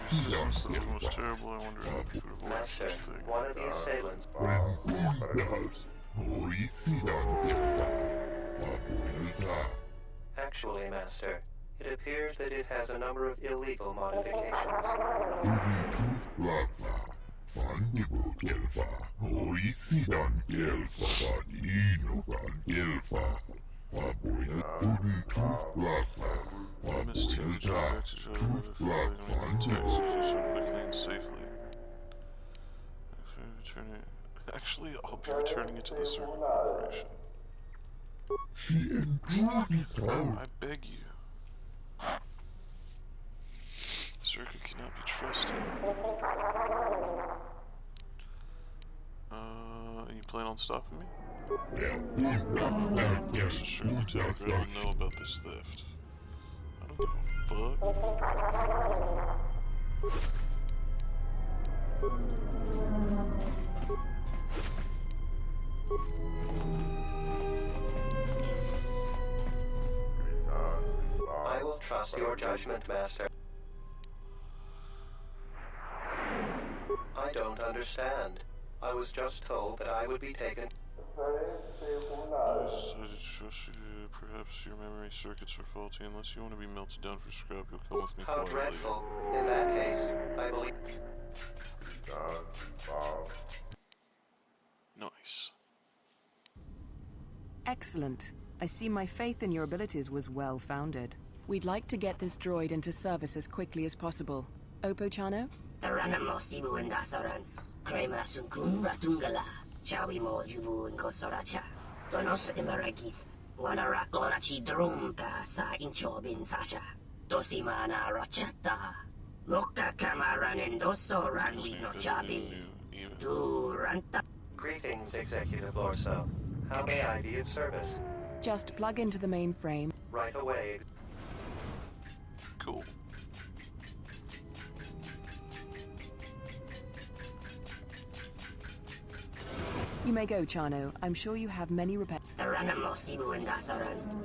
Resistance that was most terrible. I wonder if we could avoid such a thing. One of the assailants... Actually, Master, it appears that it has a number of illegal modifications. I must take the job back to Jala rather fully to make the taxes do so quickly and safely. Actually, I'll be returning it to the Circle Corporation. I beg you. Circa cannot be trusted. You plan on stopping me? No, yes, certainly tell everyone I know about this theft. I don't give a fuck. I will trust your judgment, Master. I don't understand. I was just told that I would be taken... I decided to trust you. Perhaps your memory circuits are faulty. Unless you want to be melted down for scrap, you'll come with me How quietly. dreadful. In that case, I believe... Nice. Excellent. I see my faith in your abilities was well founded. We'd like to get this droid into service as quickly as possible. Opochano? Taranamo Sibu and Dasarans, Krema Sunkun Ratungala, Chawi Mo Jubu and Kosoracha, Donos Emeragith, Wanarakorachi Drumta Sa Inchobin Sasha, Dosimana Rachata, Moka Kamaran and Doso Ranwi no Chabi, Duranta. Greetings, Executive Lorso. How may I be of service? Just plug into the mainframe. Right away. Cool. You may go, Chano. I'm sure you have many repairs. Taranamo Sibu and Dasarans.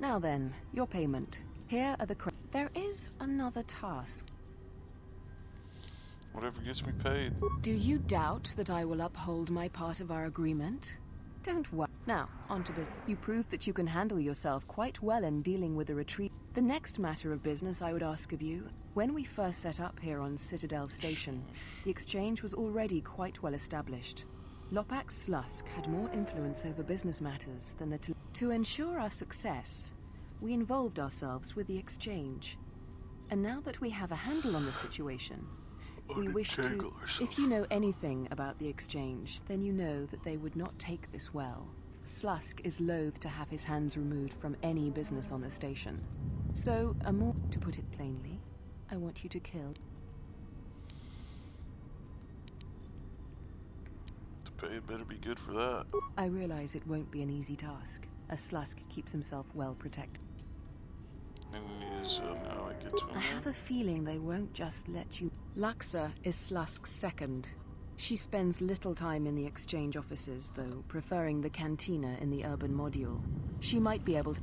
Now then, your payment. Here are the There is another task. Whatever gets me paid. Do you doubt that I will uphold my part of our agreement? Don't worry. Now, on to business. You proved that you can handle yourself quite well in dealing with the retreat. The next matter of business I would ask of you, when we first set up here on Citadel Station, the exchange was already quite well established. Lopak Slusk had more influence over business matters than the... To ensure our success, we involved ourselves with the exchange. And now that we have a handle on the situation, we wish to... If you know anything about the exchange, then you know that they would not take this well. Slusk is loath to have his hands removed from any business on the station. So, to put it plainly, I want you to kill... The pay better be good for that. I realize it won't be an easy task, as Slusk keeps himself well protected. And now I get to I have a feeling they won't just let you... Luxa is Slusk's second. She spends little time in the exchange offices, though, preferring the cantina in the urban module. She might be able to...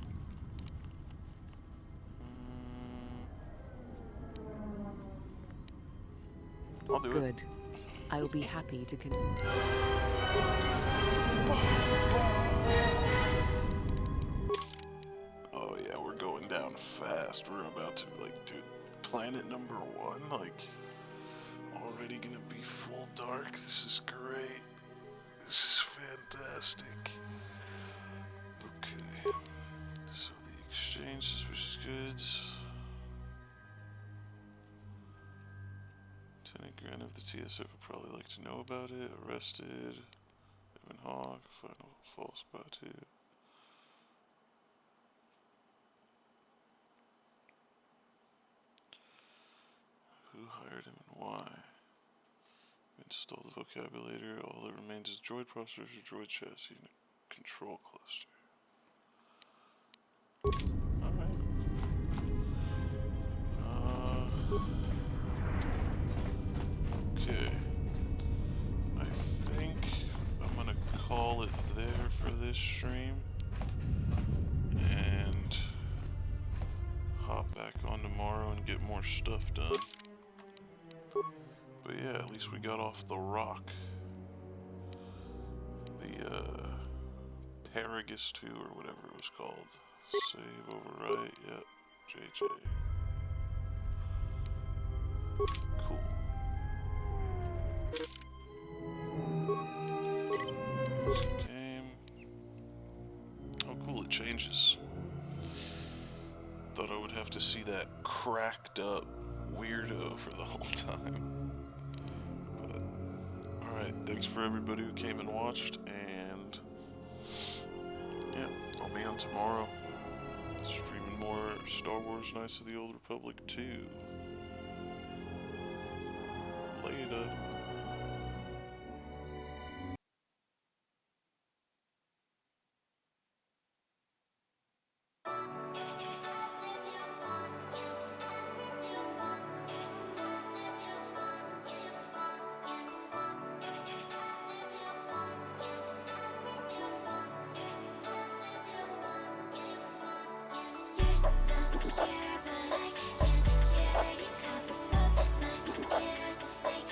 I'll do it. Good. I'll be happy to Oh yeah, we're going down fast. We're about to, like, dude, planet number 1, like, already gonna be full dark. This is great. This is fantastic. Okay. So the exchange, suspicious goods. Lieutenant Grant of the TSF would probably like to know about it. Arrested. Evan Hawk. Final false Batu. Who hired him and why? Install the vocabulator. All that remains is droid processors, droid chassis, and a control cluster. Alright. Okay. I think I'm gonna call it there for this stream. And hop back on tomorrow and get more stuff done. But yeah, at least we got off the rock. The Paragus 2 or whatever it was called. Save, overwrite, yep, JJ. Cool. Game. Oh cool, it changes. Thought I would have to see that cracked up weirdo for the whole time. But, alright, thanks for everybody who came and watched, and yeah, I'll be on tomorrow, streaming more Star Wars Knights of the Old Republic 2. Later. Here, but I can't hear you cover both my ears. It's like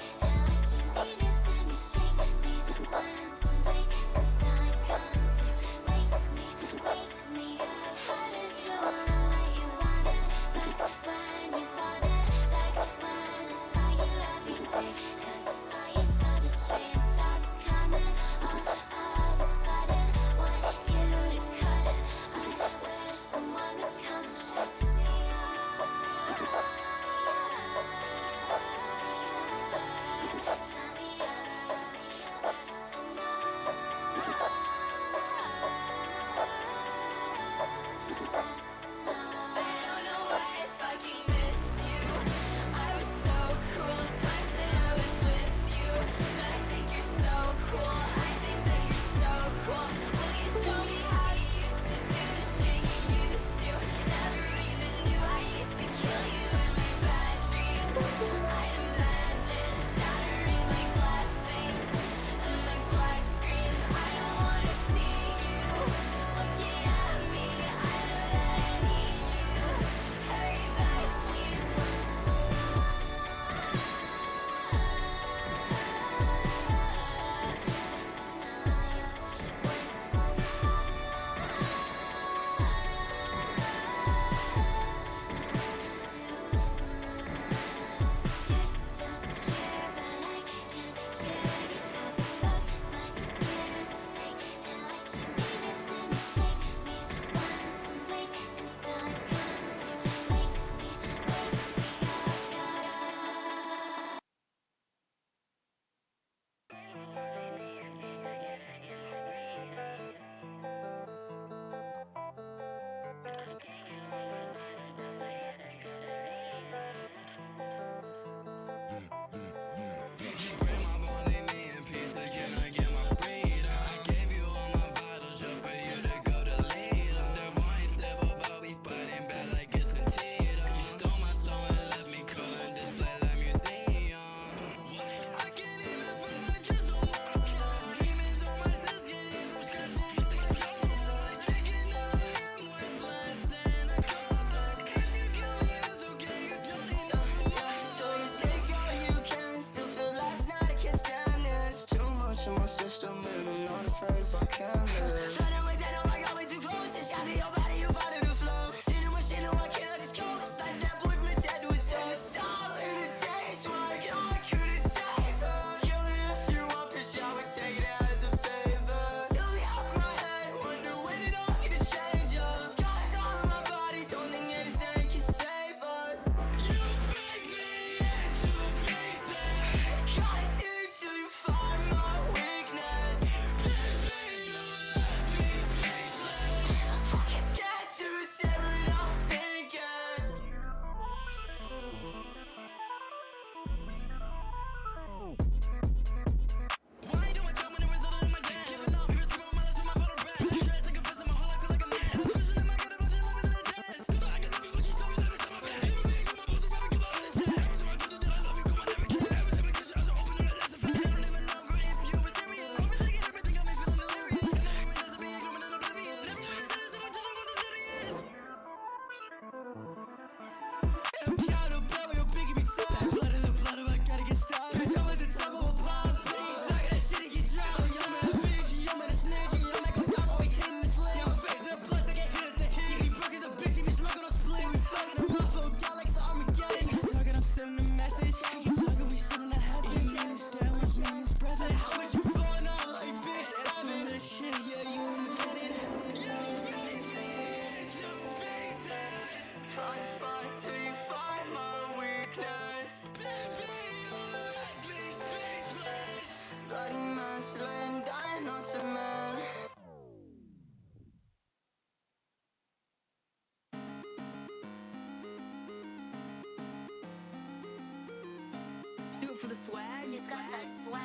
the swag. She's got the swag.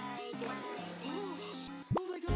Oh my god.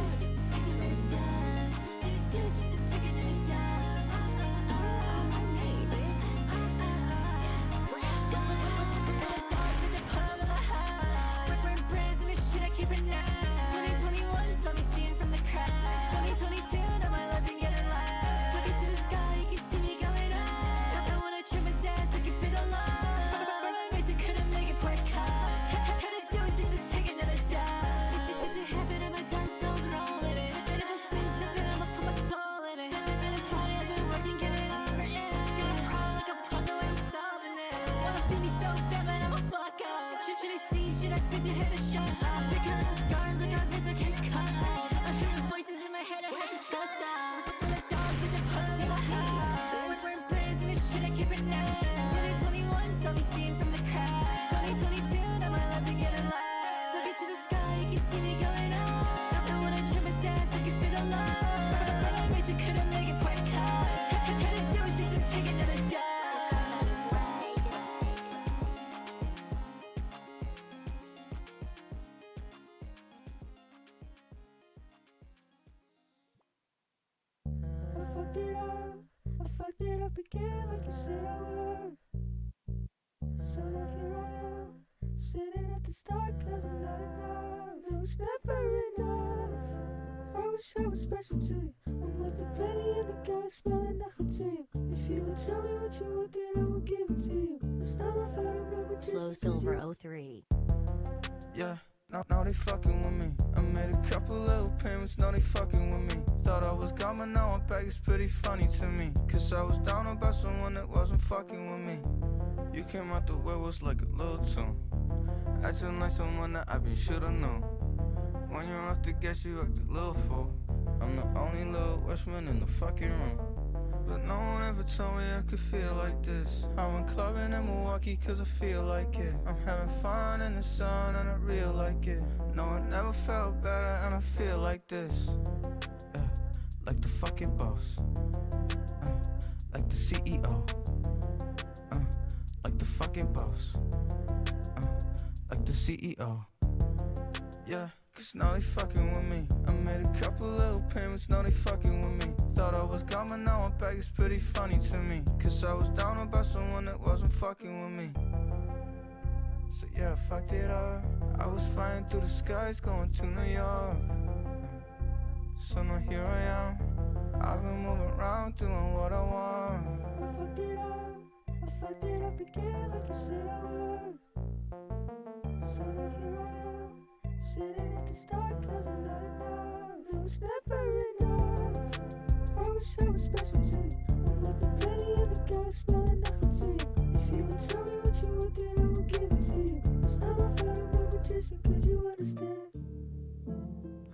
Special to you. I'm with the penny and the guy smelling knuckle to you. If you would tell me what you want, then I would give it to you. It's not my fault, I'm not Slow Silver 03. Yeah, now they fucking with me. I made a couple little payments, now they fucking with me. Thought I was gone, but now I'm back, it's pretty funny to me. Cause I was down about someone that wasn't fucking with me. You came out the werewolves like a little tune. Acting like someone that I been shoulda known. When you're off the gas, you act a little fool. I'm the only little Westman in the fucking room. But no one ever told me I could feel like this. I went clubbing in Milwaukee cause I feel like it. I'm having fun in the sun and I real like it. No, I never felt better and I feel like this. Like the fucking boss. Like the CEO. Like the fucking boss. Like the CEO. Yeah. Cause now they fucking with me. I made a couple little payments, now they fucking with me. Thought I was gone, but now I'm back, it's pretty funny to me. Cause I was down about someone that wasn't fucking with me. So yeah, I fucked it up. I was flying through the skies, going to New York. So now here I am. I've been moving around, doing what I want. I fucked it up again like you said I would. So now here I am. Sitting at the start cause I'm not enough. It was never enough. I wish I was special to you. I'm with the penny and the guy smelling knuckle to you. If you would tell me what you want, then I would give it to you. It's not my fault, I'm a magician, could you understand?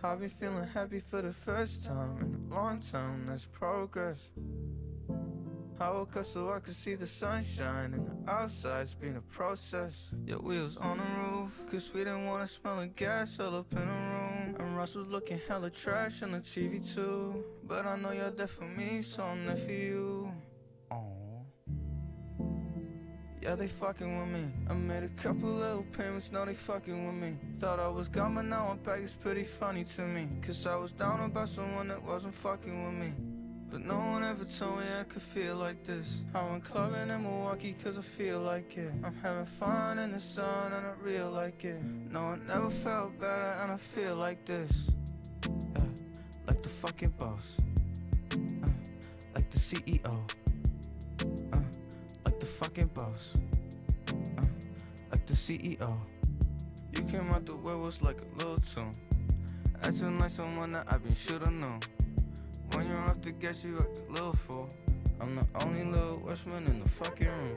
I've been feeling happy for the first time in a long time, that's progress. I woke up so I could see the sunshine and the outside's been a process. Yeah, we was on the roof, cause we didn't wanna smell the gas all up in the room. And Ross was looking hella trash on the TV too. But I know you're there for me, so I'm there for you. Aww. Yeah, they fucking with me. I made a couple little payments, now they fucking with me. Thought I was gone, but now I'm back, it's pretty funny to me. Cause I was down about someone that wasn't fucking with me. But no one ever told me I could feel like this. I went clubbing in Milwaukee cause I feel like it. I'm having fun in the sun and I real like it. No, I never felt better and I feel like this. Like the fucking boss. Like the CEO. Like the fucking boss. Like the CEO. You came out the werewolves like a little tune. Acting like someone that I been shoulda known. When you're off the gas, you act a little fool. I'm the only little Westman in the fucking room.